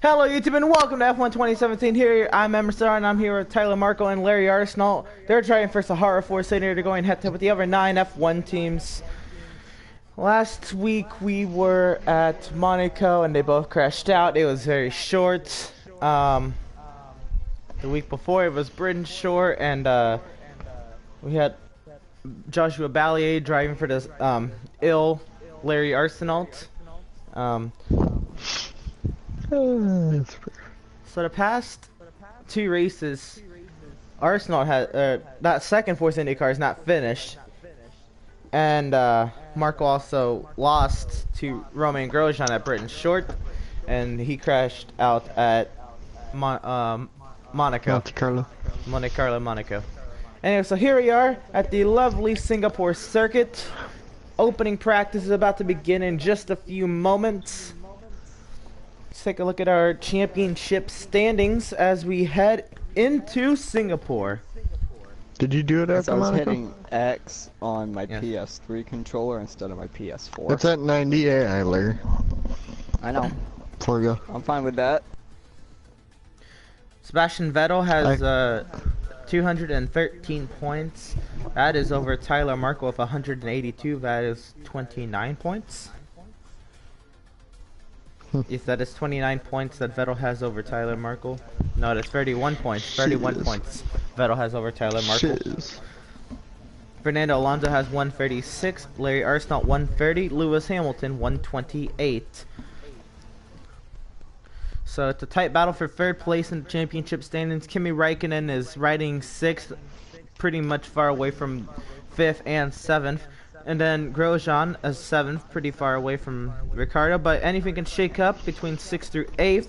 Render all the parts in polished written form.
Hello YouTube and welcome to F1 2017. Here I'm Emerson and I'm here with Tyler Marco and Larry Arsenault. They're trying for Sahara Force India. They're going head to head with the other 9 F1 teams. Last week we were at Monaco and they both crashed out. It was very short. The week before it was Britain's short, and we had Joshua Ballier driving for this ill Larry Arsenault. So the past two races, Arsenault had that second Force India car is not finished, and Marco also lost to Romain Grosjean at Britain's short, and he crashed out at Monaco. Monte Carlo, Monaco. Anyway, so here we are at the lovely Singapore circuit. Opening practice is about to begin in just a few moments. Let's take a look at our championship standings as we head into Singapore. Did you do it after I was Monaco? hitting X on my PS3 controller instead of my PS4. It's at 98, Larry. I know. For you. I'm fine with that. Sebastian Vettel has 213 points. That is over Tyler Marco with 182. That is 29 points. Yes, that is 29 points that Vettel has over Tyler Marco. No, that's 31 points. 31 points Vettel has over Tyler Marco. Fernando Alonso has 136. Larry Arsenault 130. Lewis Hamilton 128. So it's a tight battle for third place in the championship standings. Kimi Räikkönen is riding 6th, pretty much far away from 5th and 7th. And then Grosjean is 7th, pretty far away from Ricciardo, but anything can shake up between 6th through 8th.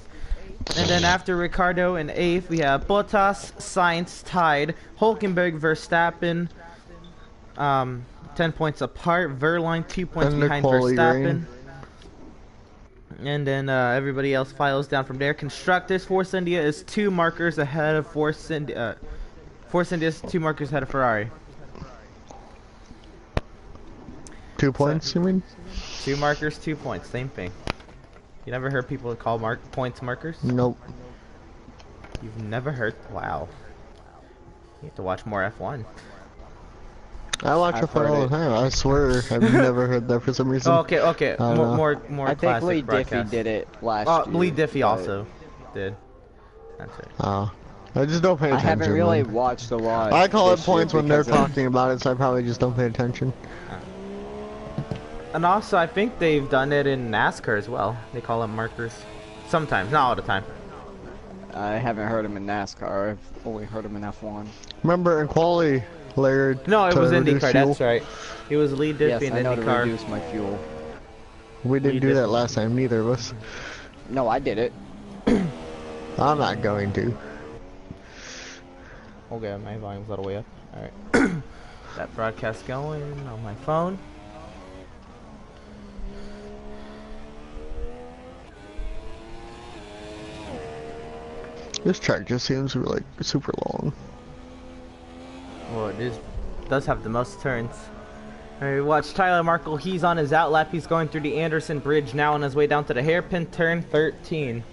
And then after Ricciardo in 8th, we have Bottas, Sainz tied, Hülkenberg, Verstappen, 10 points apart, Verline 2 points behind Verstappen. And then everybody else files down from there. Constructors, Force India is 2 markers ahead of Force India. Force India is 2 markers ahead of Ferrari. 2 points, you mean? 2 markers, 2 points, same thing. You never heard people call points markers? Nope. You've never heard? Wow. You have to watch more F1. I watch F1 all the time. I swear, I've never heard that for some reason. Oh, okay. More I think classic Lee broadcast. Diffie did it last year. Lee Diffie also did. That's right. I just don't pay attention. I haven't really man. watched a lot. I call it this year points when they're because of- talking about it, so I probably just don't pay attention. And also, I think they've done it in NASCAR as well. They call them markers. Sometimes, not all the time. I haven't heard him in NASCAR. I've only heard him in F1. Remember in quali, Larry? No, it was reduce IndyCar, fuel? that's right. It was Lee Diffie Yes, in I know to IndyCar. reduce my fuel. We didn't do that last time, neither of us. No, I did it. I'm not going to. Okay, my volume's all the way up. Alright. That broadcast going on my phone. This track just seems like super long. Well, it does have the most turns. Alright, watch Tyler Marco. He's on his outlap. He's going through the Anderson Bridge now on his way down to the hairpin turn 13.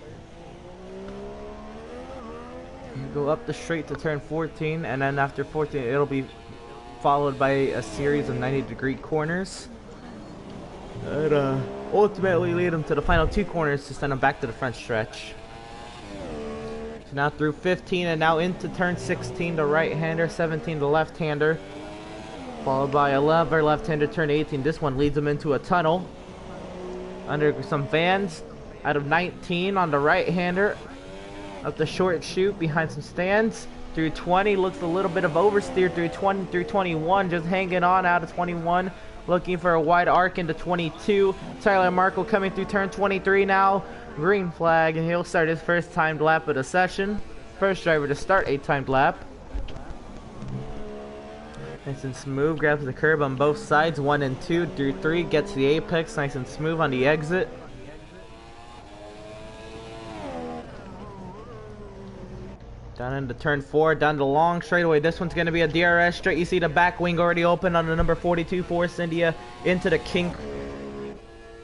You go up the straight to turn 14, and then after 14, it'll be followed by a series of 90-degree corners. And ultimately lead him to the final 2 corners to send him back to the front stretch. So now through 15 and now into turn 16, the right-hander, 17, the left-hander. Followed by a lever left-hander, turn 18. This one leads him into a tunnel. Under some fans. Out of 19 on the right-hander. Up the short chute behind some stands. Through 20, looks a little bit of oversteer through 20, through 21. Just hanging on out of 21. Looking for a wide arc into 22. Tyler Marco coming through turn 23 now. Green flag, and he'll start his first timed lap of the session. First driver to start a timed lap. Nice and smooth, grabs the curb on both sides, 1 and 2, through 3, gets the apex, nice and smooth on the exit. Down into turn 4, down the long straightaway. This one's going to be a DRS straight. You see the back wing already open on the number 42 Force India into the kink.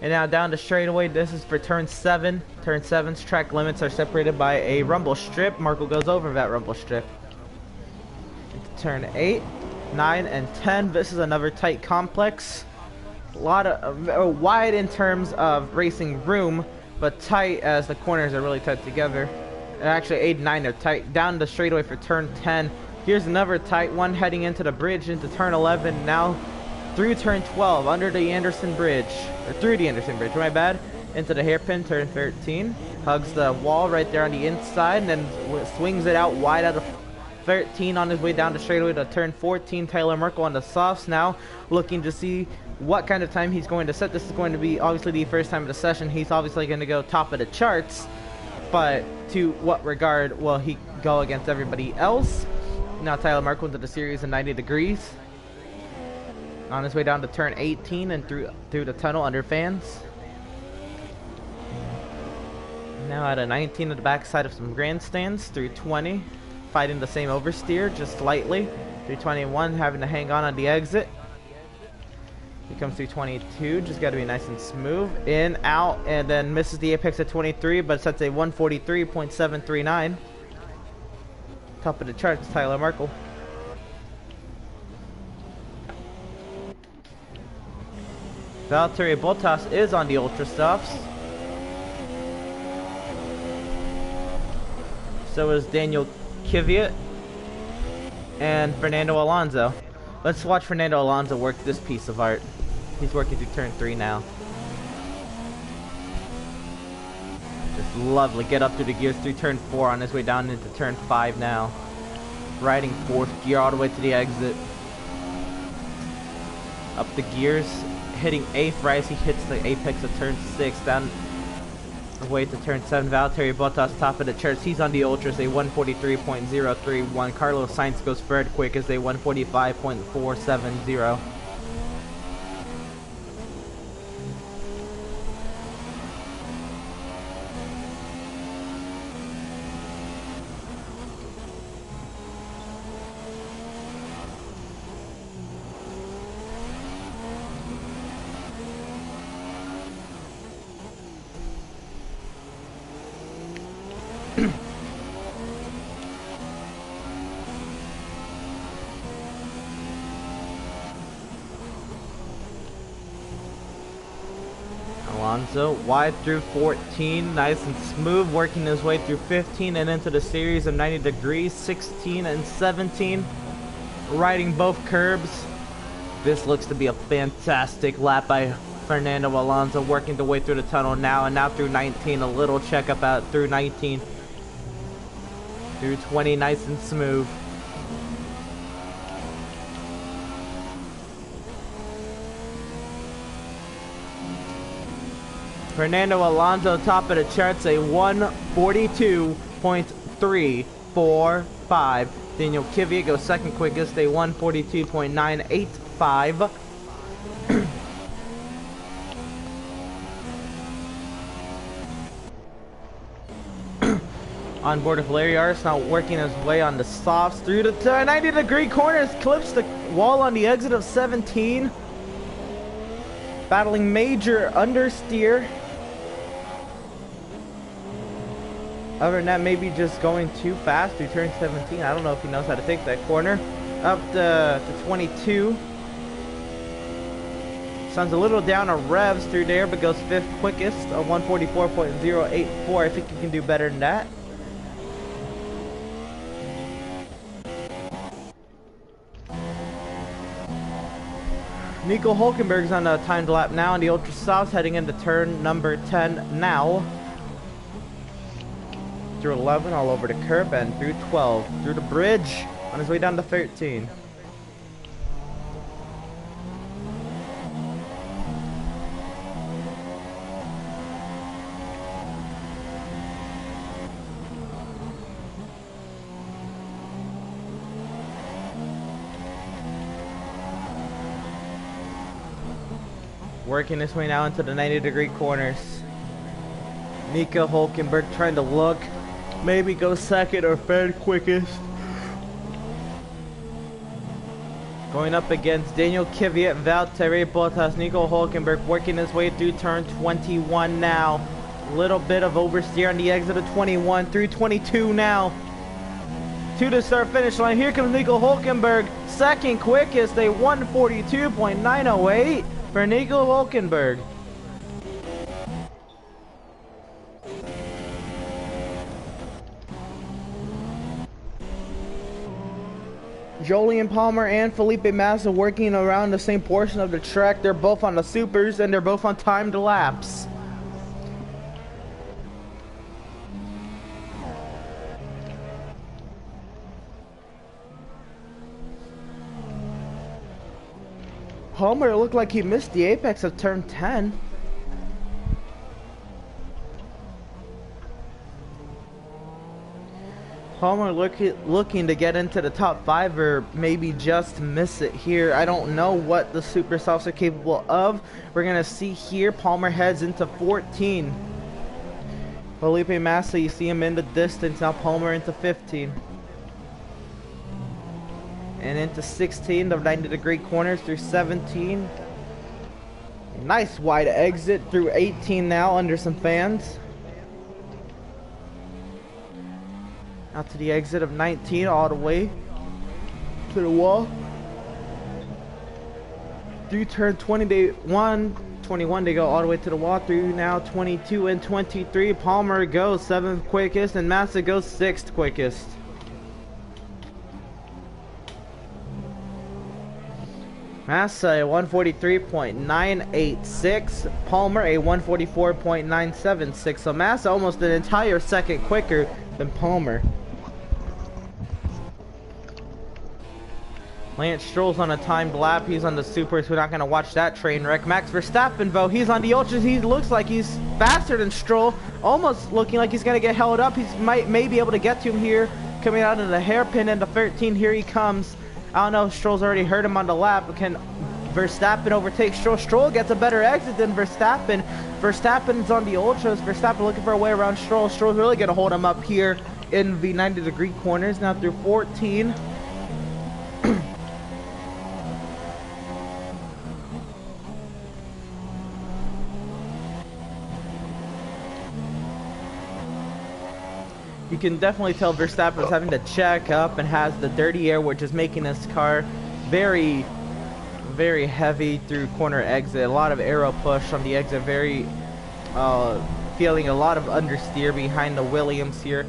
And now down the straightaway, this is for turn 7. Turn 7's track limits are separated by a rumble strip. Marco goes over that rumble strip. Into turn 8, 9, and 10. This is another tight complex. A lot of wide in terms of racing room, but tight as the corners are really tight together. And actually 8 and 9 are tight. Down the straightaway for turn 10. Here's another tight one heading into the bridge into turn 11. Now through turn 12, under the Anderson Bridge, or through the Anderson Bridge, my bad, into the hairpin, turn 13, hugs the wall right there on the inside, and then swings it out wide out of 13 on his way down the straightaway to turn 14. Tyler Merkel on the softs now, looking to see what kind of time he's going to set. This is going to be obviously the first time of the session. He's obviously going to go top of the charts, but to what regard will he go against everybody else? Now Tyler Merkel into the series in 90 degrees. On his way down to turn 18 and through the tunnel under fans. Now at a 19 at the backside of some grandstands. Through 20, fighting the same oversteer just slightly. Through 21, having to hang on the exit. He comes through 22, just got to be nice and smooth. In, out, and then misses the apex at 23, but sets a 143.739. Top of the charts, Tyler Merkel. Valtteri Bottas is on the Ultra Softs. So is Daniel Kvyat and Fernando Alonso. Let's watch Fernando Alonso work this piece of art. He's working through turn 3 now. Just lovely. Get up through the gears through turn 4 on his way down into turn 5 now. Riding 4th gear all the way to the exit. Up the gears. Hitting 8th right as he hits the apex of turn 6, down the way to turn 7. Valtteri Bottas top of the charts. He's on the ultras, a 143.031. Carlos Sainz goes third quick as a 145.470. Alonso wide through 14, nice and smooth, working his way through 15 and into the series of 90 degrees, 16 and 17, riding both curbs. This looks to be a fantastic lap by Fernando Alonso, working the way through the tunnel now, and now through 19, a little checkup out through 19, through 20, nice and smooth. Fernando Alonso top of the charts, a 142.345. Daniel Kvyat goes second quickest, a 142.985. On board of Larry Arce, now working his way on the softs through the 90-degree corners, clips the wall on the exit of 17. Battling major understeer. Other than that, maybe just going too fast through turn 17. I don't know if he knows how to take that corner. Up to 22. Sounds a little down on revs through there, but goes fifth quickest, a 144.084. I think you can do better than that. Nico Hulkenberg's on a timed lap now on the Ultra Softs, heading into turn number 10 now. Through 11, all over the curb, and through 12, through the bridge, on his way down to 13. Working his way now into the 90-degree corners. Nico Hulkenberg trying to look, maybe go second or third quickest. Going up against Daniel Kvyat, Valtteri Bottas, Nico Hulkenberg working his way through turn 21 now. Little bit of oversteer on the exit of 21 through 22 now. To the start finish line. Here comes Nico Hulkenberg, second quickest, a 1:42.908 for Nico Hulkenberg. Jolyon Palmer and Felipe Massa working around the same portion of the track. They're both on the supers and they're both on timed laps. Palmer looked like he missed the apex of turn 10. Palmer looking to get into the top 5 or maybe just miss it here. I don't know what the super softs are capable of. We're going to see here Palmer heads into 14. Felipe Massa, you see him in the distance. Now Palmer into 15. And into 16 of 90-degree corners through 17. Nice wide exit through 18 now under some fans. Out to the exit of 19 all the way to the wall. Through turn 21 they go all the way to the wall. Through now 22 and 23. Palmer goes 7th quickest and Massa goes 6th quickest. Massa a 1:43.986, Palmer a 1:44.976. So Massa almost an entire second quicker than Palmer. Lance Stroll's on a timed lap. He's on the supers. We're not going to watch that train wreck. Max Verstappen, though, he's on the ultras. He looks like he's faster than Stroll. Almost looking like he's going to get held up. He may be able to get to him here. Coming out of the hairpin into 13. Here he comes. I don't know if Stroll's already hurt him on the lap. Can Verstappen overtake Stroll? Stroll gets a better exit than Verstappen. Verstappen's on the ultras. Verstappen looking for a way around Stroll. Stroll's really going to hold him up here in the 90-degree corners. Now through 14. You can definitely tell Verstappen's having to check up and has the dirty air, which is making his car very, very heavy through corner exit. A lot of aero push on the exit. Very feeling a lot of understeer behind the Williams here.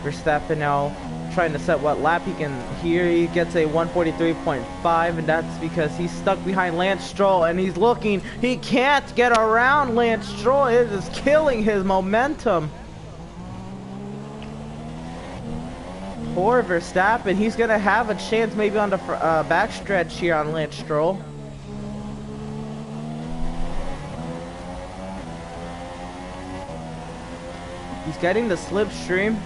Verstappen now trying to set what lap he can. Here he gets a 1:43.5, and that's because he's stuck behind Lance Stroll, and he's looking. He can't get around Lance Stroll. It is killing his momentum. Poor Verstappen. He's going to have a chance maybe on the backstretch here on Lance Stroll. He's getting the slipstream,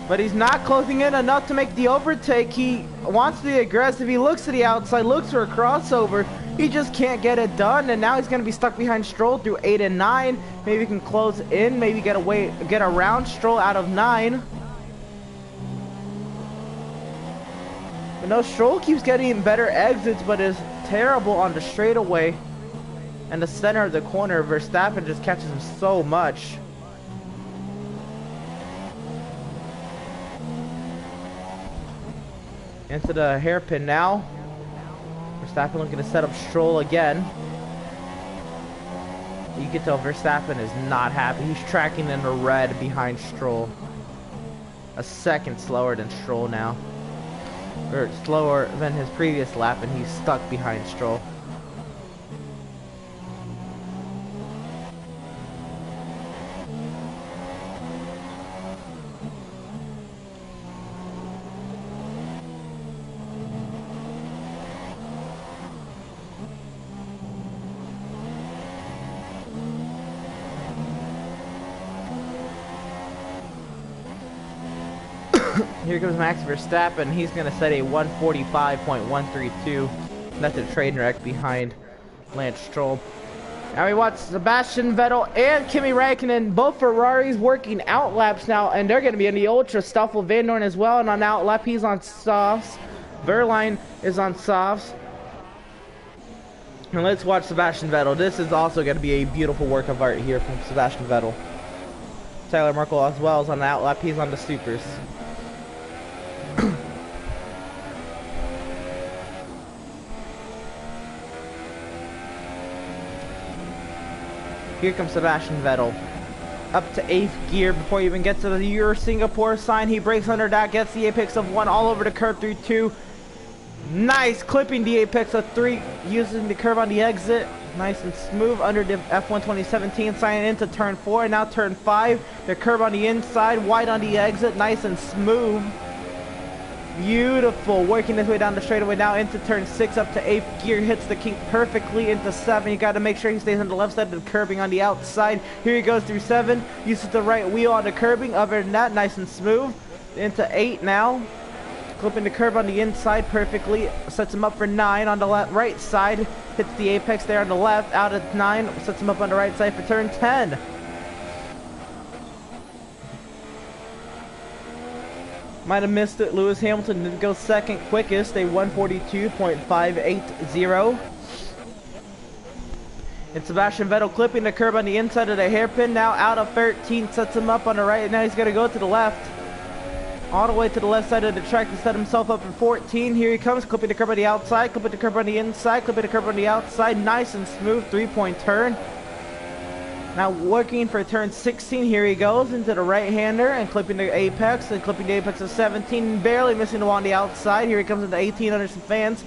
but he's not closing in enough to make the overtake. He wants to be aggressive. He looks to the outside, looks for a crossover. He just can't get it done, and now he's going to be stuck behind Stroll through 8 and 9. Maybe he can close in, maybe get around Stroll out of 9. But no, Stroll keeps getting better exits, but is terrible on the straightaway and the center of the corner. Verstappen just catches him so much. Into the hairpin now. Verstappen looking to set up Stroll again. You can tell Verstappen is not happy. He's tracking in the red behind Stroll. A second slower than Stroll now. Or slower than his previous lap, and he's stuck behind Stroll. Here comes Max Verstappen. He's going to set a 1:45.132. That's a train wreck behind Lance Stroll. Now we watch Sebastian Vettel and Kimi Räikkönen, both Ferraris working out laps now, and they're going to be in the ultra. Stoffel Vandoorne as well, and on out lap he's on softs. Verline is on softs. And let's watch Sebastian Vettel. This is also going to be a beautiful work of art here from Sebastian Vettel. Tyler Merkel as well is on the outlap. He's on the supers. Here comes Sebastian Vettel. Up to 8th gear before you even get to the Euro Singapore sign. He breaks under that, gets the apex of 1 all over the curb through 2. Nice, clipping the apex of 3, using the curve on the exit. Nice and smooth under the F1 2017, signing into turn 4, and now turn 5. The curve on the inside, wide on the exit, nice and smooth. Beautiful, working his way down the straightaway now into turn 6, up to 8th gear, hits the kink perfectly into 7. You got to make sure he stays on the left side of the curbing on the outside. Here he goes through 7, uses the right wheel on the curbing. Other than that, nice and smooth. Into 8 now, clipping the curve on the inside perfectly, sets him up for 9 on the right side, hits the apex there on the left, out at 9, sets him up on the right side for turn 10. Might have missed it. Lewis Hamilton did go second quickest, a 142.580. And Sebastian Vettel clipping the curb on the inside of the hairpin, now out of 13, sets him up on the right. Now he's going to go to the left, all the way to the left side of the track to set himself up in 14. Here he comes, clipping the curb on the outside, clipping the curb on the inside, clipping the curb on the outside. Nice and smooth 3-point turn. Now working for turn 16, here he goes into the right-hander and clipping the apex, and clipping the apex of 17, barely missing the one on the outside. Here he comes into 18 under some fans,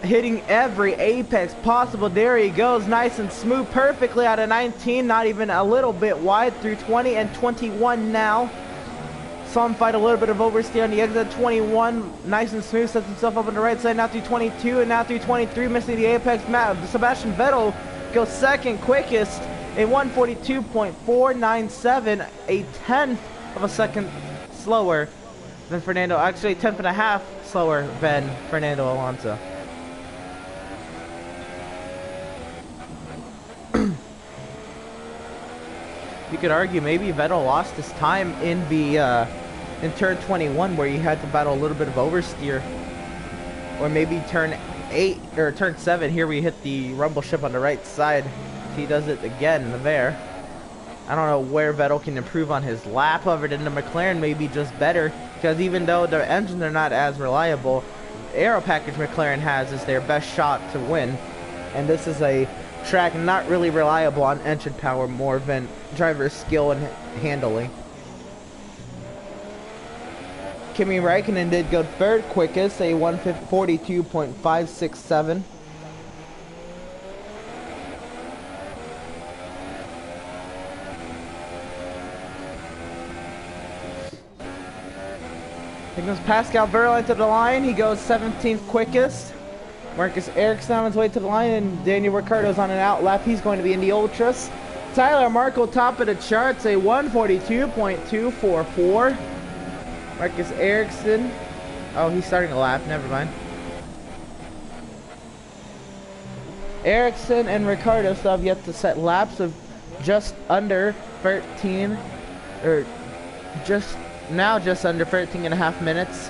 hitting every apex possible. There he goes, nice and smooth, perfectly out of 19, not even a little bit wide, through 20 and 21 now. Saw him fight a little bit of oversteer on the exit. 21, nice and smooth, sets himself up on the right side, now through 22, and now through 23, missing the apex. Sebastian Vettel goes second quickest, a 142.497, a 10th of a second slower than Fernando, actually a 10th and a half slower than Fernando Alonso. You could argue maybe Vettel lost his time in the in turn 21, where he had to battle a little bit of oversteer, or maybe turn 8 or turn 7 here we hit the rumble strip on the right side. He does it again there. I don't know where Vettel can improve on his lap, other than the McLaren maybe just better, because even though their engines are not as reliable, the aero package McLaren has is their best shot to win, and this is a track not really reliable on engine power, more than driver skill and handling. Kimi Räikkönen did go third quickest, a 142.567. Here comes Pascal Wehrlein to the line. He goes 17th quickest. Marcus Ericsson on his way to the line, and Daniel Ricciardo's on an out lap. He's going to be in the Ultras. Tyler Markle top of the charts, a 142.244. Marcus Ericsson. Oh, he's starting a lap. Never mind. Ericsson and Ricciardo still have yet to set laps of just under 13, or just under 13 and a half minutes.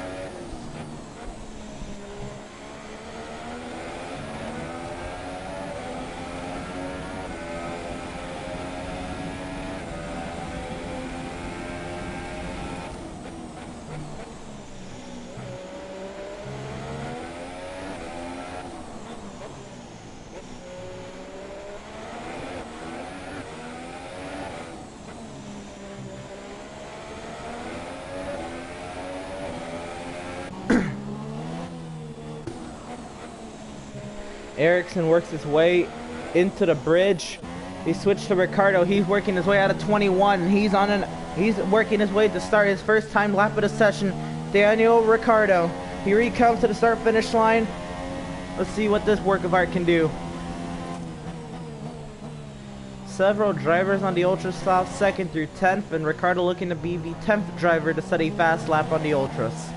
Ericsson works his way into the bridge. He switched to Ricciardo. He's working his way out of 21. He's working his way to start his first time lap of the session. Daniel Ricciardo. Here he comes to the start finish line. Let's see what this work of art can do. Several drivers on the Ultra Soft, 2nd through 10th, and Ricciardo looking to be the 10th driver to set a fast lap on the Ultras.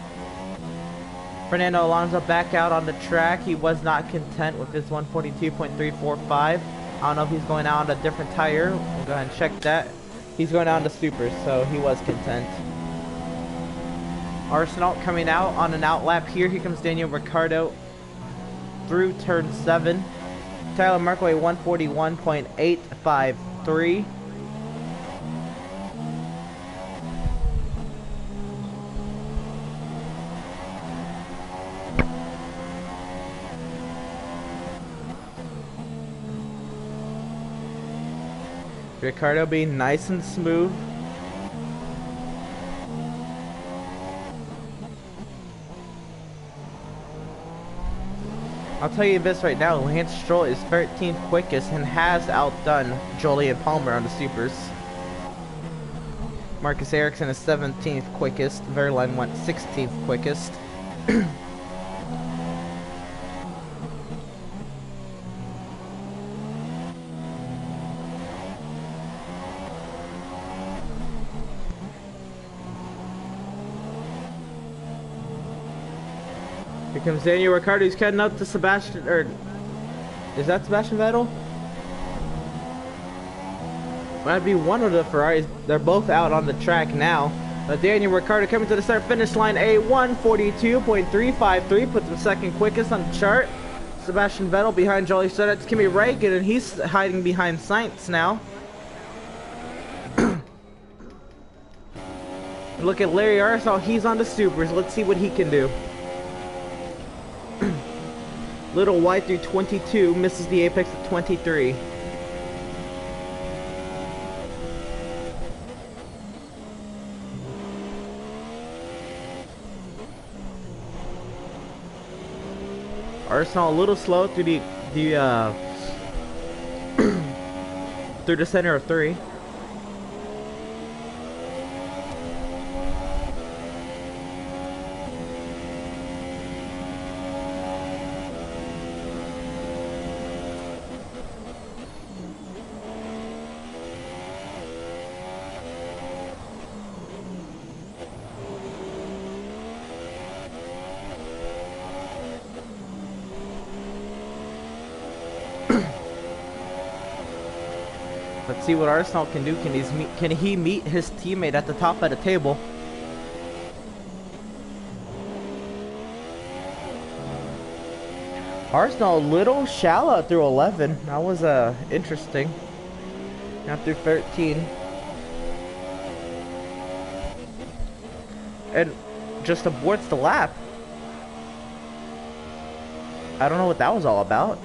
Fernando Alonso back out on the track. He was not content with his 142.345. I don't know if he's going out on a different tire. We'll go ahead and check that. He's going out on the supers, so he was content. Arsenal coming out on an out lap here. Here comes Daniel Ricciardo through turn 7. Tyler Markway 141.853. Ricciardo being nice and smooth. I'll tell you this right now, Lance Stroll is 13th quickest and has outdone Jolyon Palmer on the supers. Marcus Ericsson is 17th quickest. Verline went 16th quickest. Here comes Daniel Ricciardo. He's cutting up to Sebastian, or is that Sebastian Vettel? Might be one of the Ferraris. They're both out on the track now. But Daniel Ricciardo coming to the start finish line. A 142.353 puts him second quickest on the chart. Sebastian Vettel behind Jolly. So that's Kimi Räikkönen, and he's hiding behind Sainz now. Look at Larry Arsenal. He's on the supers. Let's see what he can do. Little wide through 22, misses the apex at 23. Arsenal a little slow through the through the center of 3. Let's see what Arsenal can do. Can he meet his teammate at the top of the table? Arsenal a little shallow through 11. That was interesting. Now through 13. And just aborts the lap. I don't know what that was all about.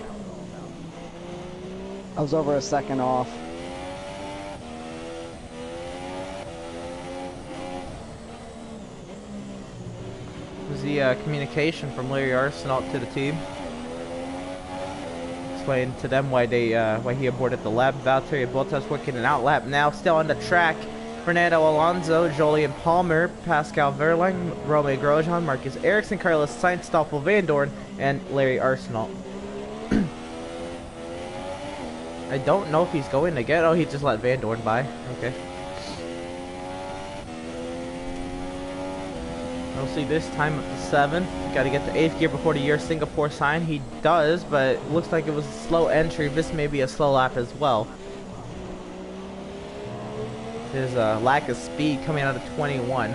I was over a second off. The communication from Larry Arsenal to the team. Explain to them why he aborted the lap. Valtteri Bottas working an out lap now, still on the track. Fernando Alonso, Jolyon Palmer, Pascal Wehrlein, Romain Grosjean, Marcus Ericsson, Carlos Sainz, Stoffel Vandoorne, and Larry Arsenal. I don't know if he's going again. Oh, he just let Vandoorne by. Okay. We'll see this time up to 7th. Got to get the 8th gear before the year Singapore sign. He does, but it looks like it was a slow entry. This may be a slow lap as well. His lack of speed coming out of 21.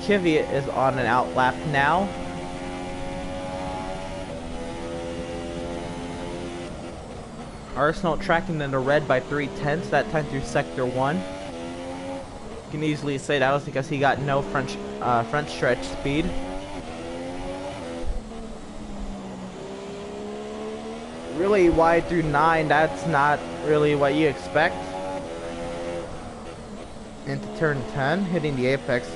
Kvyat is on an out lap now. Arsenal tracking in the red by 3/10, that time through sector 1. You can easily say that was because he got no front stretch speed. Really wide through 9, that's not really what you expect. Into turn 10, hitting the apex.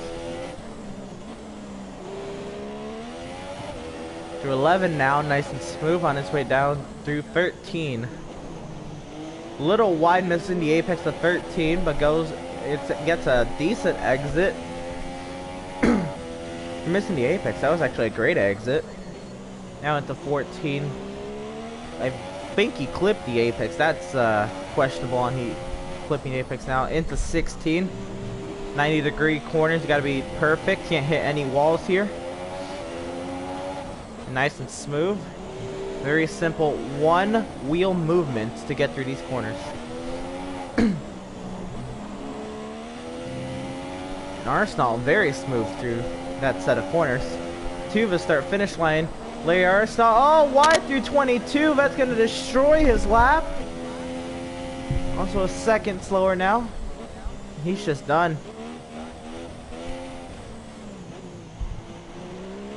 Through 11 now, nice and smooth on its way down through 13. Little wide missing the apex of 13, but gets a decent exit. Missing the apex, that was actually a great exit. Now into 14. I think he clipped the apex. That's questionable on he clipping the apex now. Into 16. 90-degree corners, you gotta be perfect. Can't hit any walls here. Nice and smooth. Very simple one wheel movement to get through these corners. And Arsenal very smooth through that set of corners. Tuva start finish line. Larry Arsenal, oh, wide through 22. That's going to destroy his lap. Also a second slower now. He's just done.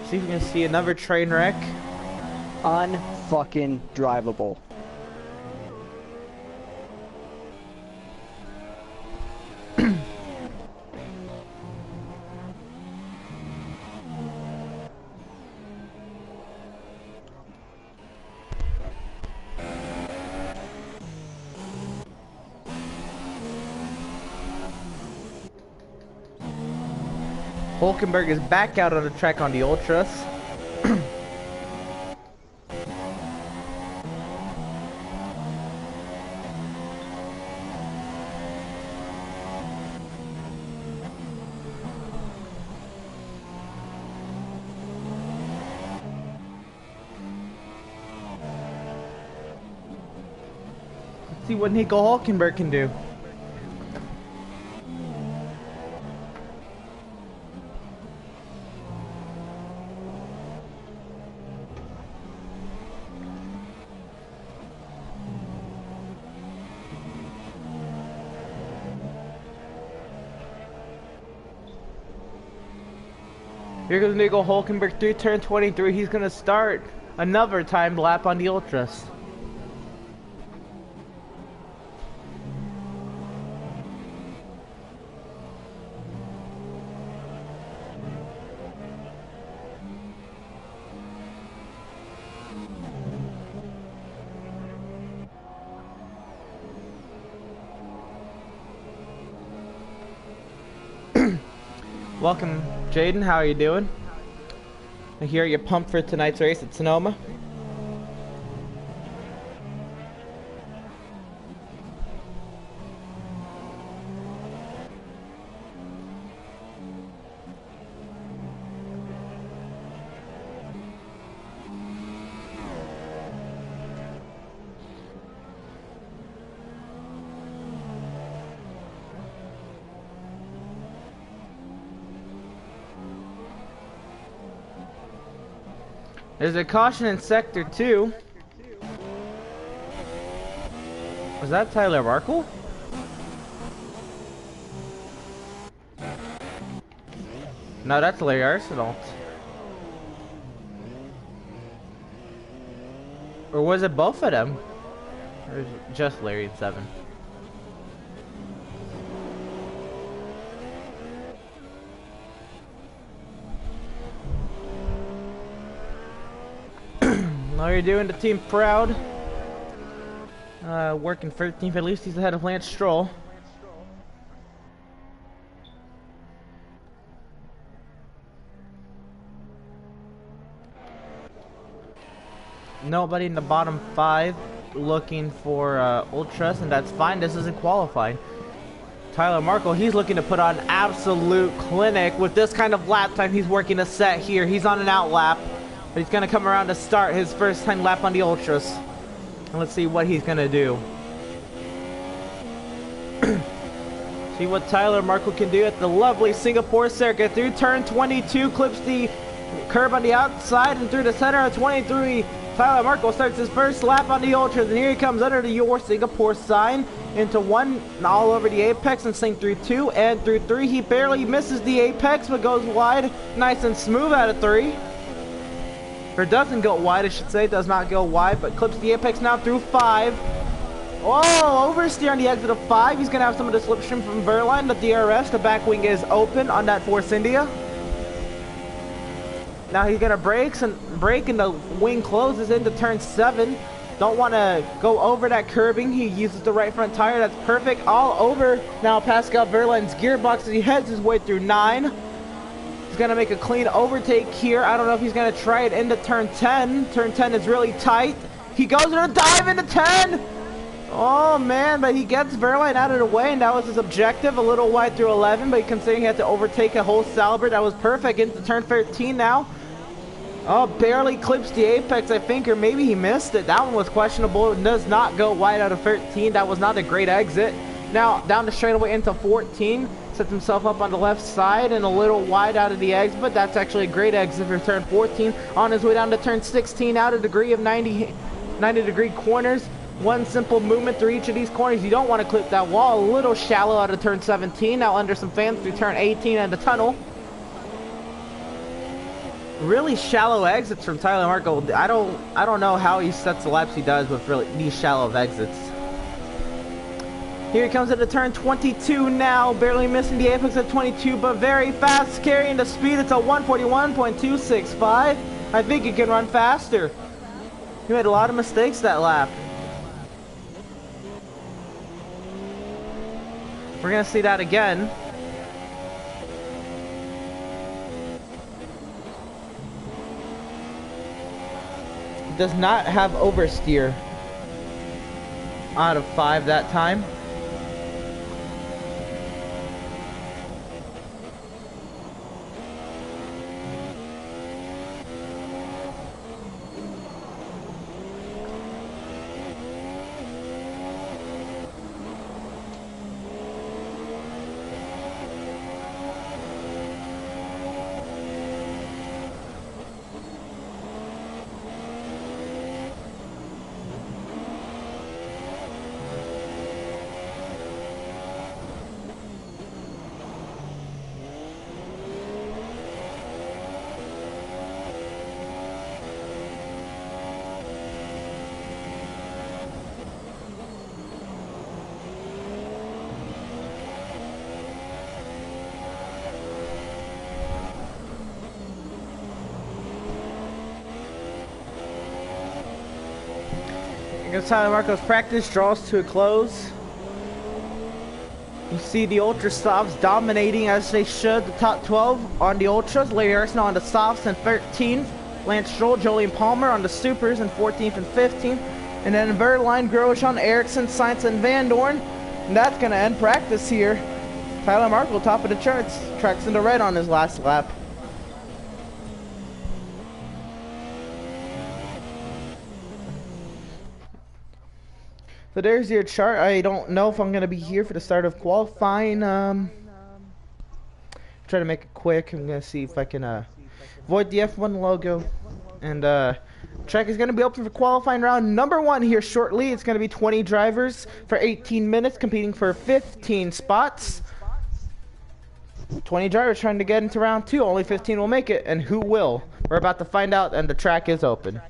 See if we can see another train wreck. Unfucking drivable. Hulkenberg is back out on the track on the Ultras. Let's see what Nico Hulkenberg can do. Here goes Nico Hulkenberg through turn 23. He's going to start another timed lap on the Ultras. Welcome, Jaden. How are you doing? I hear you're pumped for tonight's race at Sonoma. There's a caution in Sector 2. Was that Tyler Markle? No, that's Larry Arsenal. Or was it both of them? Or is it just Larry in 7? How are you doing? The team proud. Working 13th. At least he's ahead of Lance Stroll. Nobody in the bottom 5 looking for Ultras, and that's fine. This isn't qualifying. Tyler Markle, he's looking to put on absolute clinic. With this kind of lap time, he's working a set here. He's on an out lap. But he's going to come around to start his first time lap on the Ultras. And let's see what he's going to do. See what Tyler Markle can do at the lovely Singapore circuit. Through turn 22, clips the curb on the outside, and through the center of 23, Tyler Markle starts his first lap on the Ultras. And here he comes under the Your Singapore sign into 1 all over the apex, and same through 2 and through 3. He barely misses the apex but goes wide, nice and smooth out of 3. Or doesn't go wide, I should say. Does not go wide, but clips the apex now through 5. Oh, oversteer on the exit of 5. He's going to have some of the slipstream from Verline. The DRS, the back wing is open on that Force India. Now he's going to brake, and the wing closes into turn 7. Don't want to go over that curbing. He uses the right front tire. That's perfect. All over now Pascal Verline's gearbox as he heads his way through 9. He's going to make a clean overtake here. I don't know if he's going to try it into turn 10. Turn 10 is really tight. He goes in a dive into 10. Oh, man, but he gets Verline out of the way, and that was his objective. A little wide through 11, but considering he had to overtake a whole Salibert, that was perfect. Into turn 13 now. Oh, barely clips the apex, I think, or maybe he missed it. That one was questionable. It does not go wide out of 13. That was not a great exit. Now, down the straightaway into 14. Sets himself up on the left side and a little wide out of the exit, but that's actually a great exit for turn 14. On his way down to turn 16, out a degree of 90 degree corners. One simple movement through each of these corners. You don't want to clip that wall. A little shallow out of turn 17. Now under some fans through turn 18 and the tunnel. Really shallow exits from Tyler Markle. I don't know how he sets the laps he does with really these shallow exits. Here he comes into turn 22 now, barely missing the apex at 22, but very fast, carrying the speed. It's a 141.265. I think he can run faster. He made a lot of mistakes that lap. We're gonna see that again. Does not have oversteer out of 5 that time. Against Tyler Marco's practice draws to a close. You see the Ultra Softs dominating as they should. The top 12 on the Ultras. Larry Arsenal on the Softs in 13th. Lance Stroll, Jolyon Palmer on the Supers in 14th and 15th. And then Verline, Grosjean, Ericsson, Sainz, and Van Dorn. And that's going to end practice here. Tyler Markle, top of the charts. Tracks into red on his last lap. So there's your chart. I don't know if I'm going to be here for the start of qualifying. Try to make it quick. I'm going to see if I can avoid the F1 logo. And track is going to be open for qualifying round number 1 here shortly. It's going to be 20 drivers for 18 minutes competing for 15 spots. 20 drivers trying to get into round 2. Only 15 will make it. And who will? We're about to find out, and the track is open.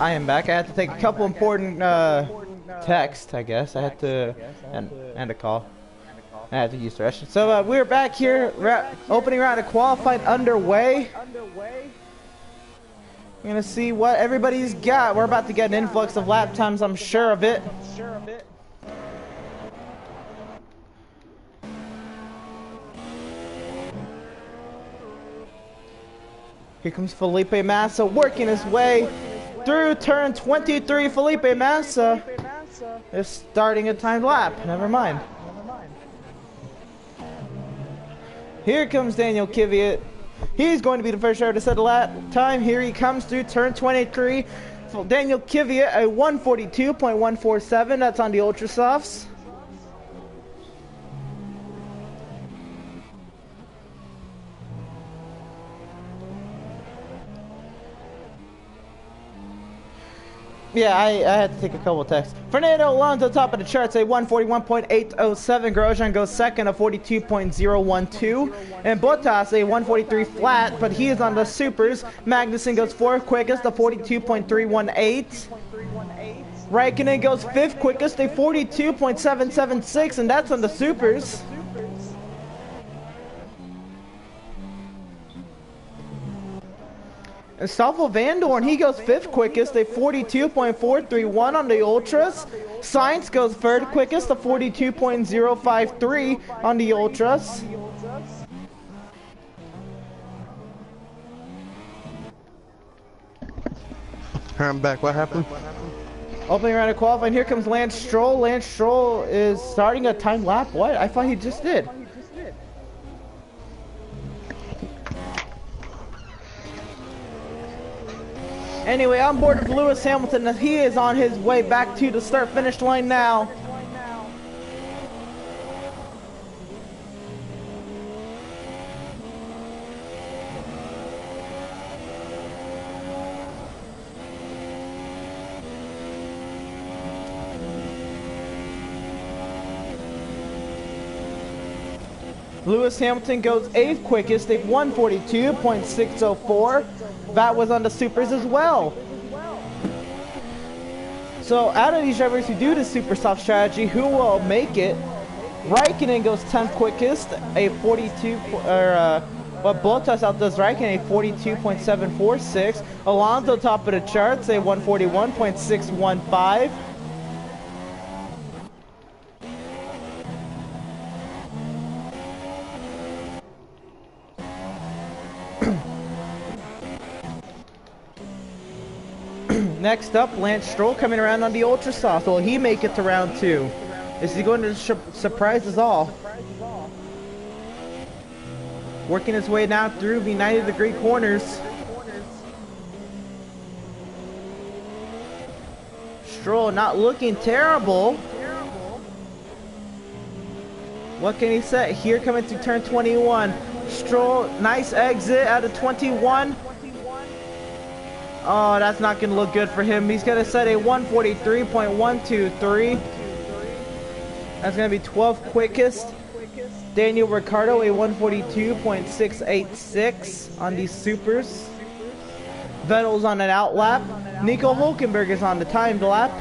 I am back. I had to take a couple important texts, I guess. I had to and a call. I had to use the restroom. So we're back here. Opening round of qualifying underway. We're gonna see what everybody's got. We're about to get an influx of lap times. I'm sure of it. Here comes Felipe Massa working his way through turn 23. Felipe Massa is starting a timed lap. Never mind. Here comes Daniel Kvyat. He's going to be the first driver to set a lap time. Here he comes through turn 23. Daniel Kvyat, a 142.147. That's on the Ultra Softs. Yeah, I had to take a couple texts. Fernando Alonso top of the charts, a 141.807. Grosjean goes second, a 42.012. And Bottas, a 143 flat, but he is on the supers. Magnussen goes fourth quickest, a 42.318. Raikkonen goes fifth quickest, a 42.776, and that's on the supers. And Stoffel Vandoorne, he goes fifth quickest, a 42.431 on the Ultras. Sainz goes third quickest, a 42.053 on the Ultras. I'm back. What happened? Opening round of qualifying. Here comes Lance Stroll. Lance Stroll is starting a time lap. What? I thought he just did. Anyway, on board of Lewis Hamilton, he is on his way back to the start-finish line now. Lewis Hamilton goes 8th quickest at 142.604. That was on the supers as well. So out of these drivers who do the super soft strategy, who will make it? Raikkonen goes 10th quickest, a 42, but Bottas outdoes Raikkonen, a 42.746. Alonso top of the charts, a 141.615. Next up, Lance Stroll coming around on the Ultra Soft. Will he make it to round 2? Is he going to surprise us all? Working his way now through the 90-degree corners. Stroll not looking terrible. What can he say? Here coming to turn 21. Stroll, nice exit out of 21. Oh, that's not going to look good for him. He's going to set a 143.123. That's going to be 12th quickest. Daniel Ricciardo, a 142.686 on these supers. Vettel's on an out lap. Nico Hülkenberg is on the timed lap.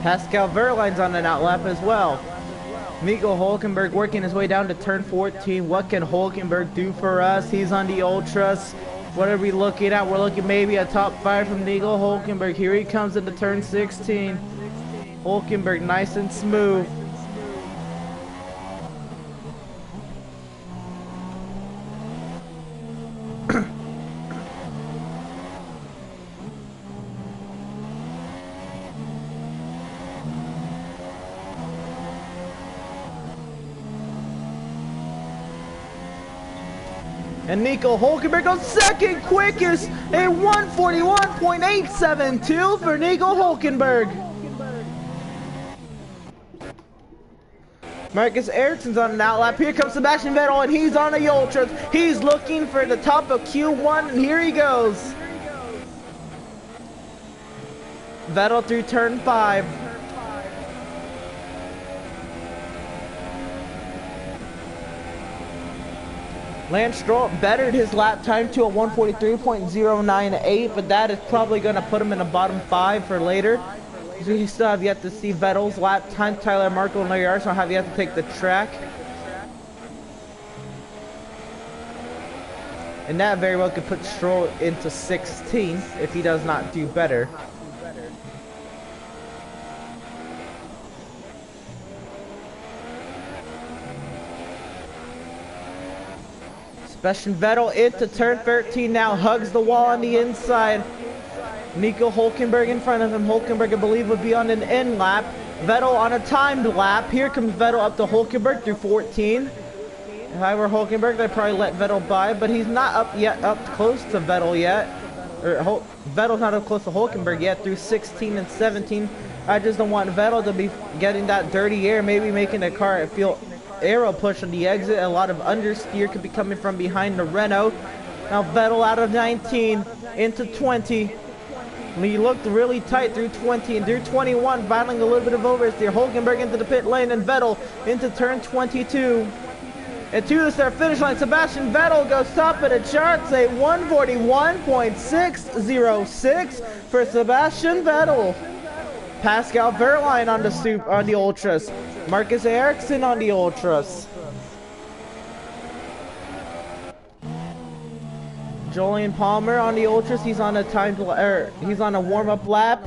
Pascal Wehrlein's on an out lap as well. Nico Hülkenberg working his way down to turn 14. What can Hülkenberg do for us? He's on the Ultras. What are we looking at? We're looking maybe a top 5 from Nico Hülkenberg. Here he comes into turn 16. Hülkenberg nice and smooth. And Nico Hulkenberg goes second quickest, a 1:41.872 for Nico Hulkenberg. Marcus Ericsson's on an outlap. Here comes Sebastian Vettel, and he's on the Ultras. He's looking for the top of Q1, and here he goes. Vettel through turn 5. Lance Stroll bettered his lap time to a 1:43.098, but that is probably going to put him in the bottom 5 for later. So you still have yet to see Vettel's lap time. Tyler Marko and Larry Arsenal have yet to take the track. And that very well could put Stroll into 16th if he does not do better. Sebastian Vettel into turn 13 now, hugs the wall on the inside. Nico Hulkenberg in front of him. Hulkenberg, I believe, would be on an end lap. Vettel on a timed lap. Here comes Vettel up to Hulkenberg through 14. If I were Hulkenberg, I'd probably let Vettel by, but he's not up close to Vettel yet. Vettel's not up close to Hulkenberg yet through 16 and 17. I just don't want Vettel to be getting that dirty air, maybe making the car feel aero push on the exit. A lot of understeer could be coming from behind the Renault. Now Vettel out of 19 into 20. He looked really tight through 20 and through 21, battling a little bit of oversteer. Hulkenberg into the pit lane and Vettel into turn 22. And to the start finish line, Sebastian Vettel goes top of the charts, a 1:41.606 for Sebastian Vettel. Pascal Wehrlein on the Ultras. Marcus Ericsson on the Ultras. Jolyon Palmer on the Ultras. He's on a warm-up lap.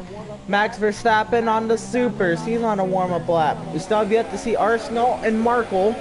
Max Verstappen on the Supers. He's on a warm-up lap. We still have yet to see Arsenal and Markle.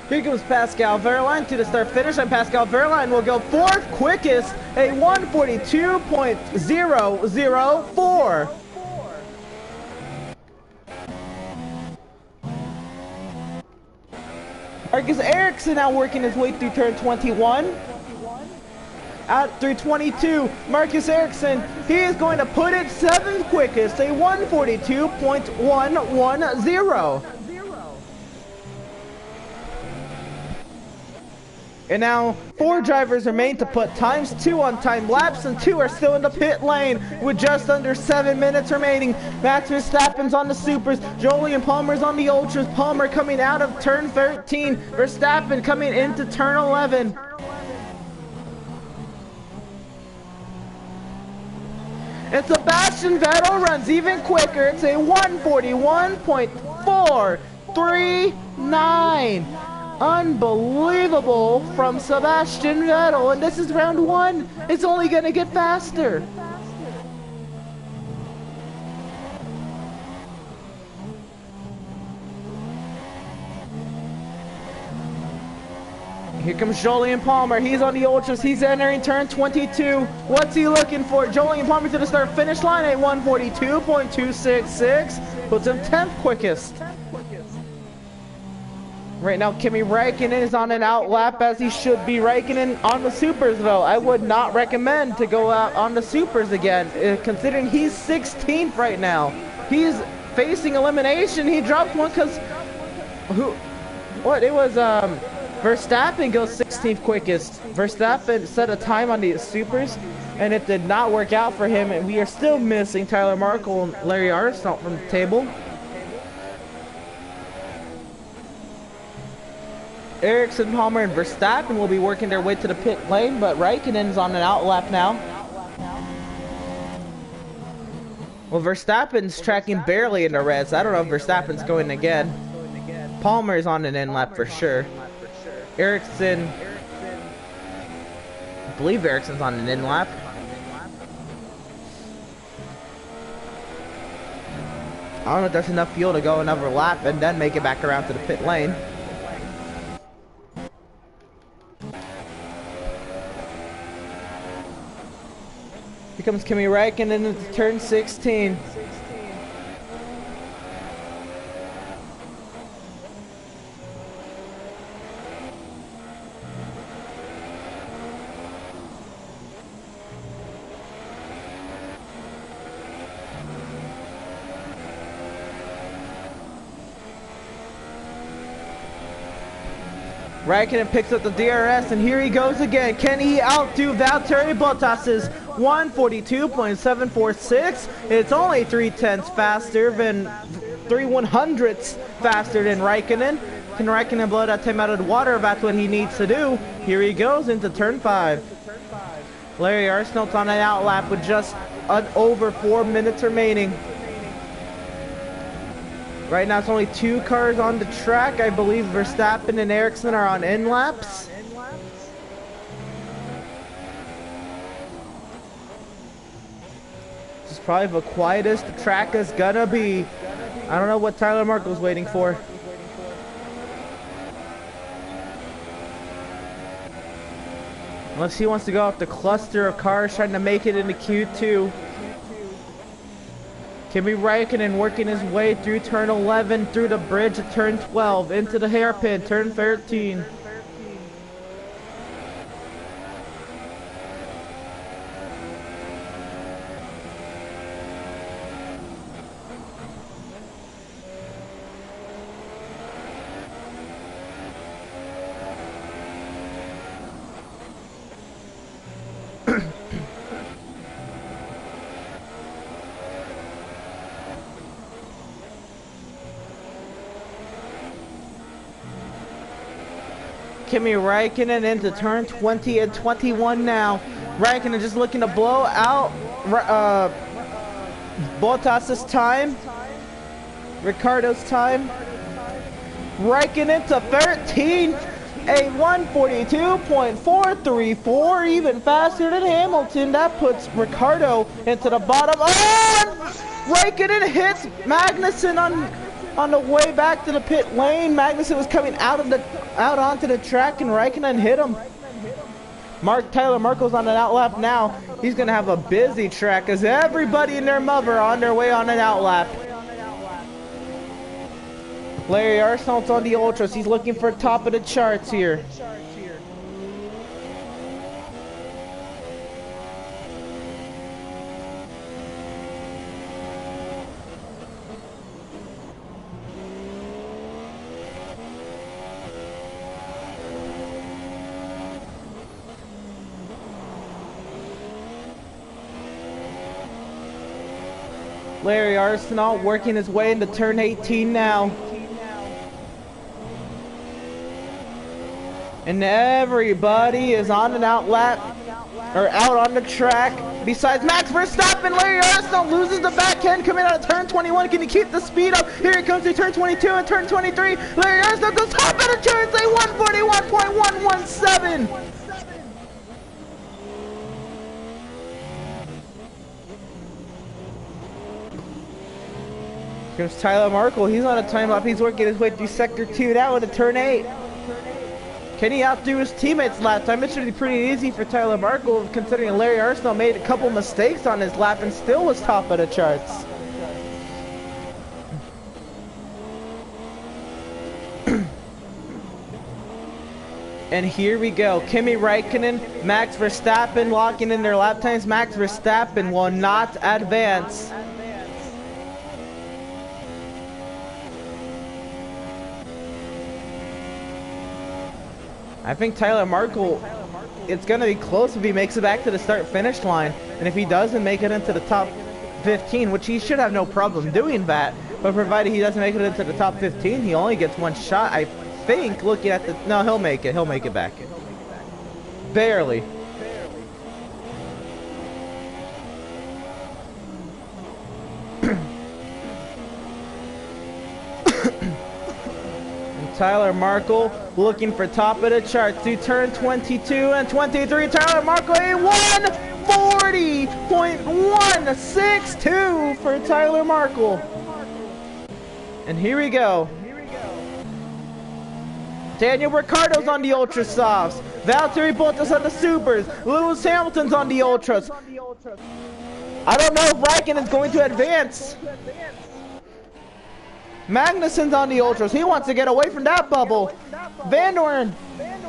Here comes Pascal Wehrlein to the start finish, and Pascal Wehrlein will go 4th quickest, a 1:42.004. Marcus Ericsson now working his way through turn 21. Out through 22, Marcus Ericsson, he is going to put it 7th quickest, a 1:42.110. And now 4 drivers remain to put times 2 on time laps, and 2 are still in the pit lane with just under 7 minutes remaining. Max Verstappen's on the Supers. Jolyon Palmer's on the Ultras. Palmer coming out of turn 13. Verstappen coming into turn 11. And Sebastian Vettel runs even quicker. It's a 1:41.439. Unbelievable from Sebastian Vettel, and this is round 1. It's only gonna get faster. Here comes Jolyon Palmer. He's on the Ultras. He's entering turn 22. What's he looking for? Jolyon Palmer to the start finish line at 1:42.266. Puts him 10th quickest. Right now, Kimi Räikkönen is on an out lap, as he should be. Räikkönen on the Supers, though. I would not recommend to go out on the Supers again, considering he's 16th right now. He's facing elimination. He dropped one because it was Verstappen goes 16th quickest. Verstappen set a time on the Supers, and it did not work out for him, and we are still missing Tyler Markle and Larry Arsenal from the table. Ericsson, Palmer, and Verstappen will be working their way to the pit lane, but Räikkönen's on an out lap now. Well, Verstappen's tracking barely in the reds. I don't know if Verstappen's going again. Palmer's on an in lap for sure. Ericsson, I believe Ericsson's on an in lap. I don't know if there's enough fuel to go another lap and then make it back around to the pit lane. Here comes Kimi Räikkönen into turn 16. Räikkönen picks up the DRS, and here he goes again. Can he outdo Valtteri Bottas's 142.746? It's only 3/10 faster than 3/100ths faster than Räikkönen. Can Räikkönen blow that time out of the water? That's what he needs to do. Here he goes into turn 5. Larry Arsenault's on an outlap with just over 4 minutes remaining. Right now it's only 2 cars on the track. I believe Verstappen and Ericsson are on in laps. This is probably the quietest the track is gonna be. I don't know what Tyler Marco's waiting for. Unless he wants to go off the cluster of cars trying to make it into Q2. Kimi Räikkönen working his way through turn 11, through the bridge at turn 12, into the hairpin, turn 13. Kimi Räikkönen into turn 20 and 21 now. Räikkönen just looking to blow out Bottas's time. Ricciardo's time. Räikkönen to 13. A 142.434, even faster than Hamilton. That puts Ricciardo into the bottom. Oh! Räikkönen hits Magnussen on the way back to the pit lane. Magnussen was coming out onto the track, and Räikkönen hit him. Tyler Marco's on an outlap now. He's gonna have a busy track as everybody and their mother are on their way on an outlap. Larry Arsenault's on the ultras. He's looking for top of the charts here. Larry Arsenault working his way into turn 18 now. And everybody is on an outlap, or out on the track, besides Max Verstappen. Larry Arsenault loses the back end coming out of turn 21. Can he keep the speed up? Here it comes to turn 22 and turn 23. Larry Arsenault goes top of the turns, a 141.117. Here's Tyler Marco. He's on a time lap. He's working his way through sector 2 now into turn 8. Can he outdo his teammates lap time? It should be pretty easy for Tyler Marco, considering Larry Arsenault made a couple mistakes on his lap and still was top of the charts. And here we go. Kimi Räikkönen, Max Verstappen locking in their lap times. Max Verstappen will not advance. I think Tyler Marco, it's going to be close if he makes it back to the start-finish line. And if he doesn't make it into the top 15, which he should have no problem doing that, but provided he doesn't make it into the top 15, he only gets one shot, I think, looking at the... No, he'll make it. He'll make it back. Barely. Tyler Marco looking for top of the charts to turn 22 and 23. Tyler Marco, a 140.162 for Tyler Marco. And here we go. Daniel Ricciardo's on the Ultra Softs. Valtteri Bottas on the Supers. Lewis Hamilton's on the Ultras. I don't know if Raikkonen is going to advance. Magnussen's on the Ultras. He wants to get away from that bubble. Van Dorn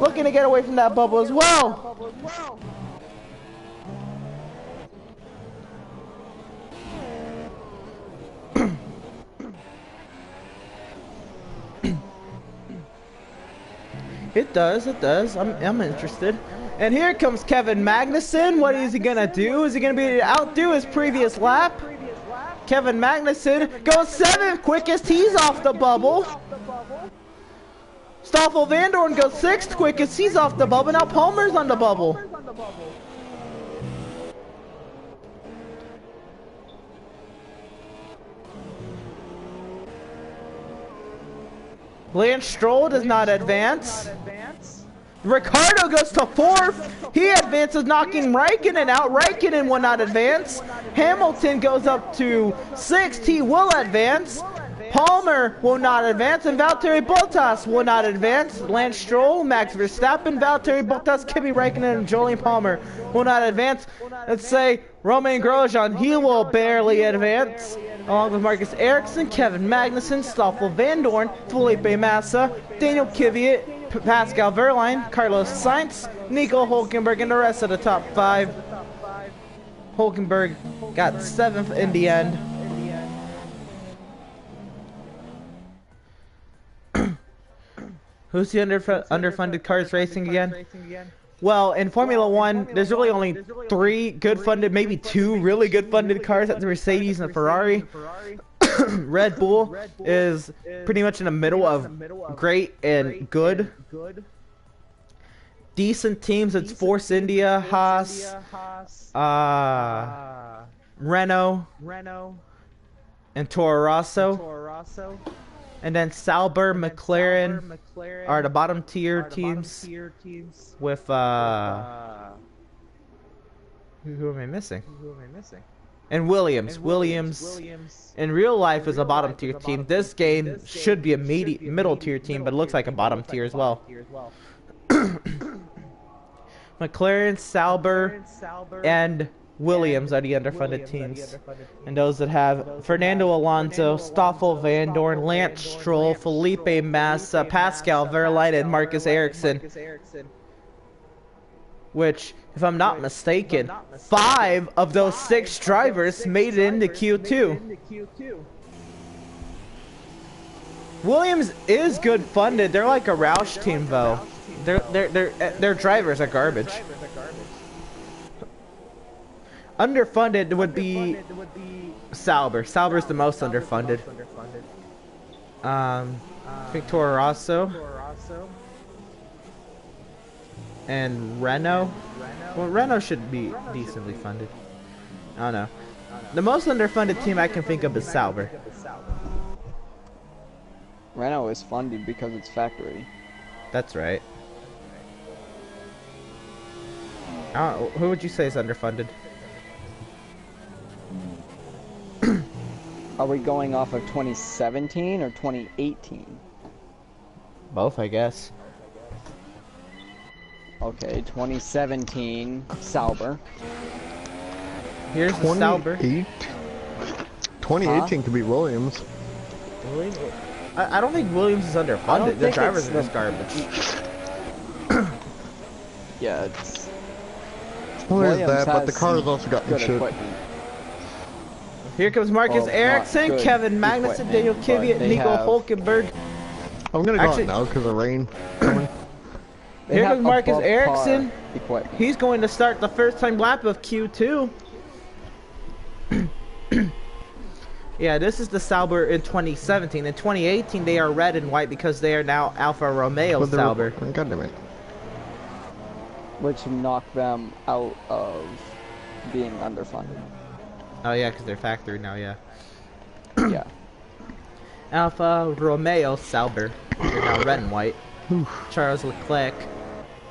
looking to get away from that bubble as well. It does. I'm interested. And here comes Kevin Magnussen. What is he gonna do? Is he gonna be able to outdo his previous lap? Kevin Magnussen goes 7th quickest. He's off the bubble. Stoffel Van Dorn goes 6th quickest. He's off the bubble. Now Palmer's on the bubble. Lance Stroll does not advance. Ricciardo goes to 4th. He advances, knocking Raikkonen out. Raikkonen will not advance. Hamilton goes up to 6th. He will advance. Palmer will not advance, and Valtteri Bottas will not advance. Lance Stroll, Max Verstappen, Valtteri Bottas, Kimi Raikkonen, and Jolyon Palmer will not advance. Let's say Romain Grosjean, he will barely advance, along with Marcus Ericsson, Kevin Magnussen, Stoffel Van Dorn, Felipe Massa, Daniel Kvyat, Pascal Wehrlein, Carlos Sainz, Nico Hülkenberg, and the rest of the top 5. Hülkenberg got 7th in the end. Who's the underfunded cars racing again? Well, in Formula One, there's really only 3 good funded, maybe 2 really good funded cars. That's the Mercedes and the Ferrari. Red Bull is pretty much in the middle of great and good. Decent teams, it's Force India, Haas, Renault, and Toro Rosso. And then Sauber, McLaren are the bottom tier teams with who am I missing? And Williams. Williams in real life is a bottom tier team. This game should be a middle tier team, but it looks like a bottom tier as well. McLaren, Sauber, and Williams are the underfunded teams. And those that have Fernando Alonso, Stoffel Van Dorn, Lance Stroll, Felipe Massa, Pascal Wehrlein, and Marcus Ericsson. Which, if I'm not mistaken, 5 of those 6 drivers made it into Q2. Williams is good funded. They're like a Roush team though. Their drivers are garbage. Underfunded would be Sauber. Sauber's the most underfunded. I think Toro Rosso. And Renault. Well, Renault should be decently funded. I don't know. The most underfunded team I can think of is Sauber. Renault is funded because it's factory. That's right. Who would you say is underfunded? Are we going off of 2017 or 2018? Both, I guess. Okay, 2017 Sauber. Here's the Sauber. 2018 could be Williams. I don't think Williams is underfunded. The drivers are just garbage. Yeah, it's... Well, there's that, but the car's also got good shit. Equipment. Here comes Marcus Ericsson, Kevin Magnussen, Daniel Kvyat, Nico Hülkenberg. I'm gonna go out now because of rain coming. Here comes Marcus Ericsson. He's going to start the first time lap of Q2. Yeah, this is the Sauber in 2017. In 2018, they are red and white because they are now Alfa Romeo Sauber. God damn it. Which knocked them out of being underfunded. Oh yeah, because they're factory now, yeah. Yeah. Alfa Romeo Sauber. They're now red and white. Charles Leclerc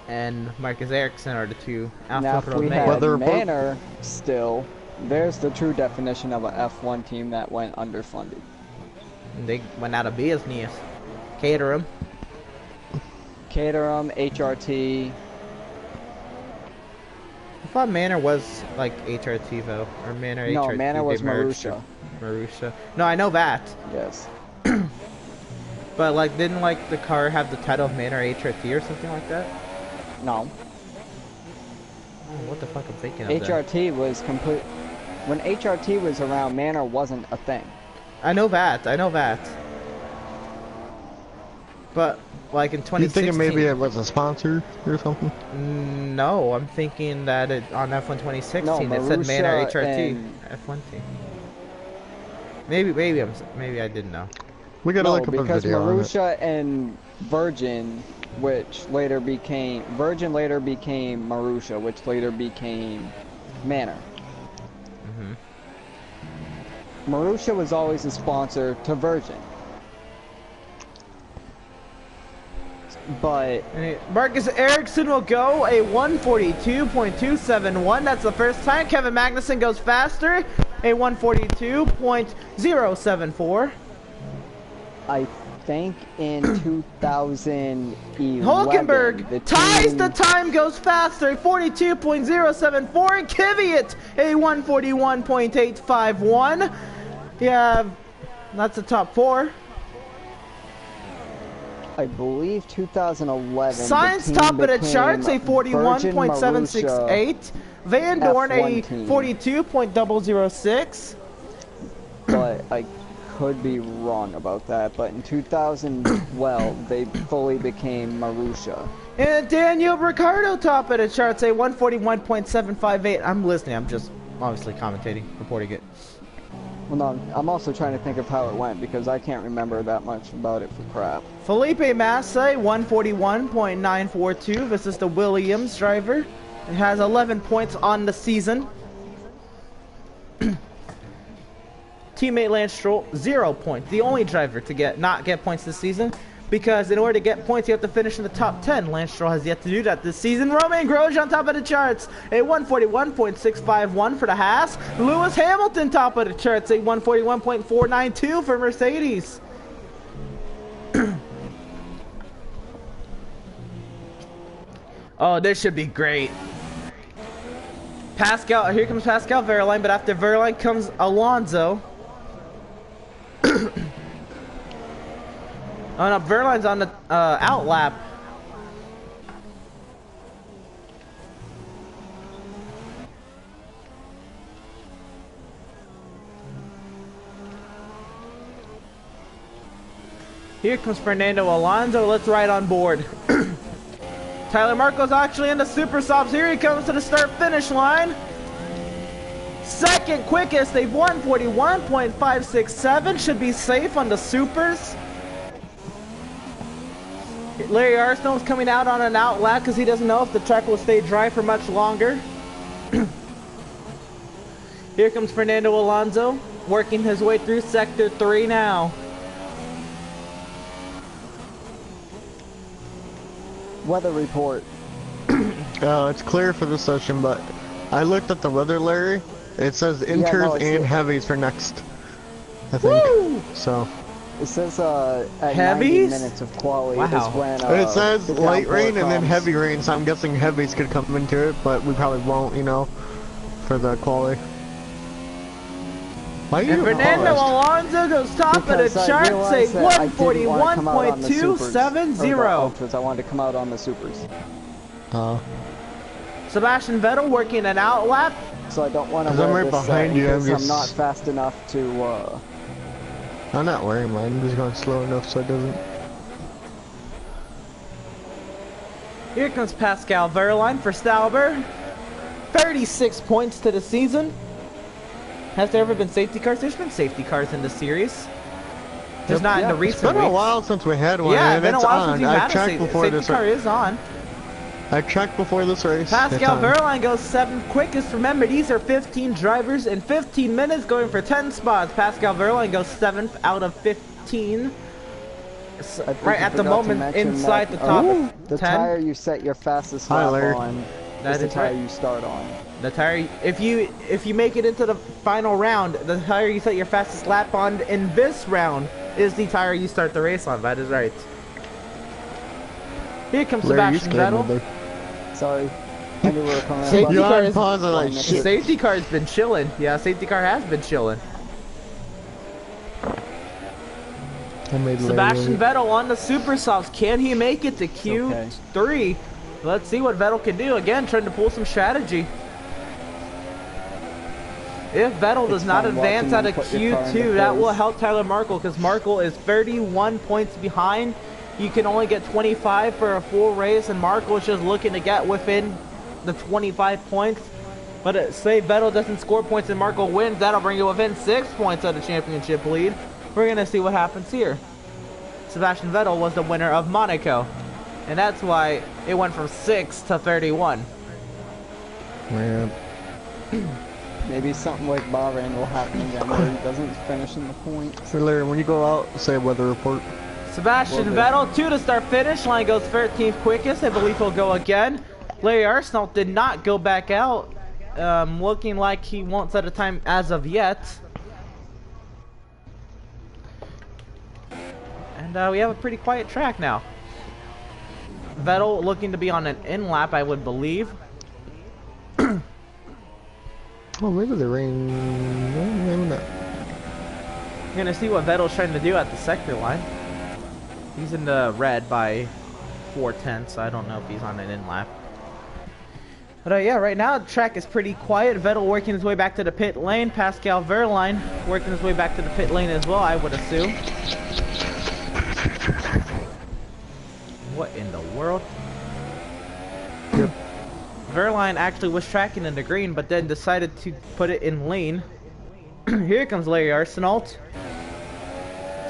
and Marcus Ericsson are the 2 Alfa Romeo. Now if we had Manor still, there's the true definition of an F1 team that went underfunded. They went out of business. Caterham. Caterham, HRT. I thought Manor was like HRT though, or Manor No, HRT. Manor was they merged Marussia. to Marussia. No, I know that. Yes. But like, didn't like the car have the title of Manor HRT or something like that? No. Oh, what the fuck I'm thinking of then. HRT was complete. When HRT was around, Manor wasn't a thing. I know that. I know that. But like in 2016. You thinking maybe it was a sponsor or something? No, I'm thinking that it on F1 2016 No, it said Manor Marussia HRT and- F1 team. Maybe I didn't know. We gotta No, look up a because video on it. Marussia and Virgin, which later became later became Marussia, which later became Manor. Marussia was always a sponsor to Virgin. But Marcus Ericsson will go a 142.271. That's the first time. Kevin Magnussen goes faster, a 142.074. I think in 2011, Hulkenberg ties the time, goes faster, a 42.074. And Kvyat, a 141.851. Yeah, that's the top four. I believe 2011. Science top of the charts, a 41.768. Van Dorn, a 42.006. But I could be wrong about that. But in 2012, they fully became Marussia. And Daniel Ricciardo top of the charts, a 141.758. I'm listening, I'm just obviously commentating, reporting it. Well, no, I'm also trying to think of how it went because I can't remember that much about it for crap. Felipe Massa, 141.942. This is the Williams driver. It has 11 points on the season. Teammate Lance Stroll, 0 points. The only driver to not get points this season. Because in order to get points, you have to finish in the top 10. Lance Stroll has yet to do that this season. Romain Grosjean on top of the charts, a 141.651 for the Haas. Lewis Hamilton top of the charts, a 141.492 for Mercedes. Oh, this should be great. Pascal, here comes Pascal Wehrlein, but after Wehrlein comes Alonso. Oh no, Wehrlein's on the out lap. Here comes Fernando Alonso. Let's ride on board. Tyler Marco's actually in the super softs. Here he comes to the start-finish line. Second quickest, a 141.567. Should be safe on the supers. Larry Arsenault's coming out on an out lap because he doesn't know if the track will stay dry for much longer. Here comes Fernando Alonso, working his way through Sector 3 now. Weather report. It's clear for this session, but I looked at the weather, Larry. It says inters and heavies for next, I think. Woo! So. It says at 90 Heavies? minutes of quality Wow. is when It says the light downpour rain and then comes. heavy rain, so I'm guessing heavies could come into it, but we probably won't, you know, for the quality. Why are you And Fernando paused? Alonso goes top Because of the I charts, realized a that I didn't want to come out on the supers, or the 141.270. ultras. I wanted to come out on the supers. Sebastian Vettel working an out lap. So I don't want to 'Cause I'm wear right this behind you, I'm because I'm just- not fast enough to I'm not wearing mine, I'm just going slow enough so it doesn't. Here comes Pascal Wehrlein for Stauber. 36 points to the season. Has there ever been safety cars? There's been safety cars in the series. Just not in the Yeah. recent It's been a weeks. while since we had one, Yeah, and it's been a it's while on. since you I had a checked before safety this car race. is on. I checked before this race. It's Pascal on. Wehrlein goes 7th quickest. Remember, these are 15 drivers in 15 minutes going for 10 spots. Pascal Wehrlein goes 7th out of 15. I think Right you at the forgot to moment, mention inside that, the top the 10. tire you set your fastest Hi, lap Larry. on That is the is tire right. you start on. The tire, if you make it into the final round, the tire you set your fastest lap on in this round is the tire you start the race on. That is right. Here comes Larry, you Sebastian scared me Vettel. there. Sorry. I knew we were coming Safety up. You're car on is- pause and like shit. Safety car's been chilling. Yeah, safety car has been chilling. I made Sebastian Larry. Vettel on the super softs. Can he make it to Q3? Let's see what Vettel can do. Again, trying to pull some strategy. If Vettel does It's not fun advance watching out them of put your car into Q2, that will place. help Tyler Markle because Markle is 31 points behind. You can only get 25 for a full race, and Markle is just looking to get within the 25 points. But say Vettel doesn't score points and Markle wins, that'll bring you within 6 points of the championship lead. We're going to see what happens here. Sebastian Vettel was the winner of Monaco, and that's why it went from 6 to 31. Man. Maybe something like Bahrain will happen again where he doesn't finish in the points. So Larry, when you go out, say a weather report. Sebastian Well, Vettel to the start finish line goes 13th quickest. I believe he'll go again. Larry Arsenault did not go back out, looking like he won't set a time as of yet. And we have a pretty quiet track now. Vettel looking to be on an in lap, I would believe. Oh, maybe the rain. No, maybe not. We're gonna see what Vettel's trying to do at the sector line. He's in the red by 4/10, so I don't know if he's on an in lap. But yeah, right now the track is pretty quiet. Vettel working his way back to the pit lane. Pascal Wehrlein working his way back to the pit lane as well, I would assume. What in the world? Yep. Wehrlein actually was tracking in the green, but then decided to put it in lane. Here comes Larry Arsenault.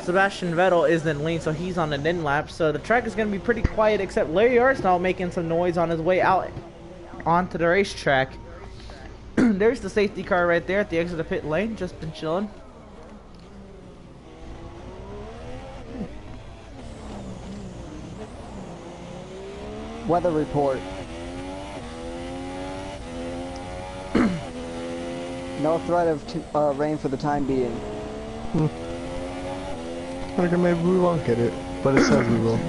Sebastian Vettel is in lane, so he's on an in lap. So the track is going to be pretty quiet, except Larry Arsenault making some noise on his way out onto the racetrack. There's the safety car right there at the exit of the pit lane, just been chilling. Weather report. No threat of rain for the time being. Okay, maybe we won't get it, but it says we will.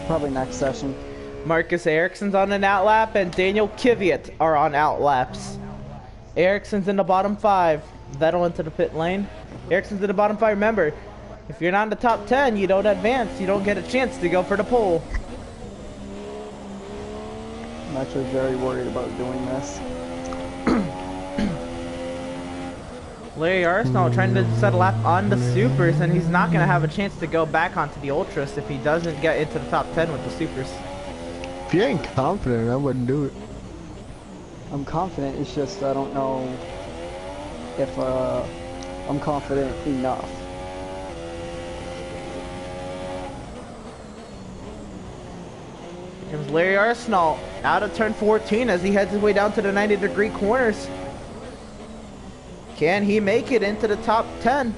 Probably next session. Marcus Ericsson's on an outlap, and Daniel Kvyat are on outlaps. Ericsson's in the bottom 5. Vettel into the pit lane. Ericsson's in the bottom 5. Remember, if you're not in the top 10, you don't advance. You don't get a chance to go for the pole. I'm actually very worried about doing this. Larry Arsenault trying to set a lap on the supers, and he's not going to have a chance to go back onto the ultras if he doesn't get into the top 10 with the supers. If you ain't confident, I wouldn't do it. I'm confident, it's just I don't know if I'm confident enough. Here comes Larry Arsenault out of turn 14 as he heads his way down to the 90-degree corners. Can he make it into the top 10?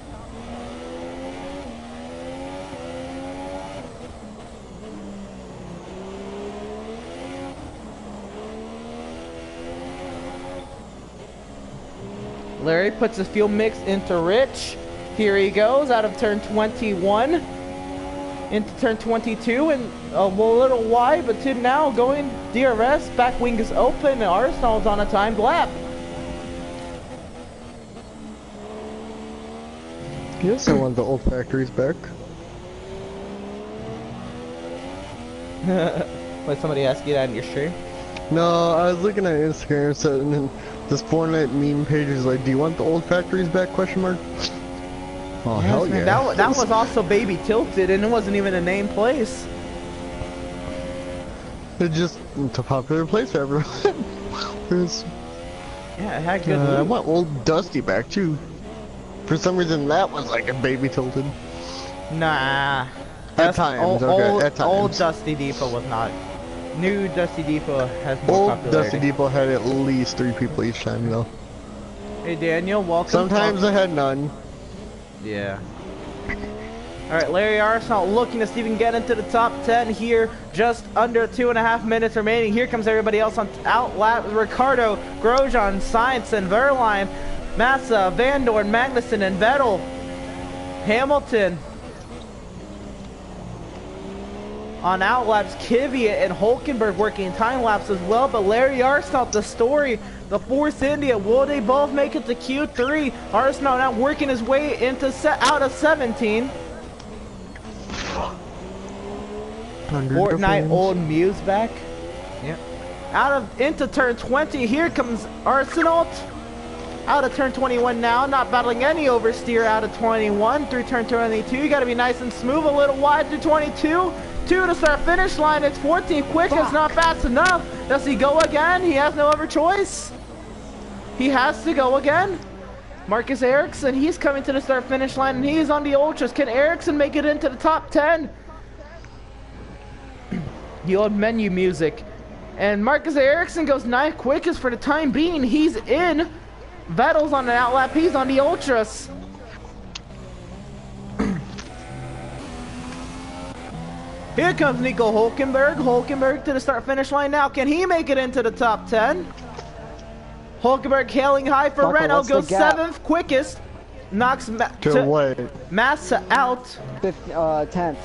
Larry puts his fuel mix into Rich. Here he goes out of turn 21 into turn 22 and a little wide, but to now going DRS. Back wing is open and Arsenault's on a timed lap. Yes, I want the old factories back. Wait, somebody ask you that in your stream? No, I was looking at Instagram, so, and then this Fortnite meme page is like, "Do you want the old factories back?" Question mark. Oh Yes, hell man, yeah! that was also Baby Tilted, and it wasn't even a named place. It's just it's a popular place for everyone. It's, Yeah, it had good I loot. want old Dusty back too. For some reason, that was like a baby tilted. Nah. At times, old, okay, old, at old times. Dusty Depot was not. New Dusty Depot has more Old popularity. Dusty Depot had at least 3 people each time, though. Hey Daniel, welcome. Sometimes I had none. Yeah. Alright, Larry Arsenault looking to see if he can get into the top 10 here. Just under 2.5 minutes remaining. Here comes everybody else on outlap. Ricardo, Grosjean, Sainz, and Wehrlein. Massa, Van Dorn, Magnussen, and Vettel. Hamilton on outlaps, Kvyat and Hulkenberg working time lapse as well, but Larry Arsenault, the story, the Force India, will they both make it to Q3? Arsenault now working his way into out of 17. Fortnite old Muse back. Yep. Out of into turn 20, here comes Arsenault. Out of turn 21 now, not battling any oversteer out of 21 through turn 22. You gotta be nice and smooth, a little wide through 22. 2 to start finish line, it's 14 quick, it's not fast enough. Does he go again? He has no other choice. He has to go again. Marcus Ericsson, he's coming to the start finish line and he's on the ultras. Can Ericsson make it into the top 10? The old menu music. And Marcus Ericsson goes 9th quickest for the time being. He's in. Vettel's on an outlap. He's on the ultras. Here comes Nico Hulkenberg. Hulkenberg to the start finish line now. Can he make it into the top 10? Hulkenberg hailing high for Renault. Goes 7th quickest. Knocks Massa out. 10th.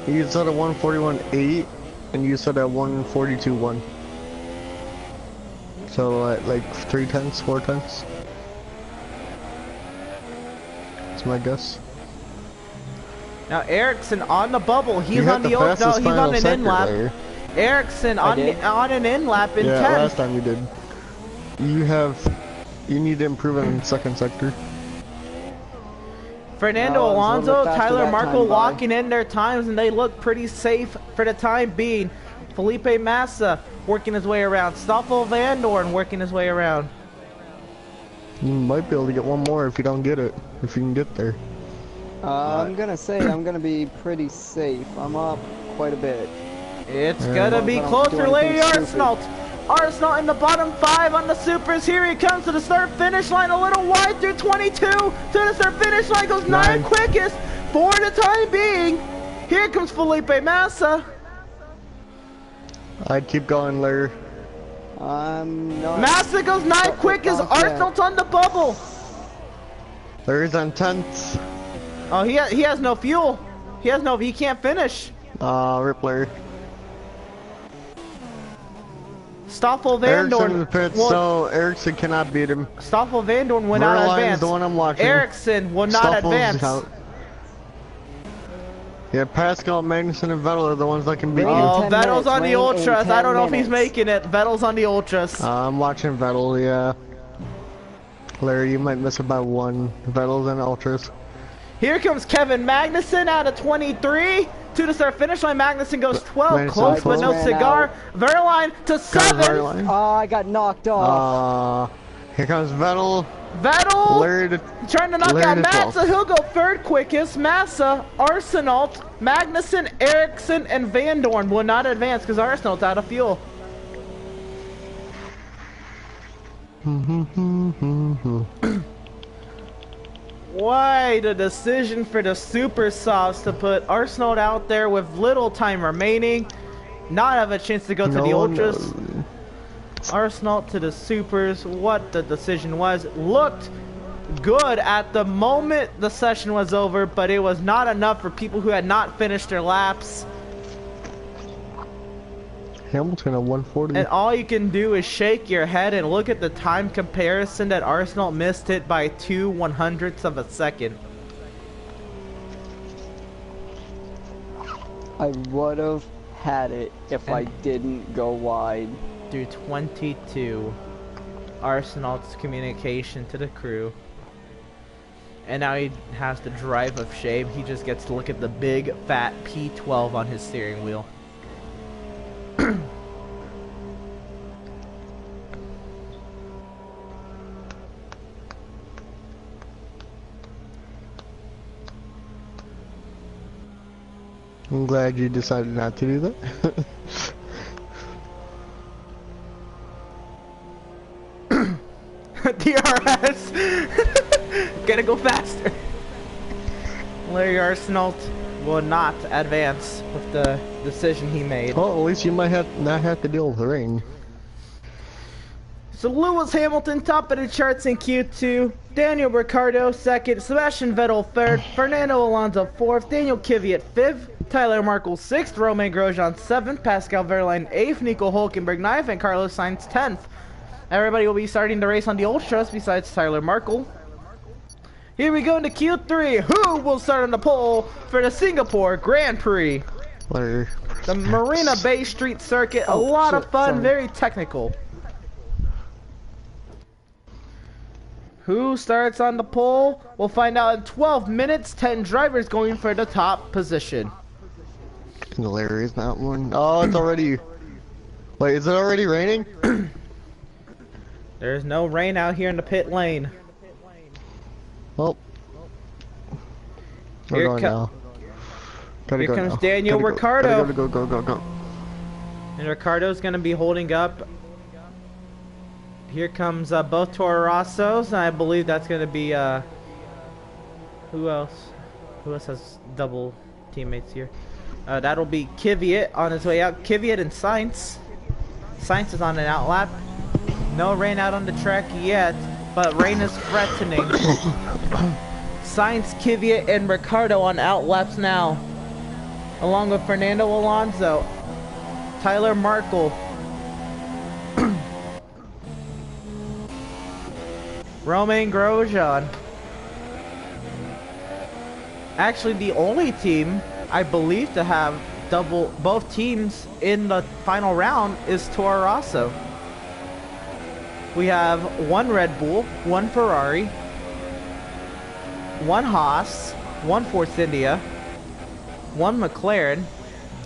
You said at 141.8 and you said at 142.1. So at like 3 tenths, 4 tenths. That's my guess. Now Ericsson on the bubble. He's on the no, he's on an in lap. Ericsson on an in lap in 10. Yeah, last time you did. You need to improve in second sector. Fernando Alonso, Tyler Markle locking in their times, and they look pretty safe for the time being. Felipe Massa working his way around. Stoffel Van Dorn working his way around. You might be able to get one more if you don't get it. If you can get there. I'm gonna say I'm gonna be pretty safe. I'm up quite a bit. It's gonna be closer. Larry Arsenault. Arsenault in the bottom 5 on the supers. Here he comes to the start finish line, a little wide through 22 to the start finish line, goes 9 quickest for the time being. Here comes Felipe Massa. I'd keep going, Larry. Massa goes 9 quickest. Arsenault's on the bubble. Larry's on 10th. Oh, he has no fuel. He can't finish. Rip Larry. Stoffel Van Dorn. Ericsson in the pits, so Ericsson cannot beat him. Stoffel Van Dorn will not advance. The one I'm watching. Ericsson will not advance. Yeah, Pascal, Magnussen, and Vettel are the ones that can beat you. Oh, Vettel's on the ultras. I don't know if he's making it. Vettel's on the ultras. I'm watching Vettel, yeah. Larry, you might miss it by 1. Vettel's in ultras. Here comes Kevin Magnussen out of 23. To the start finish line, Magnussen goes 12, close but no cigar. Verline to 7. Oh, I got knocked off. Here comes Vettel. Vettel trying to knock out Massa. He'll go 3rd quickest. Massa, Arsenault, Magnussen, Ericsson, and Van Dorn will not advance because Arsenault's out of fuel. Why the decision for the super softs to put Arsenault out there with little time remaining, not have a chance to go to the ultras. Arsenault to the supers. What the decision was. Looked good at the moment the session was over, but it was not enough for people who had not finished their laps. Hamilton at 140. And all you can do is shake your head and look at the time comparison that Arsenault missed it by 2/100ths of a second. I would have had it if I didn't go wide. Through 22. Arsenault's communication to the crew. And now he has to drive with shame. He just gets to look at the big fat P12 on his steering wheel. I'm glad you decided not to do that. DRS! Gotta go faster! Larry Arsenault will not advance with the decision he made. Well, at least you might not have to deal with the rain. So Lewis Hamilton top of the charts in Q2, Daniel Ricciardo second, Sebastian Vettel third, Fernando Alonso fourth, Daniel Kvyat fifth, Tyler Markle sixth, Romain Grosjean seventh, Pascal Wehrlein eighth, Nico Hulkenberg ninth, and Carlos Sainz 10th. Everybody will be starting the race on the Ultras besides Tyler Markle. Here we go into Q3. Who will start on the pole for the Singapore Grand Prix? The Marina Bay Street Circuit, a lot of fun, very technical. Who starts on the pole? We'll find out in 12 minutes. 10 drivers going for the top position. Larry's not one. Oh, it's already. Wait, is it already raining? There's no rain out here in the pit lane. Well, we're going now. Here comes Daniel Ricciardo. Go. And Ricciardo's going to be holding up. Here comes both Toro Rossos, and I believe that's going to be, who else? Who else has double teammates here? That'll be Kvyat on his way out. Kvyat and Sainz. Sainz is on an outlap. No rain out on the track yet, but rain is threatening. Sainz, Kvyat, and Ricciardo on outlaps now, along with Fernando Alonso, Tyler Markle, Romain Grosjean. Actually, the only team I believe to have both teams in the final round is Toro Rosso. We have one Red Bull, one Ferrari, one Haas, one Force India, one McLaren,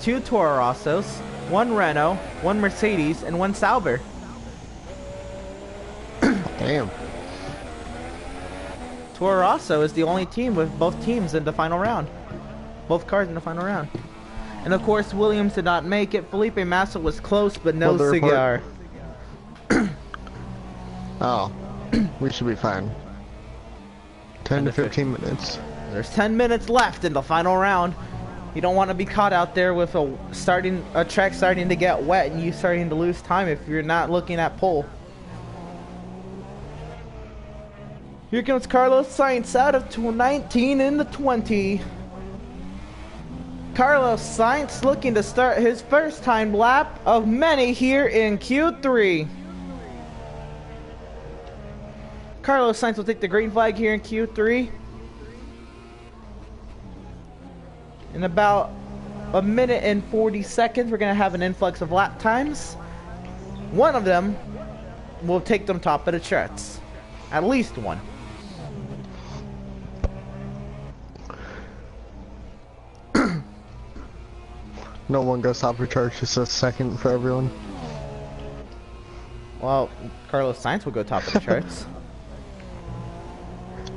two Toro Rossos, one Renault, one Mercedes, and one Sauber. Damn. Toro Rosso is the only team with both teams in the final round. Both cars in the final round. And of course, Williams did not make it. Felipe Massa was close, but no cigar. Oh, we should be fine. 10 to 15 minutes. There's 10 minutes left in the final round. You don't want to be caught out there with a track starting to get wet and you starting to lose time if you're not looking at pole. Here comes Carlos Sainz out of 19 in the 20. Carlos Sainz looking to start his first time lap of many here in Q3. Carlos Sainz will take the green flag here in Q3. In about a minute and 40 seconds, we're going to have an influx of lap times. One of them will take them top of the charts. At least one. No one goes top of charge, just a second for everyone. Well, Carlos Sainz will go top of the charts.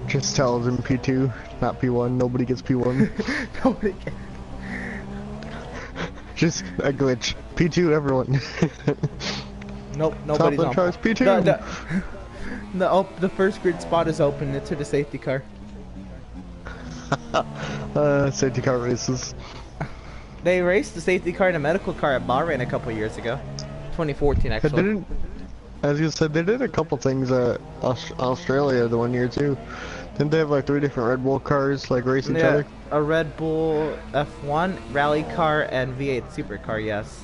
Just tell them P2, not P1. Nobody gets P1. Nobody gets... Just a glitch. P2, everyone. Nope, nobody's top of the charts, P2. The first grid spot is open. It's to the safety car. Safety car races. They raced the safety car and a medical car at Bahrain a couple years ago. 2014, actually. As you said, they did a couple things at Australia the one year too. Didn't they have like 3 different Red Bull cars like race each other? A Red Bull F1, rally car, and V8 supercar, yes.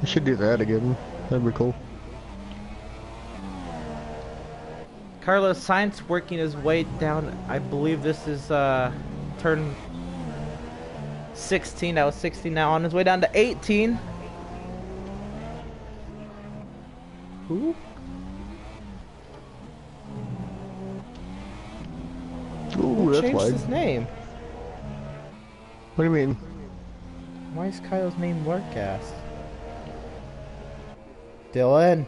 We should do that again. That'd be cool. Carlos Sainz working his way down. I believe this is turn 16. That was 16 now. On his way down to 18. Who? Ooh, that's changed wide. his name? What do you mean? Why is Kyle's name Warcast? Dylan.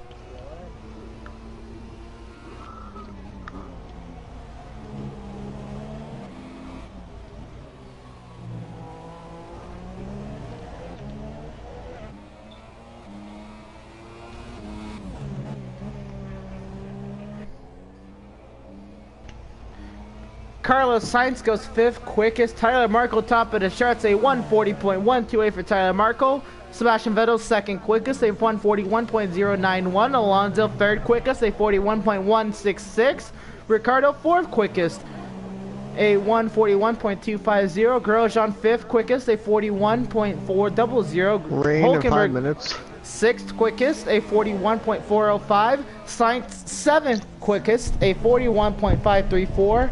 Carlos Sainz goes 5th quickest. Tyler Markle top of the charts, a 140.128 for Tyler Markle. Sebastian Vettel second quickest, a 141.091. Alonso third quickest, a 41.166. Ricardo fourth quickest, a 141.250. Grosjean fifth quickest, a 41.400. Rain in 5 minutes. Sixth quickest, a 41.405. Sainz seventh quickest, a 41.534.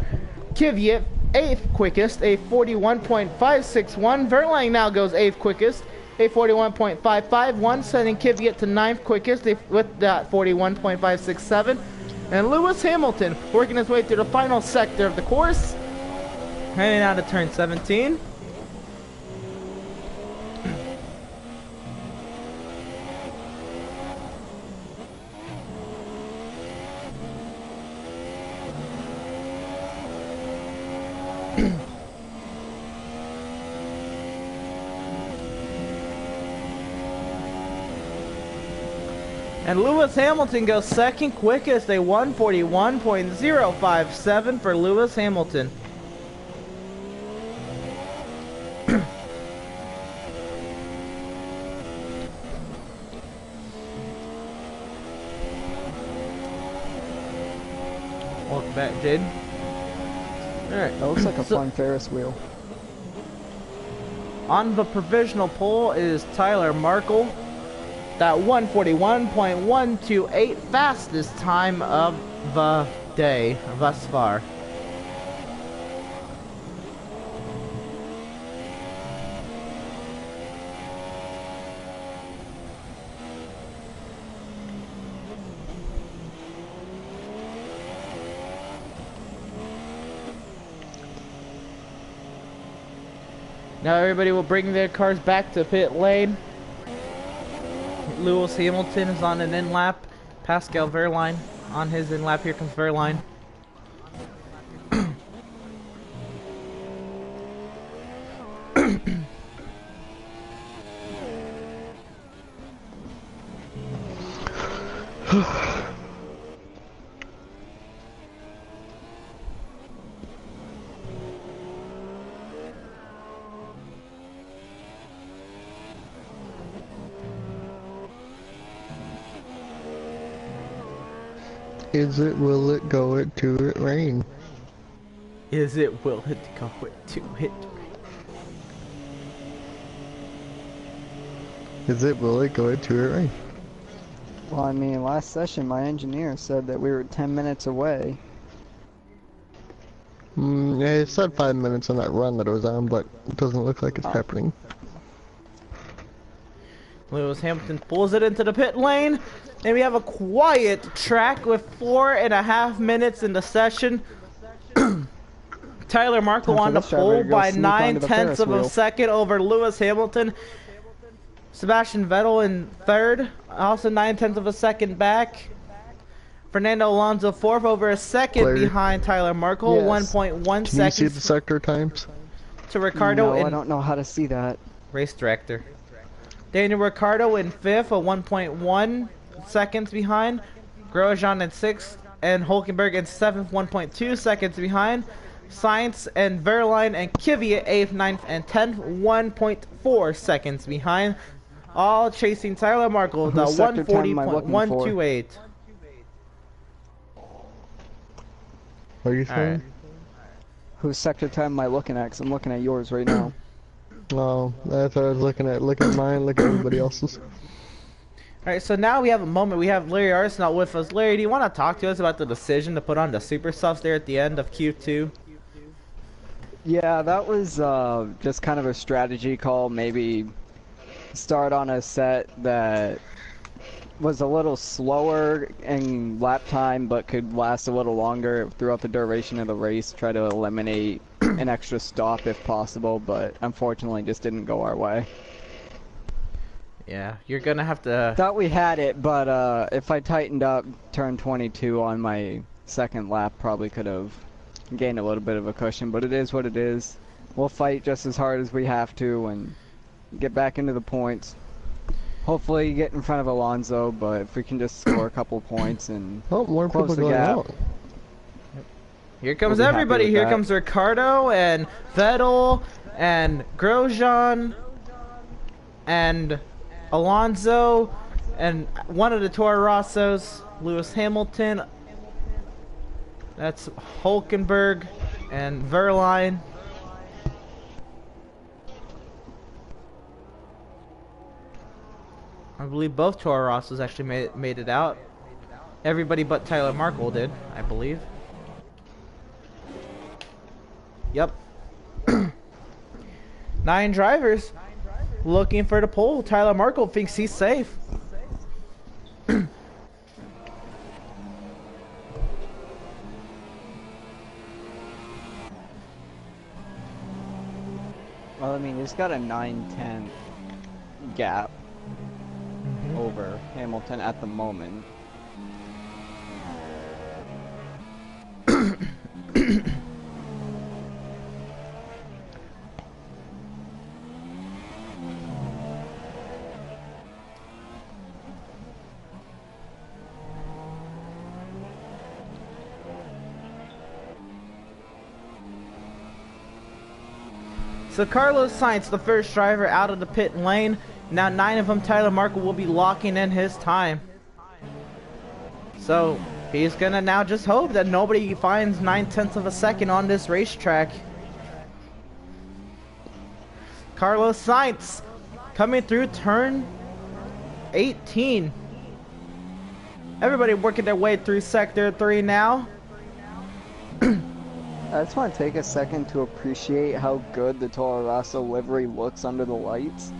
Kvyat eighth quickest, a 41.561. Verlaine now goes eighth quickest, a 41.551, sending Kvyat to ninth quickest with that 41.567. And Lewis Hamilton working his way through the final sector of the course, heading out to turn 17. And Lewis Hamilton goes second quickest, a 141.057 for Lewis Hamilton. Welcome back, Jade. Alright. That looks like a fun Ferris wheel. On the provisional pole is Tyler Markle. That 141.128 fastest time of the day thus far. Now everybody will bring their cars back to pit lane. Lewis Hamilton is on an in-lap. Pascal Wehrlein on his in-lap. Here comes Wehrlein. Is it, will it, go it, to it, rain? Is it, will it, go it, to it, rain? Is it, will it, go it, to it, rain? Well, I mean, last session my engineer said that we were 10 minutes away. Yeah, it said 5 minutes on that run that it was on, but it doesn't look like it's happening. Lewis Hamilton pulls it into the pit lane, and we have a quiet track with 4.5 minutes in the session. Tyler Markle on the pole by 9/10 of a second over Lewis Hamilton. Sebastian Vettel in third, also 9/10 of a second back. Fernando Alonso fourth, over a second behind Tyler Markle, 1.1 seconds. Can you see the sector times? To Ricardo No, I don't know how to see that. Race director. Daniel Ricciardo in fifth, 1.1 seconds behind. Grosjean in sixth, and Hulkenberg in seventh, 1.2 seconds behind. Sainz and Wehrlein and Kvyat eighth, ninth, and 10th, 1.4 seconds behind. All chasing Tyler Markle, the 140.128. What are you saying? Right. Whose sector time am I looking at? 'Cause I'm looking at yours right now. Oh, that's what I was looking at. Look at mine, look at everybody else's. Alright, so now we have a moment. We have Larry Arsenault with us. Larry, do you want to talk to us about the decision to put on the super subs there at the end of Q2? Yeah, that was just kind of a strategy call. Maybe start on a set that was a little slower in lap time but could last a little longer throughout the duration of the race. Try to eliminate an extra stop if possible, but unfortunately just didn't go our way. Yeah, you're gonna have to... Thought we had it, but if I tightened up turn 22 on my second lap, probably could have gained a little bit of a cushion, but it is what it is. We'll fight just as hard as we have to and get back into the points. Hopefully get in front of Alonso, but if we can just score a couple points and more close people the going gap. out. Here comes We'll be happy everybody. with Here that. comes Ricardo and Vettel and Grosjean and Alonso, and one of the Toro Rossos, Lewis Hamilton. That's Hulkenberg and Verline. I believe both Toro Rossos actually made it out. Everybody but Tyler Markle did, I believe. Yep. 9 drivers looking for the pole. Tyler Markle thinks he's safe. Well, I mean, he's got a 9-10 gap over Hamilton at the moment. So Carlos Sainz, the first driver out of the pit lane. Now 9 of them, Tyler Markle will be locking in his time. So he's gonna now just hope that nobody finds 9/10 of a second on this racetrack. Carlos Sainz coming through turn 18. Everybody working their way through sector 3 now. I just want to take a second to appreciate how good the Toro Rosso livery looks under the lights.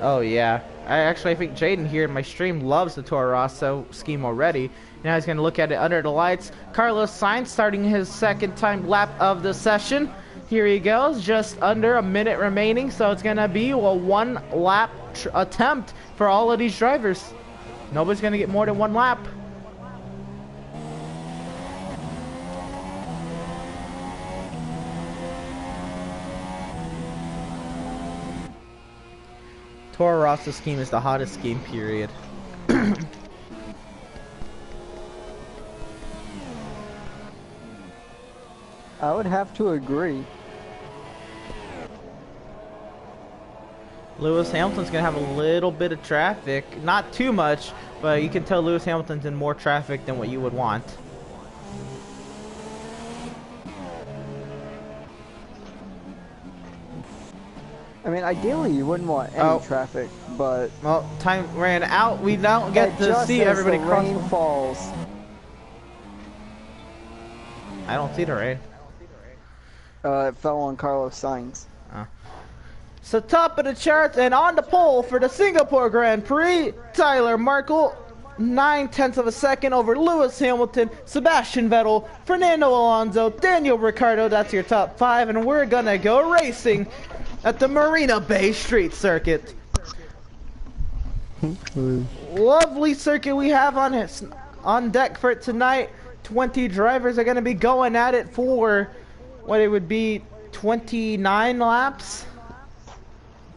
Oh yeah, I think Jaden here in my stream loves the Toro Rosso scheme already. Now he's going to look at it under the lights. Carlos Sainz starting his second time lap of the session. Here he goes, just under a minute remaining, so it's going to be a 1 lap attempt for all of these drivers. Nobody's going to get more than 1 lap. Toro Rosso scheme is the hottest scheme, period. I would have to agree. Lewis Hamilton's going to have a little bit of traffic. Not too much, but you can tell Lewis Hamilton's in more traffic than what you would want. I mean, ideally you wouldn't want any traffic, but... Well, time ran out. We don't get to see everybody cross. Rain falls. I don't see the rain. It fell on Carlos Sainz. So top of the charts and on the pole for the Singapore Grand Prix, Tyler Markle, 9/10 of a second over Lewis Hamilton, Sebastian Vettel, Fernando Alonso, Daniel Ricciardo. That's your top 5, and we're gonna go racing at the Marina Bay Street Circuit. Lovely circuit we have on deck for tonight. 20 drivers are gonna be going at it for what it would be 29 laps.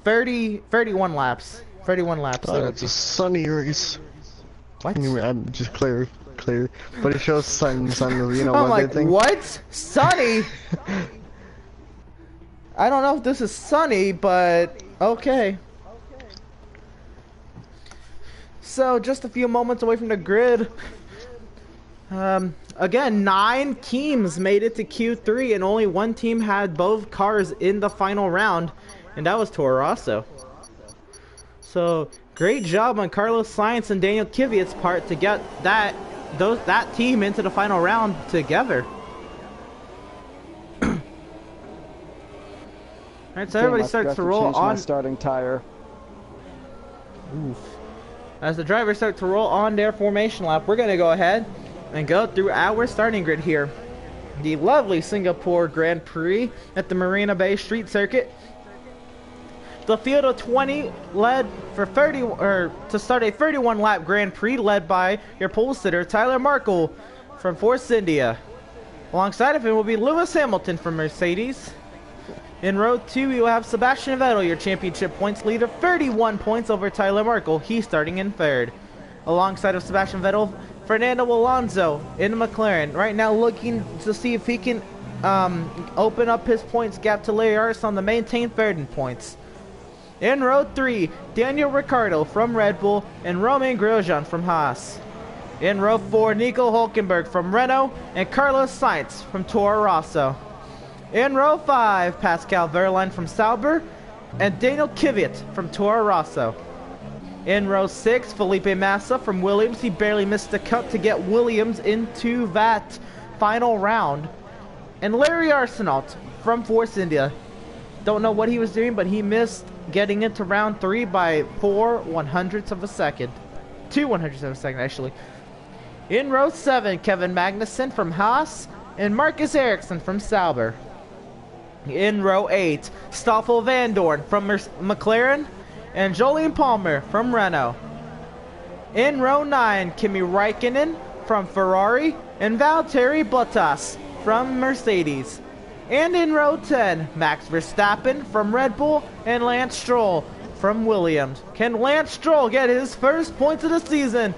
31 laps. 31 laps. Oh, it's a sunny race. What? I'm just clear. But it shows sun, you know, I'm what like, they think. what? Sunny? I don't know if this is sunny, but okay. So, just a few moments away from the grid. Again, 9 teams made it to Q3, and only 1 team had both cars in the final round, and that was Toro Rosso. So, great job on Carlos Sainz and Daniel Kvyat's part to get that team into the final round together. Alright, so everybody starts to roll on. My starting tire. Oof. As the drivers start to roll on their formation lap, we're going to go ahead and go through our starting grid here. The lovely Singapore Grand Prix at the Marina Bay Street Circuit. The field of 20 led for to start a 31 lap Grand Prix led by your pole sitter Tyler Markle from Force India. Alongside of him will be Lewis Hamilton from Mercedes. In row 2, we will have Sebastian Vettel, your championship points leader, 31 points over Tyler Markle. He's starting in 3rd. Alongside of Sebastian Vettel, Fernando Alonso in McLaren. Right now looking to see if he can open up his points gap to Larry Armstrong to maintain 3rd in points. In row 3, Daniel Ricciardo from Red Bull and Romain Grosjean from Haas. In row 4, Nico Hülkenberg from Renault and Carlos Sainz from Toro Rosso. In row 5, Pascal Wehrlein from Sauber and Daniel Kvyat from Toro Rosso. In row 6, Felipe Massa from Williams. He barely missed the cut to get Williams into that final round. And Larry Arsenault from Force India. Don't know what he was doing, but he missed getting into round 3 by 4/100ths of a second. 2/100ths of a second, actually. In row 7, Kevin Magnussen from Haas and Marcus Ericsson from Sauber. In row 8, Stoffel Vandoorne from McLaren and Jolyon Palmer from Renault. In row 9, Kimi Räikkönen from Ferrari and Valtteri Bottas from Mercedes. And in row 10, Max Verstappen from Red Bull and Lance Stroll from Williams. Can Lance Stroll get his first points of the season?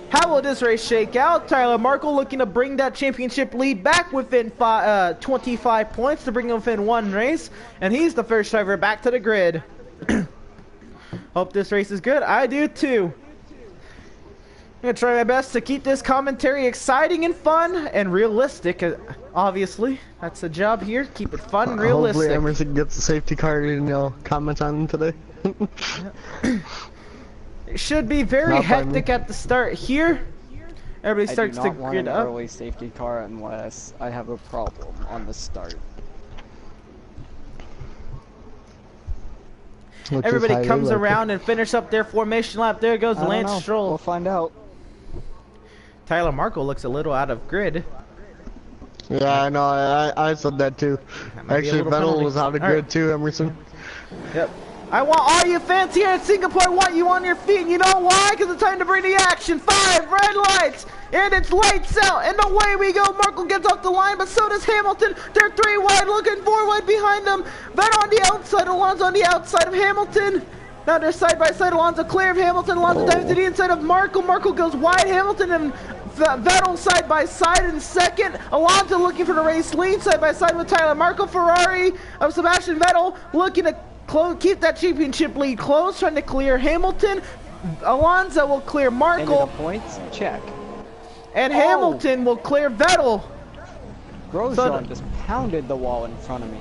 How will this race shake out? Tyler Markle looking to bring that championship lead back within 25 points to bring him within 1 race. And he's the first driver back to the grid. Hope this race is good. I do too. I'm going to try my best to keep this commentary exciting and fun and realistic. Obviously, that's the job here. Keep it fun and realistic. Hopefully Emerson gets the safety car and you'll comment on him today. It should be very hectic at the start here. Everybody starts to grid up. I do not want an early safety car unless I have a problem on the start. Everybody comes around and finish up their formation lap. There goes Lance Stroll. We'll find out. Tyler Markle looks a little out of grid. Yeah, I know. I said that too. Actually, Vettel was out of grid too, Emerson. Yep. I want all you fans here in Singapore, I want you on your feet. And you know why? Because it's time to bring the action. 5 red lights. And it's lights out. And away we go. Markle gets off the line, but so does Hamilton. They're 3 wide, looking 4 wide behind them. Vettel on the outside. Alonso on the outside of Hamilton. Now they're side by side. Alonso clear of Hamilton. Alonso dives to the inside of Markle. Markle goes wide. Hamilton and Vettel side by side in second. Alonso looking for the race lead side by side with Tyler Markle. Ferrari of Sebastian Vettel looking to keep that championship lead close, trying to clear Hamilton. Alonso will clear Markle. And the points, check. And Hamilton will clear Vettel. Grosjean just pounded the wall in front of me.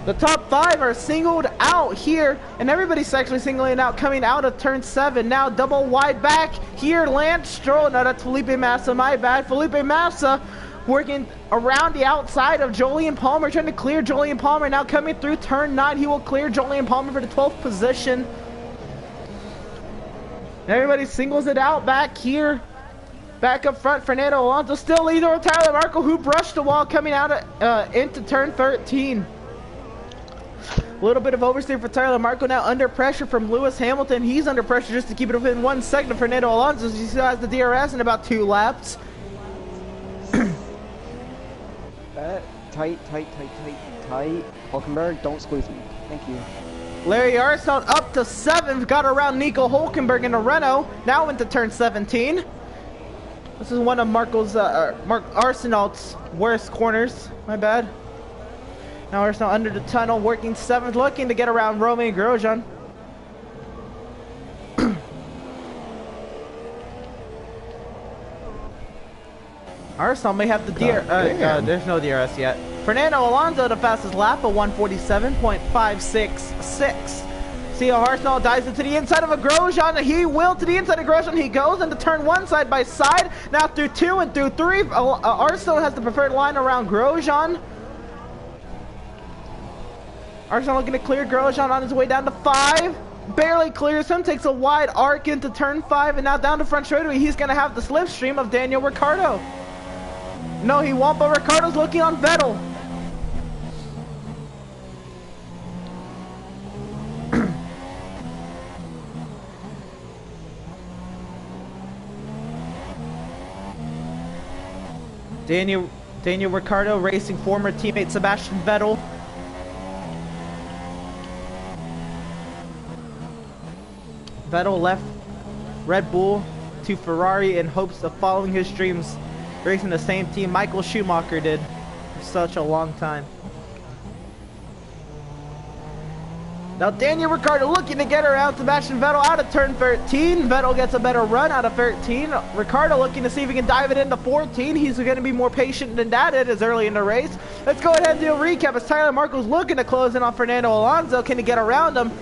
The top 5 are singled out here, and everybody's actually singling out coming out of turn 7. Now double wide back here, Lance Stroll. No, that's Felipe Massa, my bad. Felipe Massa working around the outside of Jolyon Palmer, trying to clear Jolyon Palmer. Now coming through turn 9, he will clear Jolyon Palmer for the 12th position. Everybody singles it out back here. Back up front, Fernando Alonso still leader of Tyler Markle, who brushed the wall coming out into turn 13. A little bit of oversteer for Tyler Markle, now under pressure from Lewis Hamilton. He's under pressure just to keep it within 1 second of Fernando Alonso. He still has the DRS in about 2 laps. Tight. Hülkenberg, don't squeeze me. Thank you. Larry Arsenault up to 7th, got around Nico Hülkenberg in a Renault. Now into turn 17. This is one of Arsenault's worst corners. My bad. Now Arsenault under the tunnel, working 7th, looking to get around Romain Grosjean. Arsenault may have the there's no DRS yet. Fernando Alonso, the fastest lap of 147.566. See how Arsenault dives into the inside of a Grosjean. He will to the inside of Grosjean. He goes into turn 1 side by side. Now through 2 and through 3. Arsenault has the preferred line around Grosjean. Arsenault looking to clear Grosjean on his way down to 5. Barely clears him. Takes a wide arc into turn 5. And now down to front straightaway. He's going to have the slipstream of Daniel Ricciardo. No, he won't, but Ricciardo's looking on Vettel. Daniel Ricciardo racing former teammate Sebastian Vettel. Vettel left Red Bull to Ferrari in hopes of following his dreams, racing the same team Michael Schumacher did for such a long time. Now Daniel Ricciardo looking to get around Sebastian Vettel out of turn 13. Vettel gets a better run out of 13. Ricciardo looking to see if he can dive it into 14. He's going to be more patient than that. It is early in the race. Let's go ahead and do a recap as Tyler Marco's looking to close in on Fernando Alonso. Can he get around him?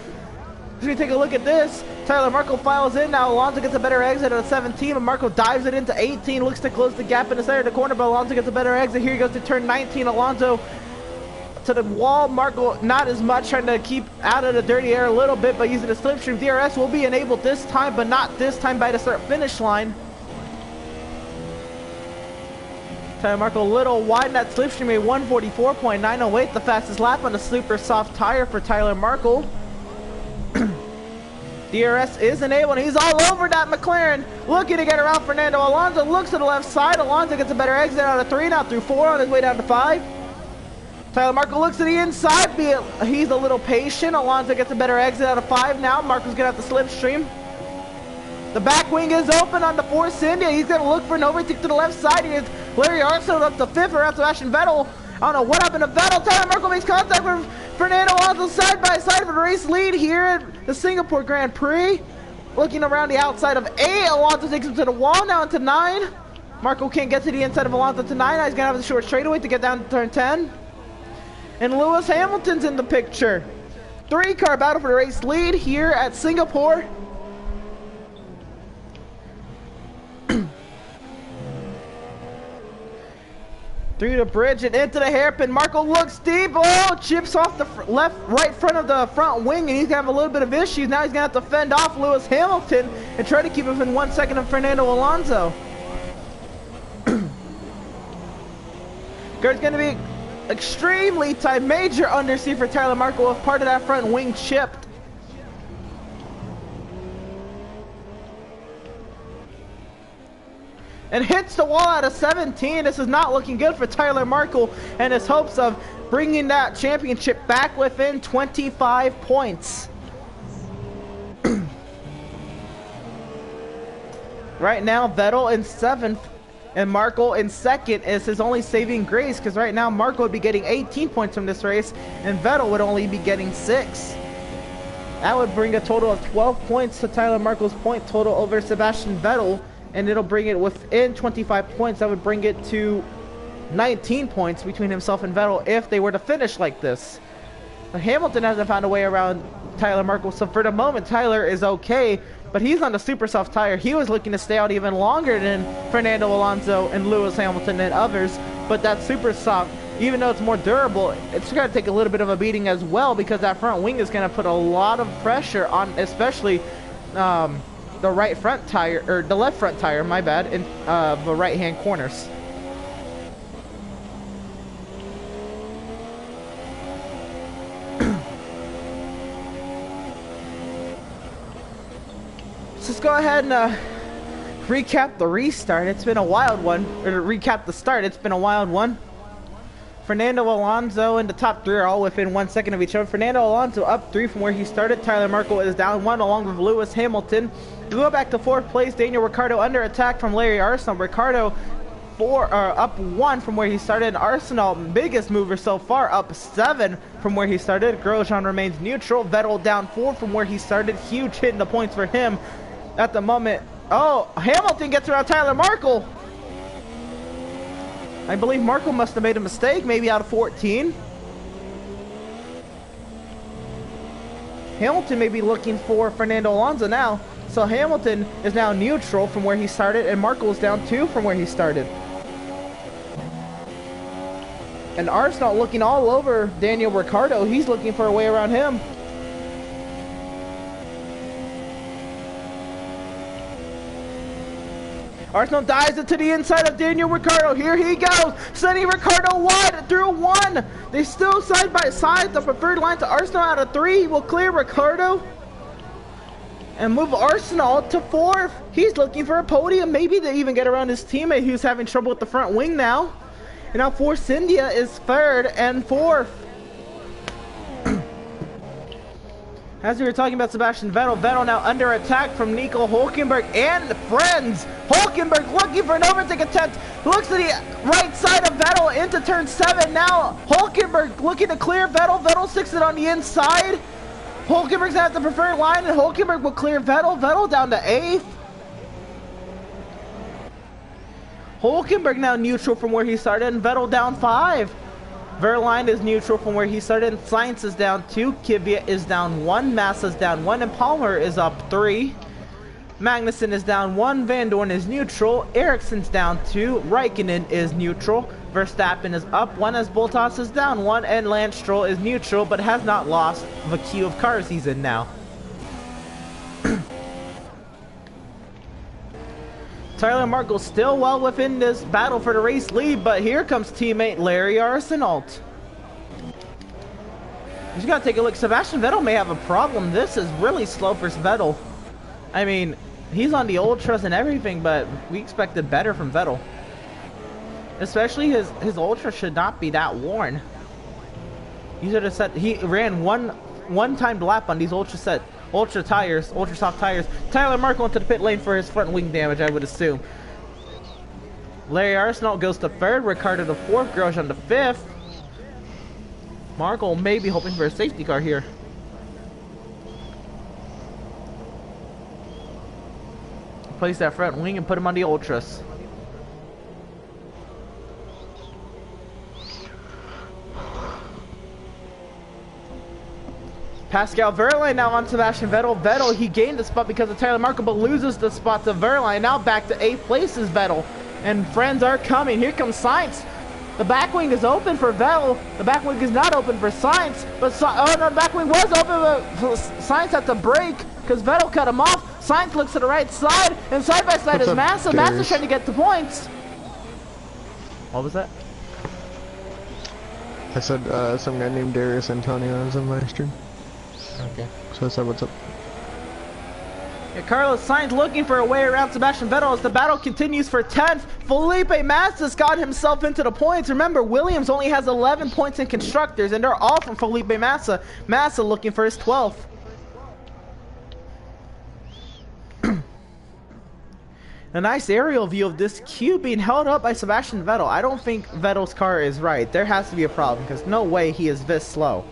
As we take a look at this, Tyler Marco files in. Now Alonso gets a better exit at 17, and Marco dives it into 18. Looks to close the gap in the center of the corner, but Alonso gets a better exit. Here he goes to turn 19. Alonso to the wall. Marco not as much, trying to keep out of the dirty air a little bit, but using the slipstream. DRS will be enabled this time, but not this time by the start finish line. Tyler Marco a little wide in that slipstream, a 144.908, the fastest lap on a super soft tire for Tyler Marco. DRS is enabled, and he's all over that McLaren, looking to get around Fernando Alonso. Looks to the left side. Alonso gets a better exit out of 3, now through 4 on his way down to 5. Tyler Marco looks to the inside, he's a little patient. Alonso gets a better exit out of 5 now. Marco's gonna have the slipstream. The back wing is open on the Force India. He's gonna look for an overtake to the left side. He is Larry Arcelor up to 5th around Sebastian Vettel. I don't know what happened to Vettel. Tyler Marco makes contact with Fernando Alonso side by side for the race lead here at the Singapore Grand Prix. Looking around the outside of 8, Alonso takes him to the wall, now into 9. Marco can't get to the inside of Alonso to 9. Now he's gonna have the short straightaway to get down to turn 10. And Lewis Hamilton's in the picture. 3-car battle for the race lead here at Singapore. Through the bridge and into the hairpin. Marco looks deep. Oh, chips off the right front of the front wing, and he's gonna have a little bit of issues. Now he's gonna have to fend off Lewis Hamilton and try to keep him in 1 second of Fernando Alonso. There's gonna be extremely tight, major understeer for Tyler Marco with part of that front wing chipped. And hits the wall out of 17. This is not looking good for Tyler Marco and his hopes of bringing that championship back within 25 points. Right now, Vettel in 7th and Marco in 2nd is his only saving grace, because right now Marco would be getting 18 points from this race and Vettel would only be getting 6. That would bring a total of 12 points to Tyler Marco's point total over Sebastian Vettel. And it'll bring it within 25 points. That would bring it to 19 points between himself and Vettel if they were to finish like this. But Hamilton hasn't found a way around Tyler Marco, so for the moment, Tyler is okay, but he's on the super soft tire. He was looking to stay out even longer than Fernando Alonso and Lewis Hamilton and others, but that super soft, even though it's more durable, it's going to take a little bit of a beating as well, because that front wing is going to put a lot of pressure on, especially the right front tire, or the left front tire, my bad, in the right hand corners. Let's go ahead and recap the restart. It's been a wild one. Or recap the start. It's been a wild one. Fernando Alonso and the top 3 are all within 1 second of each other. Fernando Alonso up 3 from where he started. Tyler Marco is down 1 along with Lewis Hamilton. We go back to 4th place. Daniel Ricciardo under attack from Larry Arcelor. Ricciardo up 1 from where he started. Arsenal, biggest mover so far, up 7 from where he started. Grosjean remains neutral. Vettel down 4 from where he started. Huge hit in the points for him at the moment. Oh, Hamilton gets around Tyler Marco. I believe Marco must have made a mistake, maybe out of 14. Hamilton may be looking for Fernando Alonso now. So Hamilton is now neutral from where he started, and Marco is down 2 from where he started. And Arsenal looking all over Daniel Ricciardo. He's looking for a way around him. Arsenal dives into the inside of Daniel Ricciardo. Here he goes. Sending Ricciardo wide through 1. They still side by side. The preferred line to Arsenal out of 3. He will clear Ricciardo and move Arsenal to 4th. He's looking for a podium. Maybe they even get around his teammate who's having trouble with the front wing now. And now Force India is 3rd and 4th. As we were talking about Sebastian Vettel, Vettel now under attack from Nico Hülkenberg and friends. Hülkenberg looking for an overtake attempt. Looks to the right side of Vettel into turn 7. Now Hülkenberg looking to clear Vettel. Vettel sticks it on the inside. Hulkenberg's at the preferred line, and Hulkenberg will clear Vettel. Vettel down to 8th. Hulkenberg now neutral from where he started, and Vettel down 5. Verline is neutral from where he started, and Sainz is down 2. Kvyat is down 1. Massa's down 1, and Palmer is up 3. Magnussen is down 1. Van Dorn is neutral. Ericsson's down 2. Raikkonen is neutral. Verstappen is up 1 as Bottas is down 1, and Lance Stroll is neutral but has not lost the queue of cars he's in now. Tyler Markle still well within this battle for the race lead, but here comes teammate Larry Arsenault. You just gotta take a look. Sebastian Vettel may have a problem. This is really slow for Vettel. I mean, he's on the Ultras and everything, but we expected better from Vettel. Especially his Ultra should not be that worn. He should have said he ran one timed lap on these ultra tires, ultra soft tires. Tyler Markle into the pit lane for his front wing damage, I would assume. Larry Arsenault goes to 3rd, Ricciardo to 4th, Grosjean to 5th. Markle may be hoping for a safety car here. Place that front wing and put him on the ultras. Pascal Wehrlein now on Sebastian Vettel. Vettel, he gained the spot because of Tyler Markle, but loses the spot to Wehrlein. Now back to 8th place is Vettel. And friends are coming. Here comes Sainz. The back wing is open for Vettel. The back wing is not open for Sainz. But oh no, the back wing was open, but Sainz had to brake because Vettel cut him off. Sainz looks to the right side, and side by side is Massa. Massa's trying to get the points. What was that? I said some guy named Darius Antonio is in my stream. Okay. So I said, what's up? Yeah, Carlos Sainz looking for a way around Sebastian Vettel as the battle continues for 10th. Felipe Massa's got himself into the points. Remember, Williams only has 11 points in Constructors, and they're all from Felipe Massa. Massa looking for his 12th. A nice aerial view of this queue being held up by Sebastian Vettel. I don't think Vettel's car is right. There has to be a problem, because no way he is this slow.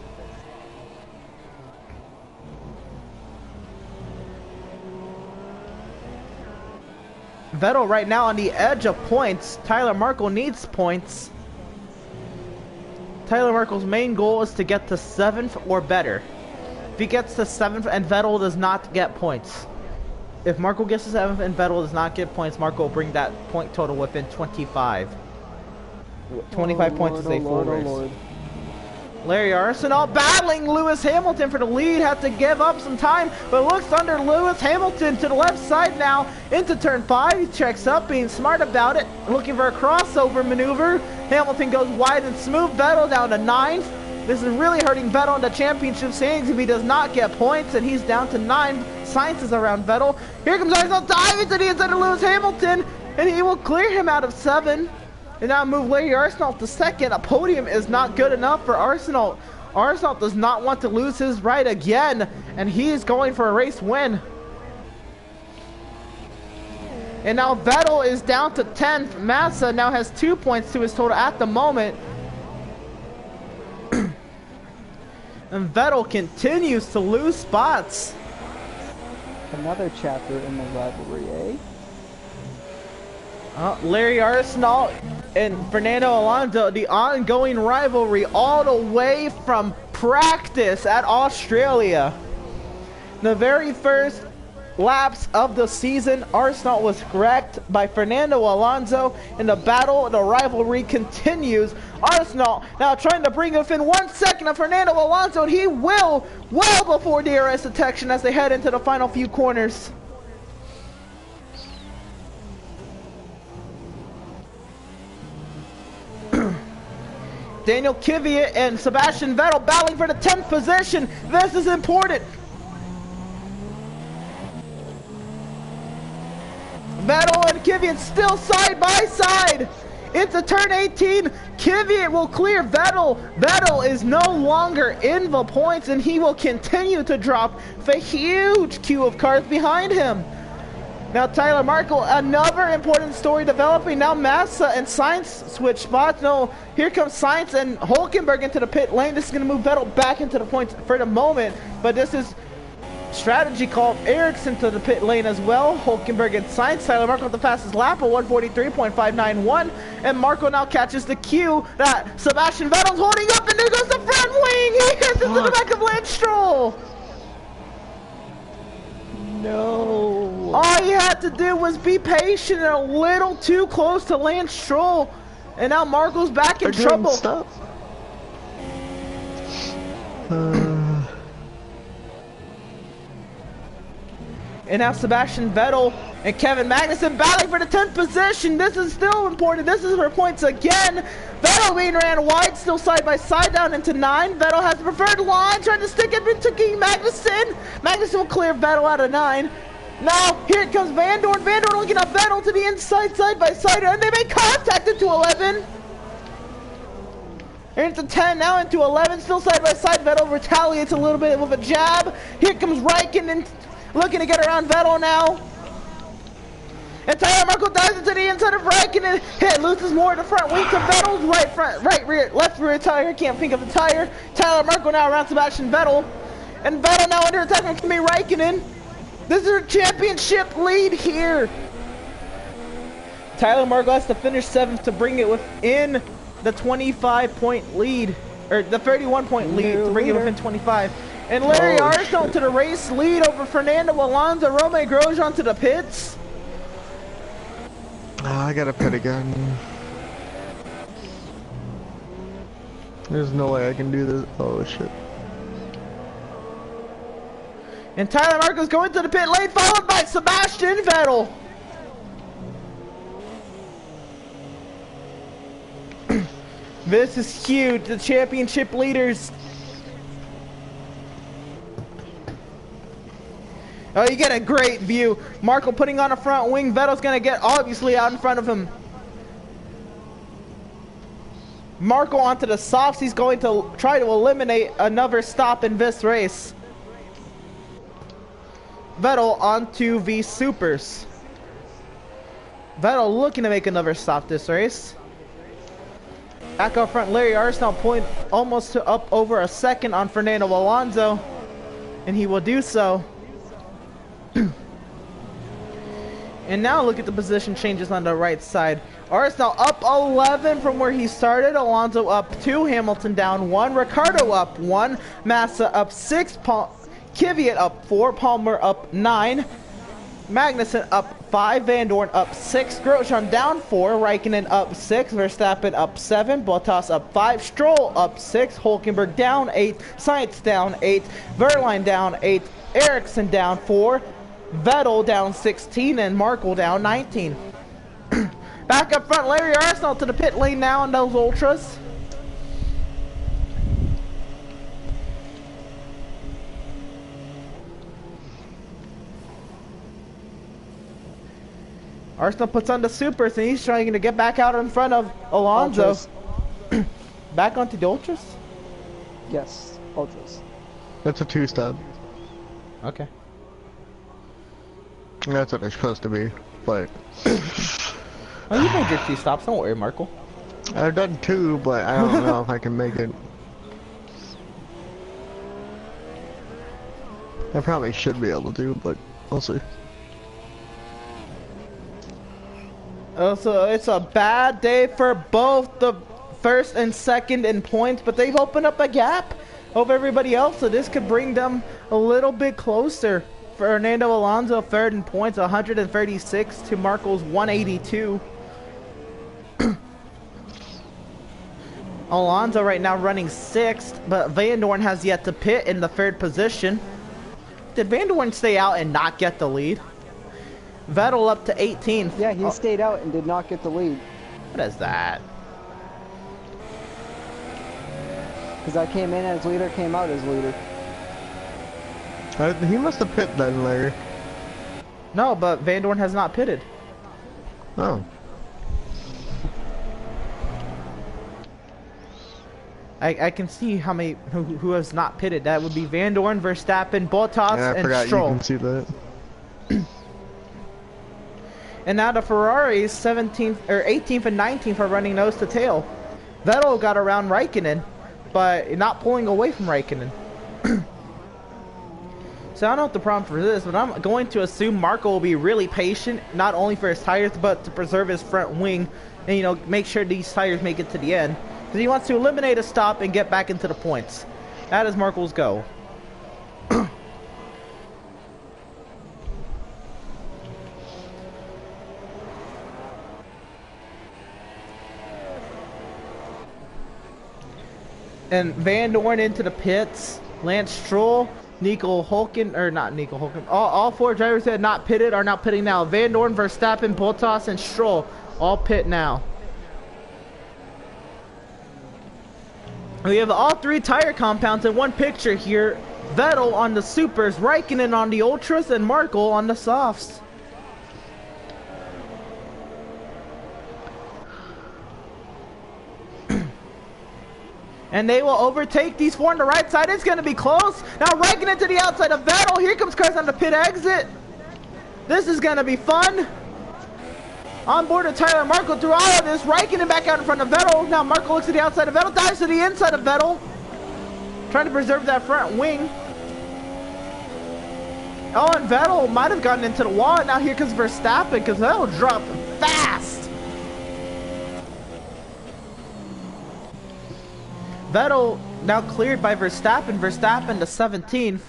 Vettel right now on the edge of points. Tyler Markle needs points. Tyler Markle's main goal is to get to 7th or better. If he gets to 7th and Vettel does not get points. If Markle gets to 7th and Vettel does not get points, Markle will bring that point total within 25. 25 points is a full race. Larry Arsenault battling Lewis Hamilton for the lead. Had to give up some time, but looks under Lewis Hamilton to the left side now into turn 5. He checks up, being smart about it, looking for a crossover maneuver. Hamilton goes wide and smooth. Vettel down to 9th. This is really hurting Vettel in the championship standings if he does not get points, and he's down to 9. Sainz is around Vettel. Here comes Arsenault diving to the inside of Lewis Hamilton, and he will clear him out of 7. And now move Larry Arsenault to 2nd. A podium is not good enough for Arsenault. Arsenault does not want to lose his right again, and he is going for a race win. And now Vettel is down to 10th. Massa now has 2 points to his total at the moment. And Vettel continues to lose spots. Another chapter in the rivalry, eh? Larry Arsenault and Fernando Alonso, the ongoing rivalry all the way from practice at Australia. The very first laps of the season, Arsenault was wrecked by Fernando Alonso, and the battle, the rivalry continues. Arsenault now trying to bring within 1 second of Fernando Alonso, and he will well before DRS detection as they head into the final few corners. Daniel Kvyat and Sebastian Vettel battling for the 10th position. This is important. Vettel and Kvyat still side by side. Into turn 18. Kvyat will clear Vettel. Vettel is no longer in the points, and he will continue to drop the huge queue of cars behind him. Now Tyler Markle, another important story developing. Now Massa and Sainz switch spots. No, here comes Sainz and Hulkenberg into the pit lane. This is going to move Vettel back into the points for the moment. But this is strategy call. Ericsson to the pit lane as well. Hulkenberg and Sainz. Tyler Markle with the fastest lap of 143.591. And Markle now catches the cue that Sebastian Vettel's holding up. And there goes the front wing. He hits into the back of Lance Stroll. No. All you had to do was be patient and a little too close to Lance Stroll. And now Marco's back in trouble. Stop. And now Sebastian Vettel and Kevin Magnussen battling for the 10th position. This is still important. This is for points again. Vettel being ran wide, still side by side down into 9. Vettel has the preferred line, trying to stick it into Magnussen. Magnussen will clear Vettel out of 9. Now, here comes Van Dorn. Van Dorn looking at Vettel to the inside, side by side, and they make contact into 11. Into 10, now into 11, still side by side. Vettel retaliates a little bit with a jab. Here comes Raikkonen looking to get around Vettel now. And Tyler Markle dives into the inside of Raikkonen. Hit loses more of the front wing to Vettel's right front, right rear, left rear tire. Can't think of the tire. Tyler Markle now around Sebastian Vettel. And Vettel now under attack from Kimi Raikkonen. This is a championship lead here. Tyler Markle has to finish 7th to bring it within the 25-point lead. Or the 31-point lead to bring it within 25. And Larry Armstrong to the race lead over Fernando Alonso. Romain Grosjean to the pits. Oh, I gotta pit again. There's no way I can do this. Oh shit. And Tyler Marco's going to the pit lane, followed by Sebastian Vettel. This is huge. The championship leaders. Oh, you get a great view. Marco putting on a front wing. Vettel's going to get obviously out in front of him. Marco onto the softs. He's going to try to eliminate another stop in this race. Vettel onto the supers. Vettel looking to make another stop this race. Back up front, Larry Arsenault point almost to up over a second on Fernando Alonso. And he will do so. And now look at the position changes on the right side. Arsenault up 11 from where he started. Alonso up 2. Hamilton down 1. Ricciardo up 1. Massa up 6. Kvyat up 4. Palmer up 9. Magnussen up 5. Van Dorn up 6. Grosjean down 4. Raikkonen up 6. Verstappen up 7. Bottas up 5. Stroll up 6. Hulkenberg down 8. Sainz down 8. Verline down 8. Ericsson down 4. Vettel down 16. And Markle down 19. Back up front, Larry Arsenault to the pit lane now in those ultras. Arsenault puts on the supers and he's trying to get back out in front of Alonso. Back onto the ultras? Yes, ultras. That's a 2-step. Okay. That's what they're supposed to be, but... Oh, you made your 2 stops, don't worry, Markle. I've done 2, but I don't know if I can make it. I probably should be able to, but we'll see. So it's a bad day for both the first and second in points, but they've opened up a gap over everybody else, so this could bring them a little bit closer. Fernando Alonso third in points, 136 to Markle's 182. Alonso right now running 6th, but Van Dorn has yet to pit in the 3rd position. Did Van Dorn stay out and not get the lead? Vettel up to 18th. Yeah, he stayed out and did not get the lead. What is that? Because I came in as leader, came out as leader. He must have pit then, Larry. No, but Van Dorn has not pitted. Oh. I can see how many who has not pitted. That would be Van Dorn, Verstappen, Bottas, Yeah, I and forgot Stroll. you can see that. And now the Ferraris 17th or 18th and 19th are running nose to tail. Vettel got around Raikkonen, but not pulling away from Raikkonen. So I don't know what the problem for this, but I'm going to assume Marco will be really patient, not only for his tires, but to preserve his front wing and, you know, make sure these tires make it to the end. Because he wants to eliminate a stop and get back into the points. That is Marco's goal. And Van Dorn into the pits. Lance Stroll, Nico Hulken, or not Nico Hulken. All four drivers that not pitted are now pitting now. Van Dorn, Verstappen, Bottas, and Stroll all pit now. We have all three tire compounds in one picture here. Vettel on the supers, Raikkonen on the ultras, and Marco on the softs. And they will overtake these four on the right side. It's going to be close. Now Raikkonen to the outside of Vettel. Here comes Carson on the pit exit. This is going to be fun. On board of Tyler Marco through all of this. Raikkonen back out in front of Vettel. Now Marco looks to the outside of Vettel. Dives to the inside of Vettel. Trying to preserve that front wing. Oh, and Vettel might have gotten into the wall. Now here comes Verstappen because Vettel dropped fast. Vettel now cleared by Verstappen. Verstappen to 17th.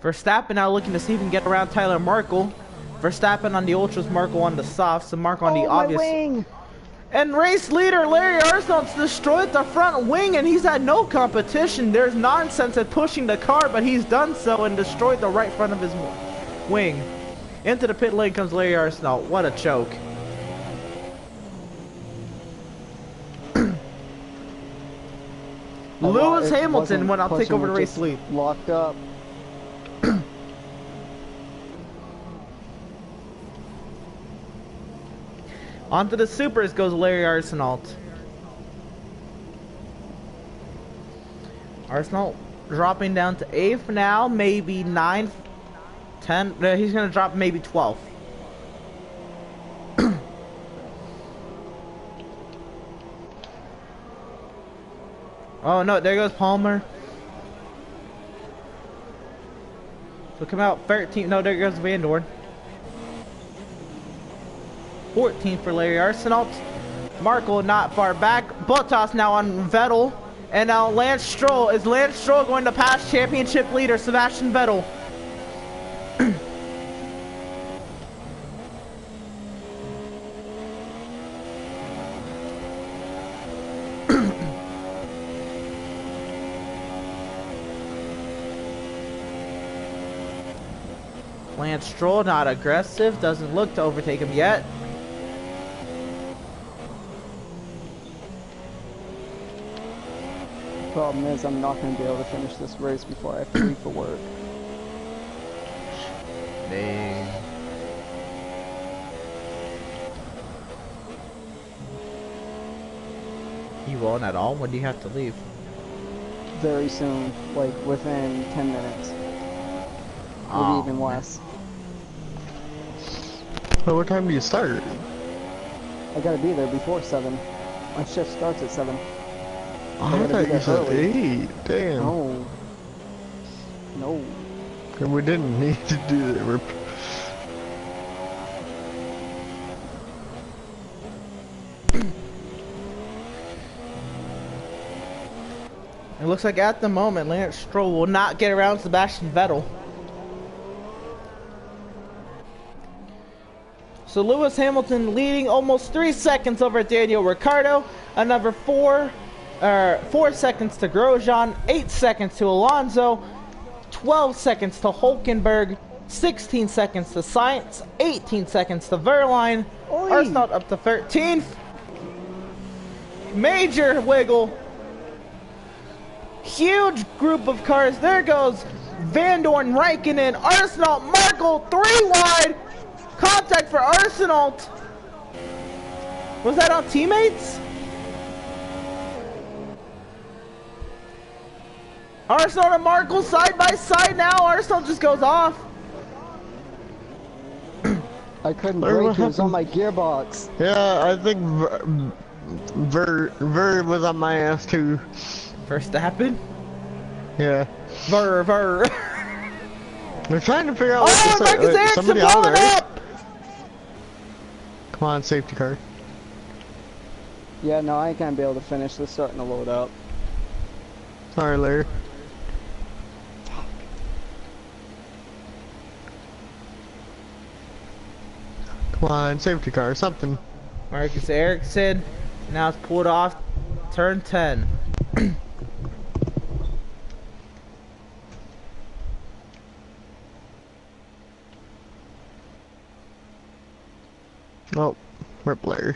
Verstappen now looking to see if he can get around Tyler Markle. Verstappen on the ultras, Markle on the softs, and Markle on the obvious. Wing. And race leader Larry Arsenault's destroyed the front wing, and he's had no competition. There's nonsense at pushing the car, but he's done so and destroyed the right front of his wing. Into the pit lane comes Larry Arsenault. What a choke. Lewis Hamilton when I'll take over the race lead. Locked up. Onto the supers goes Larry Arsenault. Arsenault dropping down to 8th now, maybe 9th, 10th. He's going to drop maybe 12th. Oh no, there goes Palmer. So come out 13th. No, there goes Van Dorn. 14th for Larry Arsenault. Marco not far back. Bottas now on Vettel. And now Lance Stroll. Is Lance Stroll going to pass championship leader Sebastian Vettel? Lance Stroll not aggressive. Doesn't look to overtake him yet. Problem is, I'm not going to be able to finish this race before I have to leave for work. Dang. You won't at all? When do you have to leave? Very soon, like within 10 minutes. Oh. Maybe even less. Well, what time do you start? I gotta be there before 7. My shift starts at 7. I thought you said 8. Damn. No. No. And we didn't need to do that. It looks like at the moment Lance Stroll will not get around Sebastian Vettel. So Lewis Hamilton leading almost 3 seconds over Daniel Ricciardo. Another 4 seconds to Grosjean, 8 seconds to Alonso, 12 seconds to Hulkenberg, 16 seconds to Sainz, 18 seconds to Verline. Arsenault up to 13th. Major wiggle. Huge group of cars. There goes Van Dorn, Raikkonen, Arsenault, Markle, 3 wide. Contact for Arsenault. Was that on teammates? Arsenal and Markle side by side now. Arsenal just goes off. I couldn't brake, it was on my gearbox. Yeah, I think Ver was on my ass too. Verstappen? Yeah. Ver. We're trying to figure out Oh, what Marcus Ericsson somebody out blowing there. up! Come on, safety car. Yeah, no, I ain't gonna be able to finish this, starting to load up. Sorry, Larry. Come on, safety car, something. Marcus Ericsson now it's pulled off turn 10. Oh, rip Larry.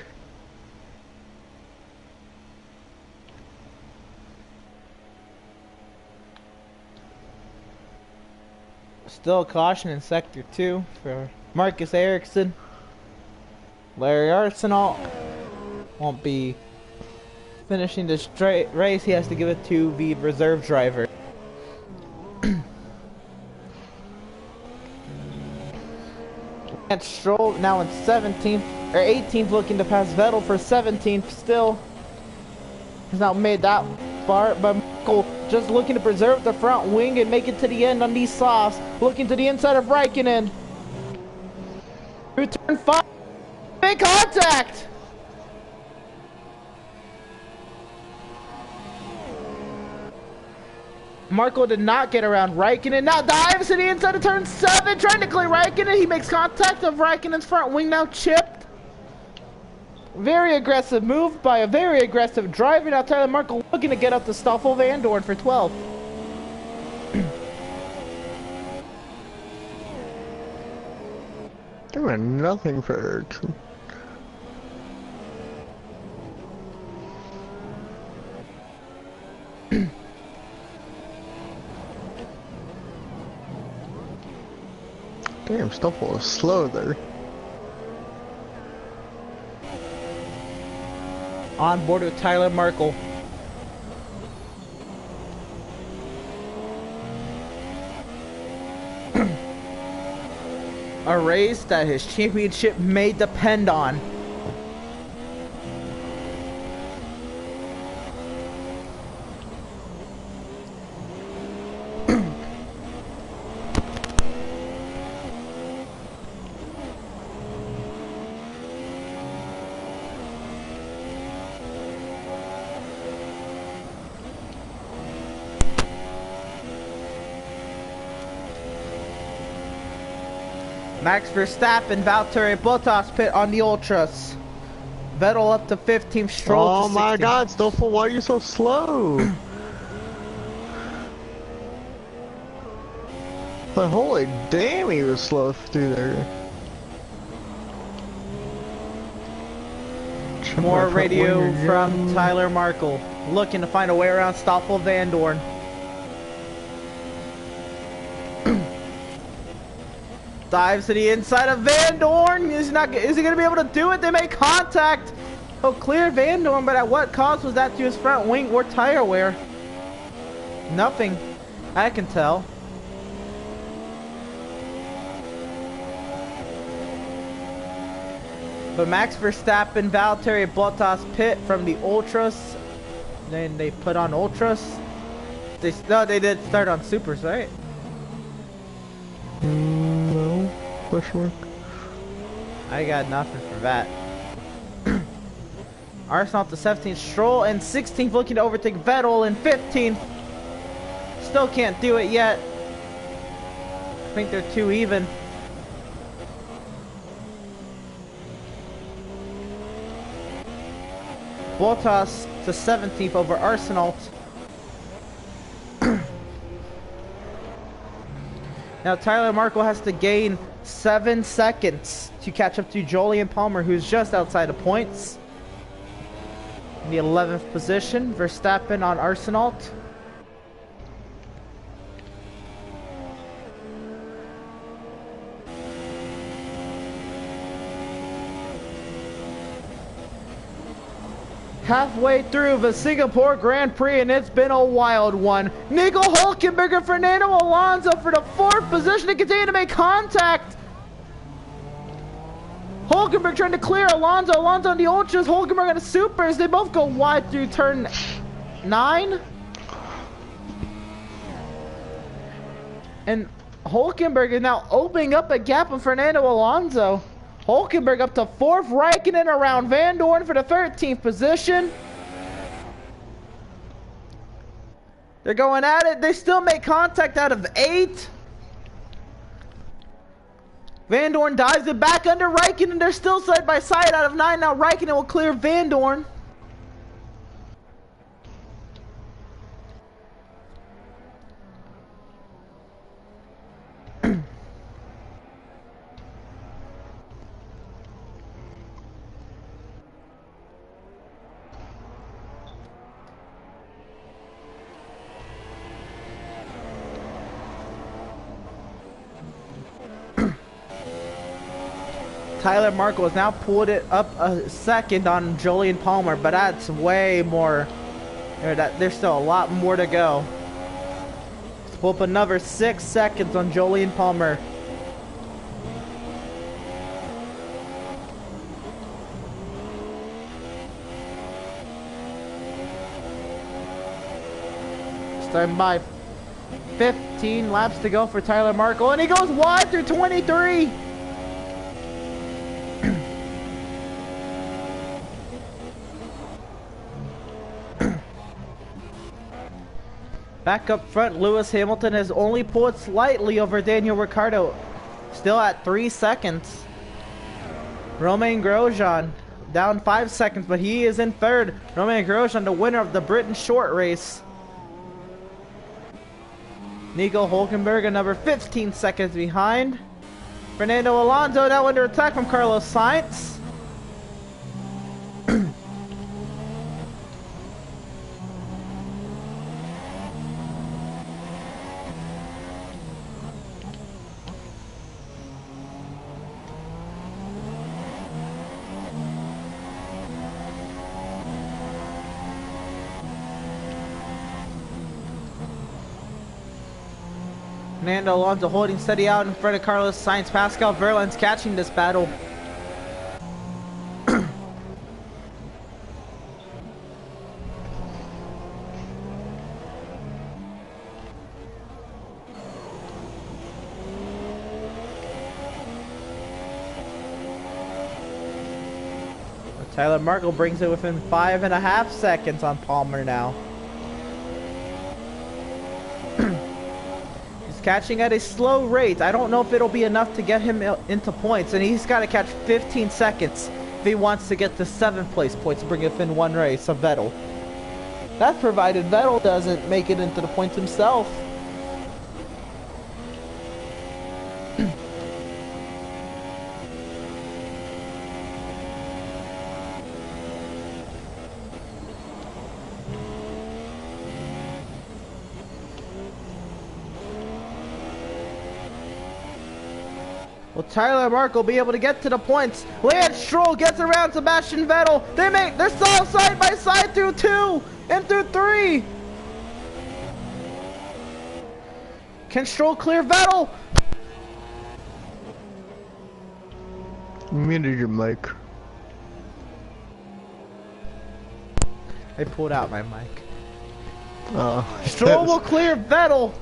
Still caution in sector 2 for Marcus Ericsson. Larry Arsenal won't be finishing this race. He has to give it to the reserve driver. And Stroll now in 17th or 18th, looking to pass Vettel for 17th. Still, he's not made that far, but Michael just looking to preserve the front wing and make it to the end on these softs. Looking to the inside of Raikkonen. Through turn 5. Big contact! Marco did not get around Raikkonen. Now dives to the inside of turn 7, trying to clear Raikkonen. He makes contact of Raikkonen's front wing, now chipped. Very aggressive move by a very aggressive driver. Now Tyler Marco looking to get up to Stoffel Vandoorne for 12. Doing nothing for Ericsson. Damn, Stoffel is slow there. On board with Tyler Markle. A race that his championship may depend on. Max Verstappen, Valtteri Bottas pit on the Ultras. Vettel up to 15th, Stroll Oh to 16th. my God, Stoffel, why are you so slow? But holy damn, he was slow through there. More radio from Tyler Markle, looking to find a way around Stoffel Vandoorne. Dives to the inside of Vandoorne. Is he gonna be able to do it? They make contact. Oh, clear Vandoorne, but at what cost was that to his front wing or tire wear? Nothing. I can tell. But Max Verstappen, Valtteri Bottas pit from the Ultras. Then they put on Ultras. No, they did start on Supers, right? No. Question mark. I got nothing for that. Arsenal to 17th, Stroll and 16th, looking to overtake Vettel in 15th. Still can't do it yet. I think they're too even. Bottas to 17th over Arsenal. Now Tyler Markle has to gain 7 seconds to catch up to Jolyon Palmer, who's just outside of points. In the 11th position, Verstappen on Arsenal. halfway through the Singapore Grand Prix, and it's been a wild one. Nico Hulkenberg, Fernando Alonso for the 4th position to continue to make contact. Hulkenberg trying to clear Alonso. Alonso on the Ultras, Hulkenberg on the Supers. They both go wide through turn 9. And Hulkenberg is now opening up a gap on Fernando Alonso. Hulkenberg up to 4th, Raikkonen around Van Dorn for the 13th position. They're going at it. They still make contact out of 8. Van Dorn dives it back under Raikkonen. They're still side by side out of 9. Now Raikkonen will clear Van Dorn. Tyler Markle has now pulled it up a second on Jolyon Palmer, but that's way more. There's still a lot more to go. Let's pull up another 6 seconds on Jolyon Palmer. Stand by. 15 laps to go for Tyler Markle, and he goes wide through 23. Back up front, Lewis Hamilton has only pulled slightly over Daniel Ricciardo, still at 3 seconds. Romain Grosjean down 5 seconds, but he is in 3rd. Romain Grosjean, the winner of the Britain short race. Nico Hulkenberg, another 15 seconds behind. Fernando Alonso now under attack from Carlos Sainz. Fernando Alonso holding steady out in front of Carlos Sainz. Pascal Verlaine's catching this battle. Tyler Markle brings it within 5.5 seconds on Palmer now. Catching at a slow rate. I don't know if it'll be enough to get him into points, and he's got to catch 15 seconds if he wants to get to 7th place points to bring it in one race of Vettel. That's provided Vettel doesn't make it into the points himself. Will Tyler Markle be able to get to the points? Lance Stroll gets around Sebastian Vettel. They're still side by side through 2 and through 3. Can Stroll clear Vettel? You muted your mic. I pulled out my mic. Stroll will clear Vettel.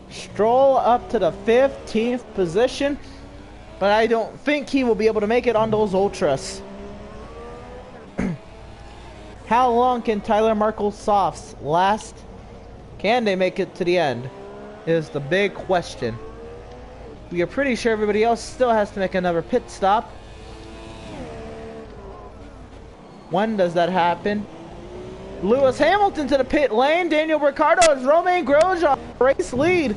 Stroll up to the 15th position, but I don't think he will be able to make it on those Ultras. How long can Tyler Markle's softs last? Can they make it to the end? Is the big question. We are pretty sure everybody else still has to make another pit stop. When does that happen? Lewis Hamilton to the pit lane. Daniel Ricciardo as Romain Grosjean race lead.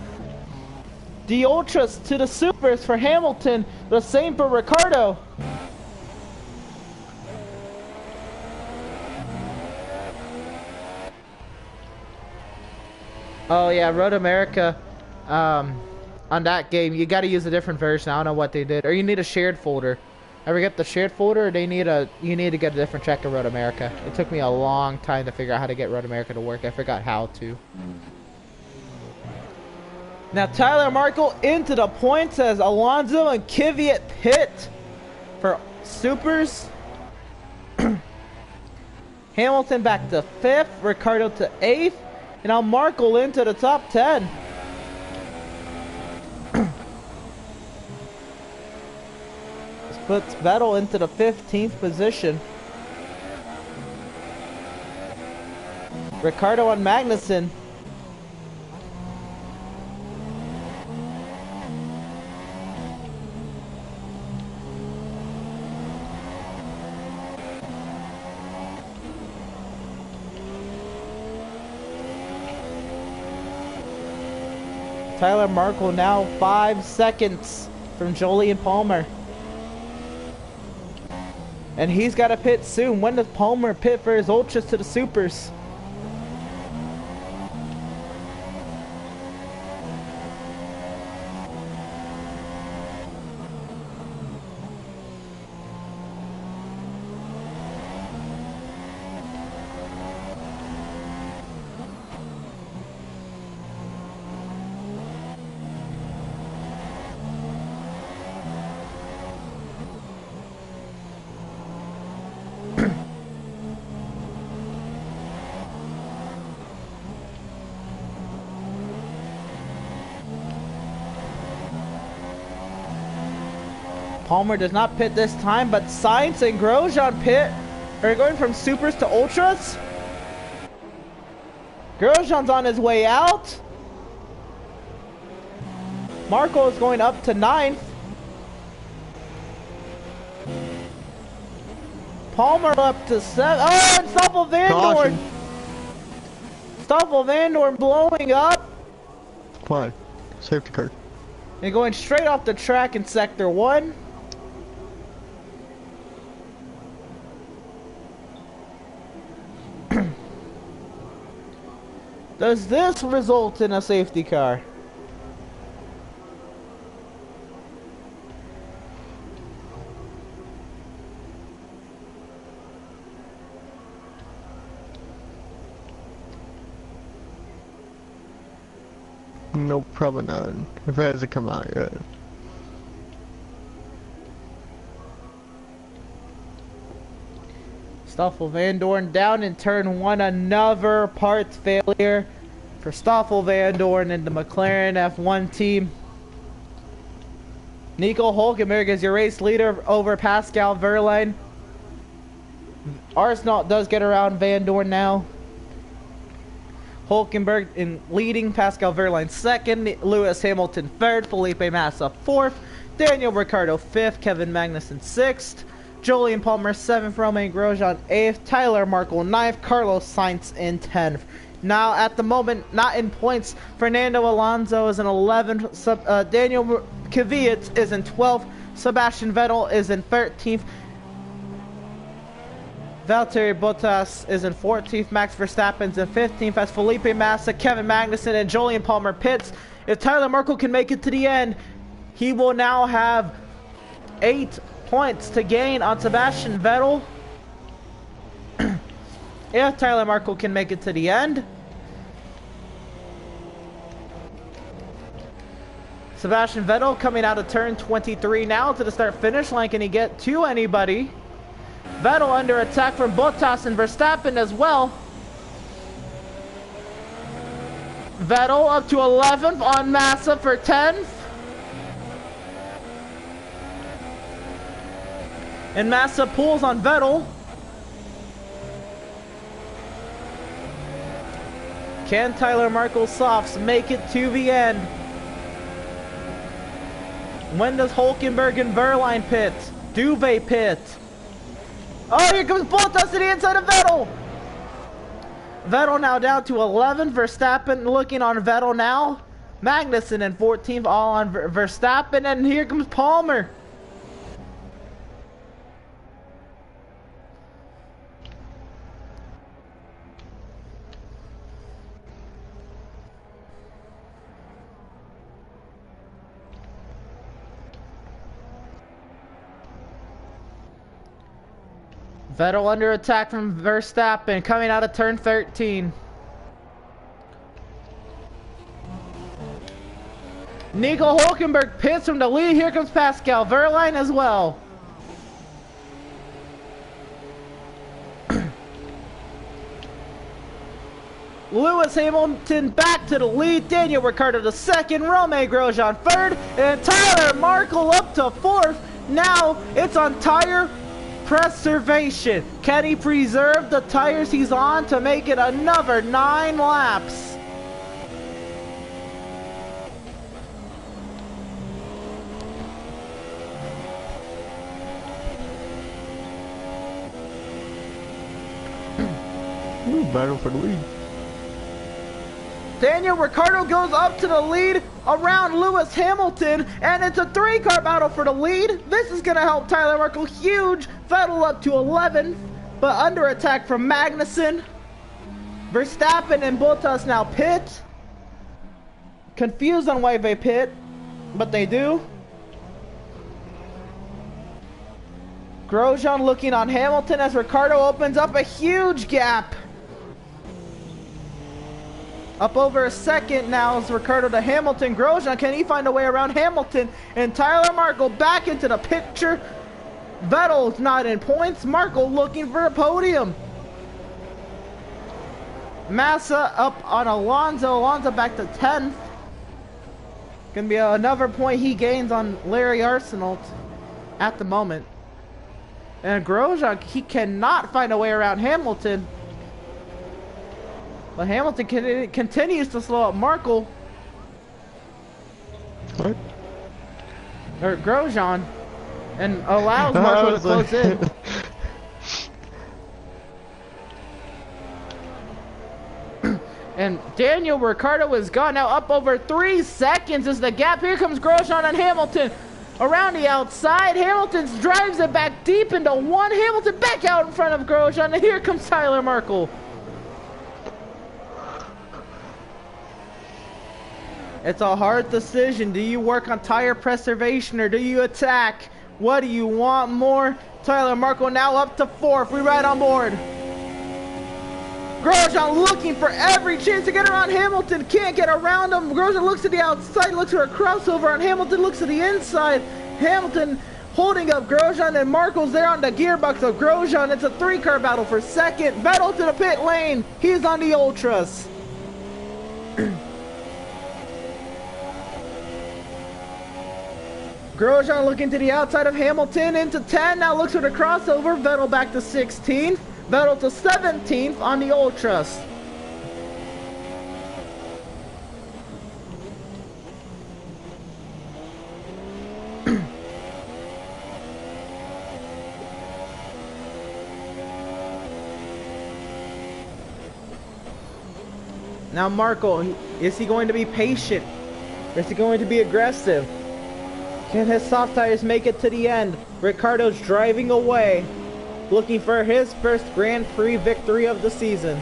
The Ultras to the Supers for Hamilton. The same for Ricciardo. Oh yeah, Road America on that game. You got to use a different version. I don't know what they did. Or you need a shared folder. Ever get the shared folder, or you need to get a different check of Road America. It took me a long time to figure out how to get Road America to work. I forgot how to. Now Tyler Markle into the points as Alonso and Kvyat pit for supers. Hamilton back to 5th, Ricciardo to 8th, and now Markle into the top 10. This puts Vettel into the 15th position. Ricciardo and Magnussen. Tyler Markle now 5 seconds from Jolyon Palmer. And he's got to pit soon. When does Palmer pit for his ultras to the supers? Palmer does not pit this time, but Sainz and Grosjean pit. Are going from supers to ultras. Grosjean's on his way out. Marco is going up to 9th. Palmer up to 7th. Oh, and Stoffel Vandoorne. Stoffel Vandoorne blowing up. Why? Safety car. And going straight off the track in sector 1. Does this result in a safety car? Nope, probably not. If it hasn't come out yet. Stoffel Vandoorne down in turn 1, another parts failure for Stoffel Vandoorne and the McLaren F1 team. Nico Hülkenberg is your race leader over Pascal Wehrlein. Arsenal does get around Vandoorne now. Hülkenberg in leading, Pascal Wehrlein 2nd, Lewis Hamilton 3rd, Felipe Massa 4th, Daniel Ricciardo 5th, Kevin Magnussen 6th, Jolyon Palmer 7th, Romain Grosjean 8th, Tyler Markle 9th, Carlos Sainz in 10th. Now at the moment, not in points, Fernando Alonso is in 11th, Daniel Kvyat is in 12th, Sebastian Vettel is in 13th, Valtteri Bottas is in 14th, Max Verstappen's in 15th, as Felipe Massa, Kevin Magnussen, and Jolyon Palmer pits. If Tyler Markle can make it to the end, he will now have 8 points to gain on Sebastian Vettel. If Tyler Markle can make it to the end. Sebastian Vettel coming out of turn 23 now to the start-finish line. Can he get to anybody? Vettel under attack from Bottas and Verstappen as well. Vettel up to 11th on Massa for 10th. And Massa pulls on Vettel. Can Tyler Markle's softs make it to the end? When does Hülkenberg and Wehrlein pit? Do they pit? Oh, here comes Bottas to the inside of Vettel! Vettel now down to 11th. Verstappen looking on Vettel now. Magnussen in 14th, all on Verstappen. And here comes Palmer. Vettel under attack from Verstappen coming out of turn 13. Nico Hulkenberg pits from the lead. Here comes Pascal Wehrlein as well. Lewis Hamilton back to the lead. Daniel Ricciardo to second. Romain Grosjean third. And Tyler Markle up to fourth. Now it's on tire preservation. Can he preserve the tires he's on to make it another 9 laps? Ooh, battle for the lead. Daniel Ricciardo goes up to the lead around Lewis Hamilton, and it's a 3-car battle for the lead. This is going to help Tyler Markle huge. Vettel up to 11th, but under attack from Magnussen. Verstappen and Bottas now pit. Confused on why they pit, but they do. Grosjean looking on Hamilton as Ricciardo opens up a huge gap. Up over a second now is Ricciardo to Hamilton. Grosjean, can he find a way around Hamilton? And Tyler Markle back into the picture. Vettel's not in points. Markle looking for a podium. Massa up on Alonso. Alonso back to 10th. Gonna be another point he gains on Larry Arsenault at the moment. And Grosjean, he cannot find a way around Hamilton. But Hamilton continues to slow up Markle. What? Or Grosjean. And allows Markle to close in. And Daniel Ricciardo is gone. Now up over 3 seconds is the gap. Here comes Grosjean and Hamilton. Around the outside, Hamilton drives it back deep into one. Hamilton back out in front of Grosjean. And here comes Tyler Markle. It's a hard decision. Do you work on tire preservation or do you attack? What do you want more? Tyler Markle now up to 4th. We ride on board. Grosjean looking for every chance to get around Hamilton. Can't get around him. Grosjean looks to the outside, looks for a crossover on Hamilton, looks to the inside. Hamilton holding up Grosjean, and Markle's there on the gearbox of Grosjean. It's a 3-car battle for second. Vettel to the pit lane. He's on the Ultras. Grosjean looking to the outside of Hamilton into 10. Now looks for the crossover. Vettel back to 16th. Vettel to 17th on the Ultras. Now Markle, is he going to be patient? Or is he going to be aggressive? Can his soft tires make it to the end? Ricciardo's driving away, looking for his first Grand Prix victory of the season.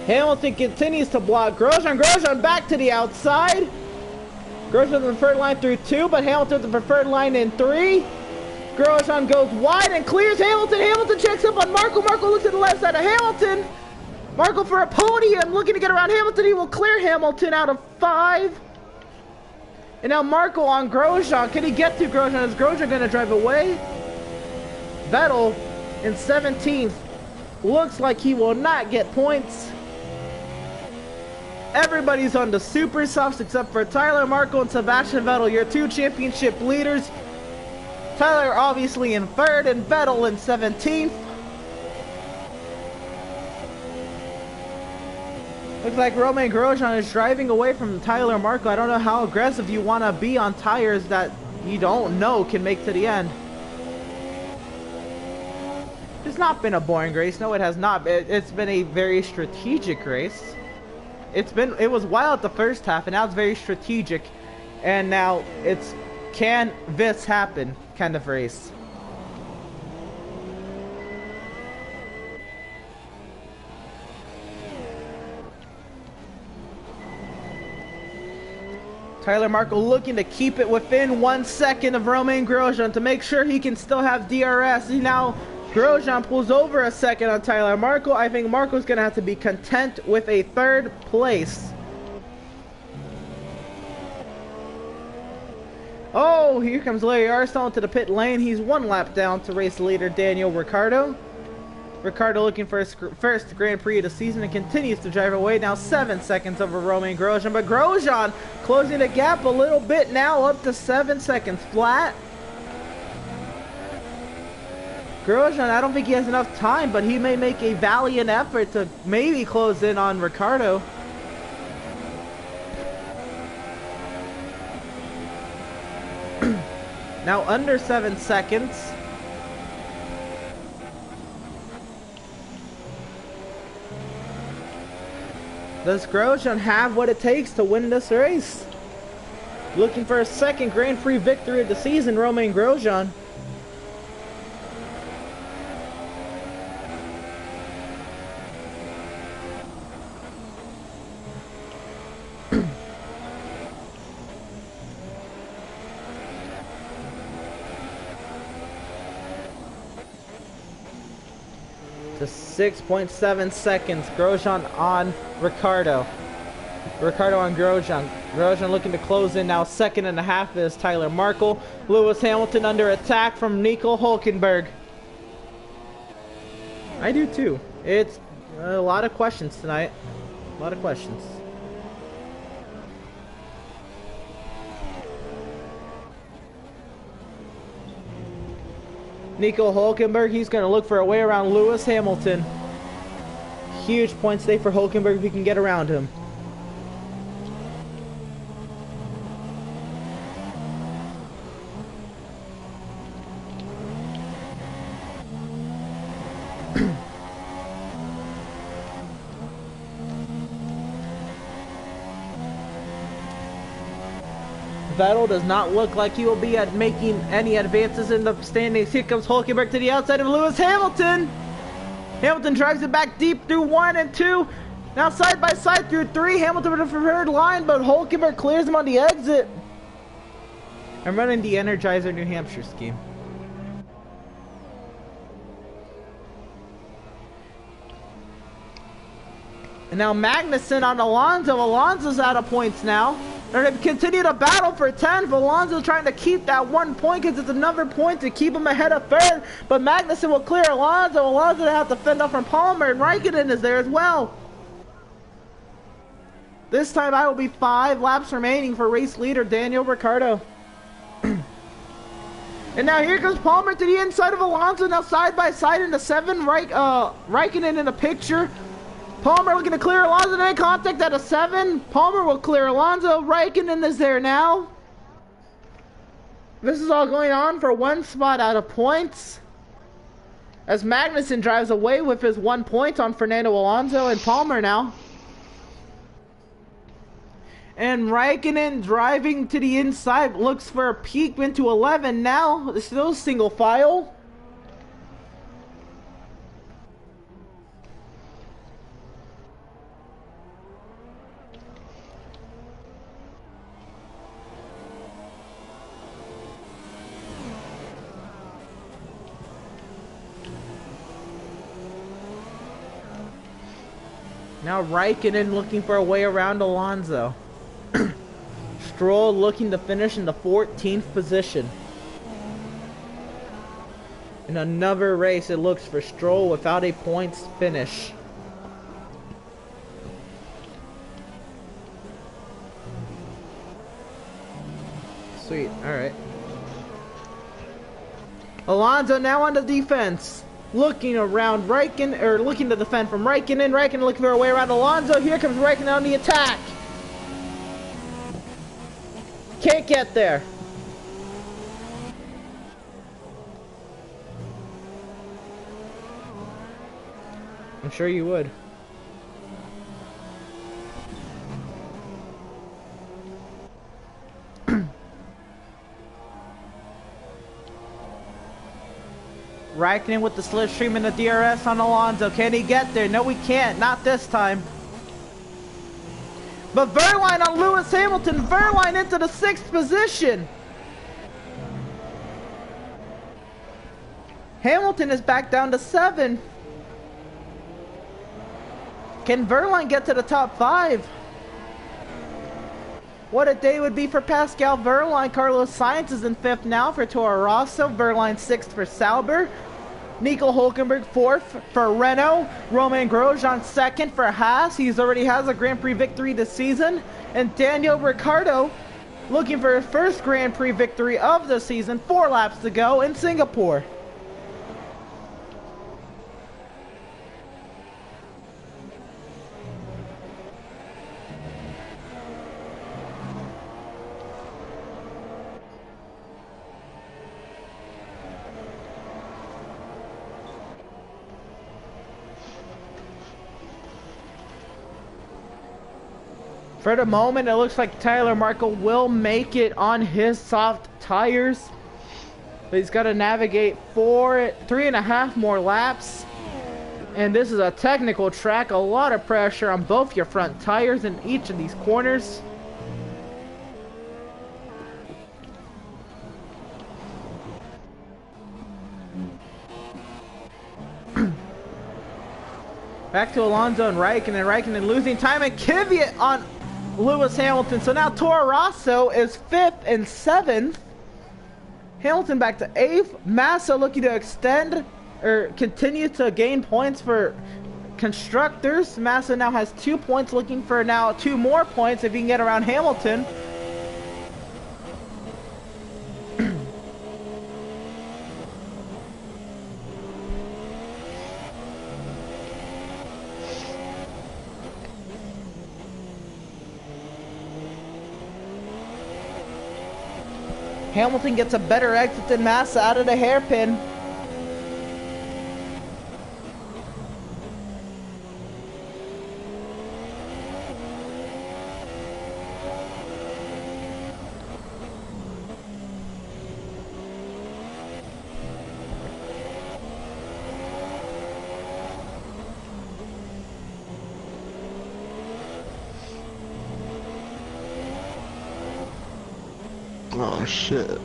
Hamilton continues to block Grosjean. Grosjean back to the outside. Grosjean the preferred line through 2, but Hamilton the preferred line in 3. Grosjean goes wide and clears Hamilton. Hamilton checks up on Markle. Markle looks to the left side of Hamilton. Markle for a podium, looking to get around Hamilton. He will clear Hamilton out of 5. And now Markle on Grosjean. Can he get to Grosjean? Is Grosjean going to drive away? Vettel in 17th. Looks like he will not get points. Everybody's on the super softs except for Tyler Markle and Sebastian Vettel, your 2 championship leaders. Tyler obviously in 3rd and Vettel in 17th. Looks like Romain Grosjean is driving away from Tyler Markle. I don't know how aggressive you want to be on tires that you don't know can make to the end. It's not been a boring race. No, it has not. It's been a very strategic race. it was wild the first half, and now it's very strategic, and now it's can this happen kind of race. Tyler Markle looking to keep it within 1 second of Romain Grosjean to make sure he can still have DRS. Now Grosjean pulls over a second on Tyler Markle. I think Markle's going to have to be content with a 3rd place. Oh, here comes Larry Arstall into the pit lane. He's 1 lap down to race leader Daniel Ricciardo. Ricciardo looking for his first Grand Prix of the season and continues to drive away, now 7 seconds over Romain Grosjean, but Grosjean closing the gap a little bit now, up to 7 seconds flat. Grosjean, I don't think he has enough time, but he may make a valiant effort to maybe close in on Ricciardo. Now under 7 seconds. Does Grosjean have what it takes to win this race? Looking for a 2nd Grand Prix victory of the season, Romain Grosjean. To 6.7 seconds. Grosjean on Ricciardo. Ricciardo on Grosjean. Grosjean looking to close in now. 2.5 is Tyler Markle. Lewis Hamilton under attack from Nico Hülkenberg. I do too. It's a lot of questions tonight. A lot of questions. Nico Hülkenberg, he's going to look for a way around Lewis Hamilton. Huge point stay for Hülkenberg if he can get around him. Vettel does not look like he will be making any advances in the standings. Here comes Hülkenberg to the outside of Lewis Hamilton. Hamilton drives it back deep through 1 and 2. Now side by side through 3. Hamilton with a preferred line, but Hülkenberg clears him on the exit. I'm running the Energizer New Hampshire scheme. And now Magnussen on Alonso. Alonso's out of points now. They're going to continue to battle for 10th. Alonso trying to keep that 1 point because it's another point to keep him ahead of 3rd. But Magnussen will clear Alonso. Alonso will have to fend off from Palmer, and Raikkonen is there as well. This time I will be 5 laps remaining for race leader Daniel Ricciardo. And now here comes Palmer to the inside of Alonso. Now side by side in the 7. Raikkonen in the picture. Palmer looking to clear Alonso, then contact at a 7. Palmer will clear Alonso. Raikkonen is there now. This is all going on for 1 spot out of points. As Magnussen drives away with his 1 point on Fernando Alonso and Palmer now. And Raikkonen driving to the inside looks for a peek into 11 now. Still single file. Now Raikkonen looking for a way around Alonso. Stroll looking to finish in the 14th position. In another race, it looks for Stroll without a points finish. Sweet, alright. Alonso now on the defense. Looking around Raikkonen, or looking to defend from Raikkonen. Raikkonen looking for a way around Alonso. Here comes Raikkonen on the attack. Can't get there. I'm sure you would. Raikkonen with the slipstream and the DRS on Alonso. Can he get there? No, he can't. Not this time. But Wehrlein on Lewis Hamilton. Wehrlein into the 6th position. Hamilton is back down to 7. Can Wehrlein get to the top 5? What a day would be for Pascal Wehrlein. Carlos Sainz is in 5th now for Toro Rosso. Wehrlein 6th for Sauber. Nico Hülkenberg 4th for Renault. Romain Grosjean 2nd for Haas. He's already has a Grand Prix victory this season. And Daniel Ricciardo looking for his first Grand Prix victory of the season. 4 laps to go in Singapore. For the moment, it looks like Tyler Markle will make it on his soft tires. But he's got to navigate 3.5 more laps. And this is a technical track. A lot of pressure on both your front tires in each of these corners. Back to Alonso and Raikkonen. Raikkonen losing time, and Kvyat on Lewis Hamilton. So now Toro Rosso is 5th and 7th. Hamilton back to 8th. Massa looking to extend or continue to gain points for constructors. Massa now has 2 points, looking for now 2 more points if he can get around Hamilton. Hamilton gets a better exit than Massa out of the hairpin. Oh shit.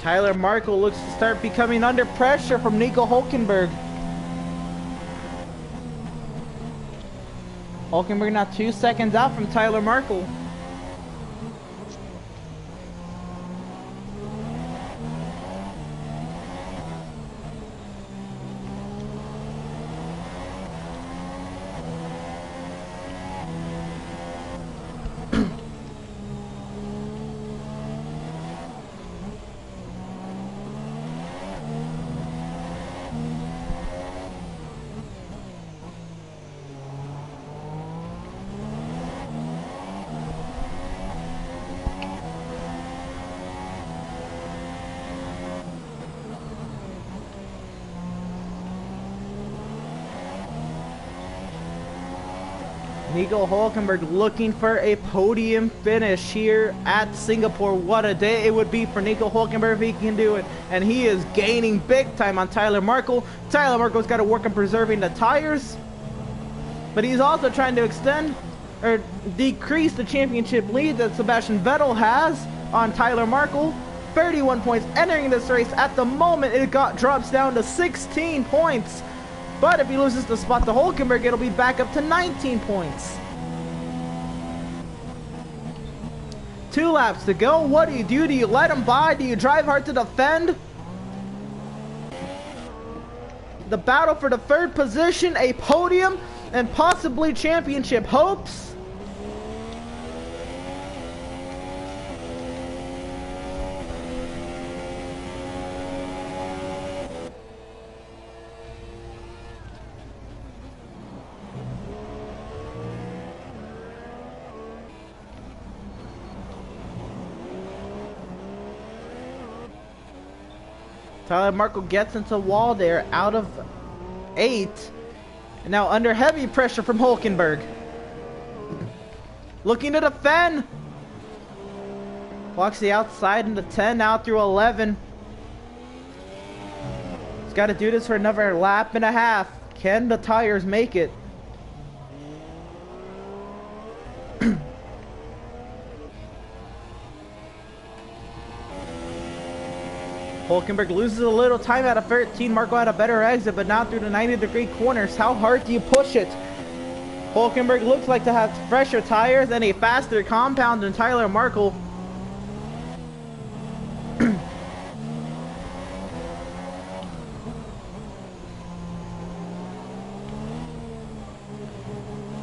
Tyler Markle looks to start becoming under pressure from Nico Hülkenberg. Hülkenberg now 2 seconds out from Tyler Markle. Nico Hülkenberg looking for a podium finish here at Singapore. What a day it would be for Nico Hülkenberg if he can do it. And he is gaining big time on Tyler Markle. Tyler Markle's got to work on preserving the tires. But he's also trying to extend or decrease the championship lead that Sebastian Vettel has on Tyler Markle. 31 points entering this race. At the moment, it drops down to 16 points. But if he loses the spot to Hülkenberg, it'll be back up to 19 points. 2 laps to go. What do? Do you let him by? Do you drive hard to defend? The battle for the 3rd position, a podium, and possibly championship hopes. Tyler Markle gets into wall there, out of 8. And now under heavy pressure from Hulkenberg. Looking to defend. Walks the outside into 10, now through 11. He's got to do this for another lap and a half. Can the tires make it? Hulkenberg loses a little time out of 13. Marco had a better exit, but not through the 90-degree corners. How hard do you push it? Hulkenberg looks like to have fresher tires and a faster compound than Tyler Markle.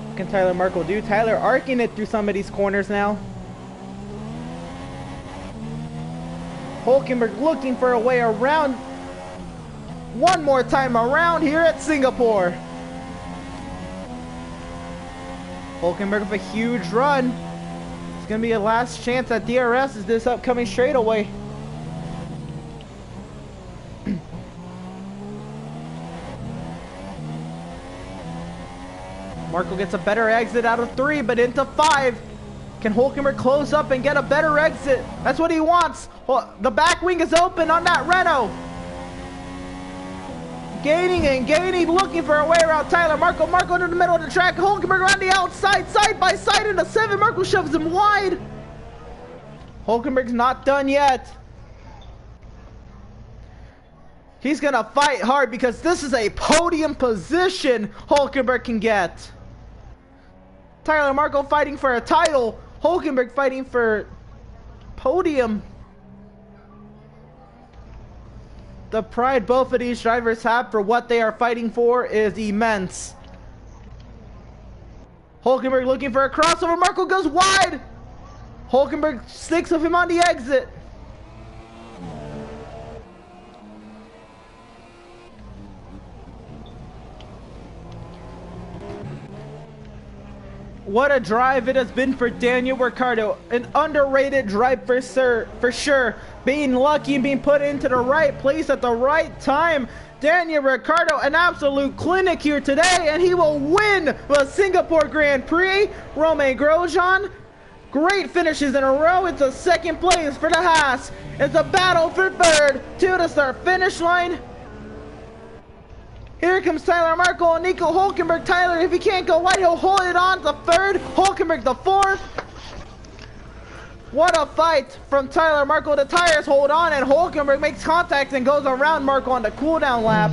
What can Tyler Markle do? Tyler arcing it through some of these corners now. Hulkenberg looking for a way around. One more time around here at Singapore. Hulkenberg with a huge run. It's going to be a last chance at DRS is this upcoming straightaway. Markle gets a better exit out of 3, but into 5. Can Hulkenberg close up and get a better exit? That's what he wants. The back wing is open on that Renault. Gaining and gaining, looking for a way around Tyler Markle. Markle into the middle of the track. Hulkenberg around the outside, side by side into 7. Markle shoves him wide. Hulkenberg's not done yet. He's going to fight hard because this is a podium position Hulkenberg can get. Tyler Markle fighting for a title. Hulkenberg fighting for podium. The pride both of these drivers have for what they are fighting for is immense. Hulkenberg looking for a crossover. Markle goes wide. Hulkenberg sticks with him on the exit. What a drive it has been for Daniel Ricciardo. An underrated drive for sure. Being lucky and being put into the right place at the right time. Daniel Ricciardo, an absolute clinic here today, and he will win the Singapore Grand Prix. Romain Grosjean, great finishes in a row. It's a second place for the Haas. It's a battle for third to the start finish line. Here comes Tyler Markle and Nico Hulkenberg. Tyler, if he can't go wide, he'll hold it on to third. Hulkenberg the 4th. What a fight from Tyler Markle. The tires hold on and Hulkenberg makes contact and goes around Markle on the cooldown lap.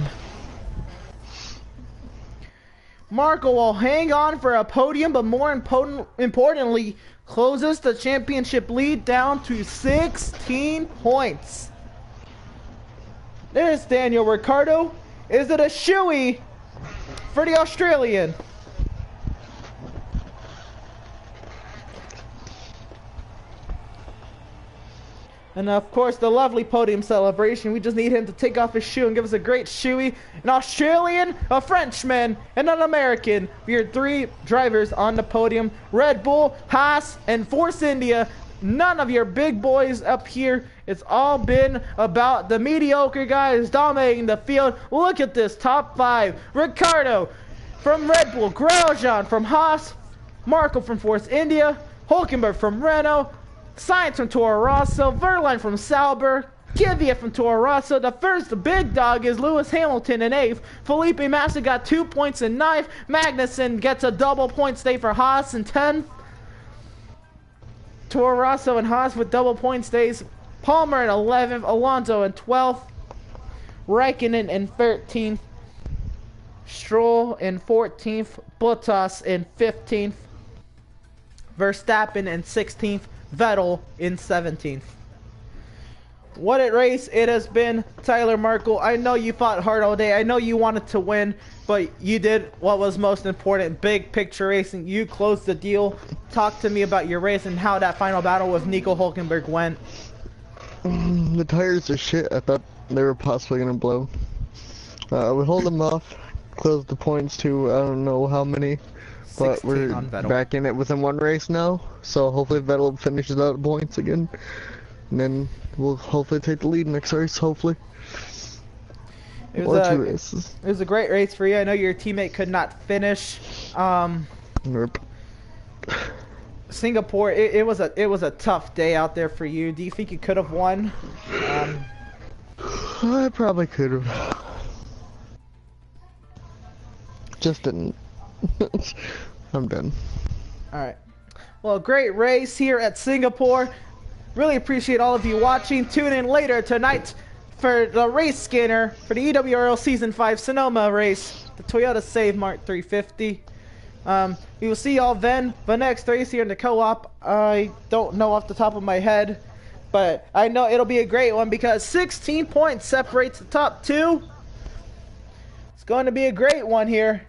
Markle will hang on for a podium, but more importantly, closes the championship lead down to 16 points. There's Daniel Ricciardo. Is it a shoey for the Australian? And of course, the lovely podium celebration. We just need him to take off his shoe and give us a great shoey. An Australian, a Frenchman, and an American. We are 3 drivers on the podium. Red Bull, Haas, and Force India. None of your big boys up here. It's all been about the mediocre guys dominating the field. Look at this top 5. Ricciardo from Red Bull, Grosjean from Haas, Markle from Force India, Hulkenberg from Renault, Sainz from Toro Rosso, Verline from Sauber, Kvyat from Toro Rosso. The first big dog is Lewis Hamilton in 8th. Felipe Massa got 2 points in 9th. Magnussen gets a double point stay for Haas in 10th. Toro Rosso and Haas with double point stays. Palmer in 11th, Alonso in 12th, Raikkonen in 13th, Stroll in 14th, Bottas in 15th, Verstappen in 16th, Vettel in 17th. What a race it has been, Tyler Markle. I know you fought hard all day. I know you wanted to win, but you did what was most important, big picture racing. You closed the deal. Talk to me about your race and how that final battle with Nico Hulkenberg went. The tires are shit. I thought they were possibly going to blow. We hold them off, close the points to I don't know how many, but we're back in it within 1 race now. So hopefully Vettel finishes out points again. And then we'll hopefully take the lead next race, hopefully. It Or was 2 races. It was a great race for you. I know your teammate could not finish. Nope. Singapore, it was a tough day out there for you. Do you think you could have won? I probably could have. Just didn't. I'm done. Alright. Well, great race here at Singapore. Really appreciate all of you watching. Tune in later tonight for the race scanner for the EWRL Season 5 Sonoma race, the Toyota Save Mark 350. We will see y'all then. The next race here in the co-op, I don't know off the top of my head, but I know it'll be a great one because 16 points separates the top two. It's going to be a great one here.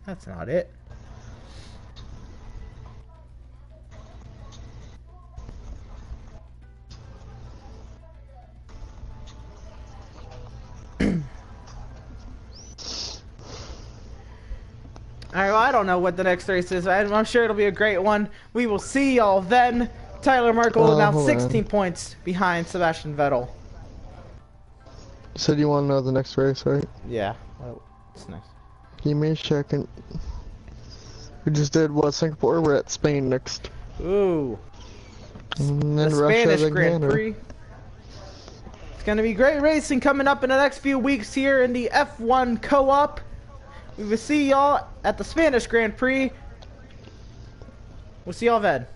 That's not it. Alright, well, I don't know what the next race is. I'm sure it'll be a great one. We will see y'all then. Tyler Merkel now 16 points behind Sebastian Vettel. You said you want to know the next race, right? Yeah. What's next? Give me a second. We just did what, Singapore? We're at Spain next. Ooh. And then the Russia, Spanish then Grand Canada. Prix. It's going to be great racing coming up in the next few weeks here in the F1 Co-op. We will see y'all at the Spanish Grand Prix. We'll see y'all then.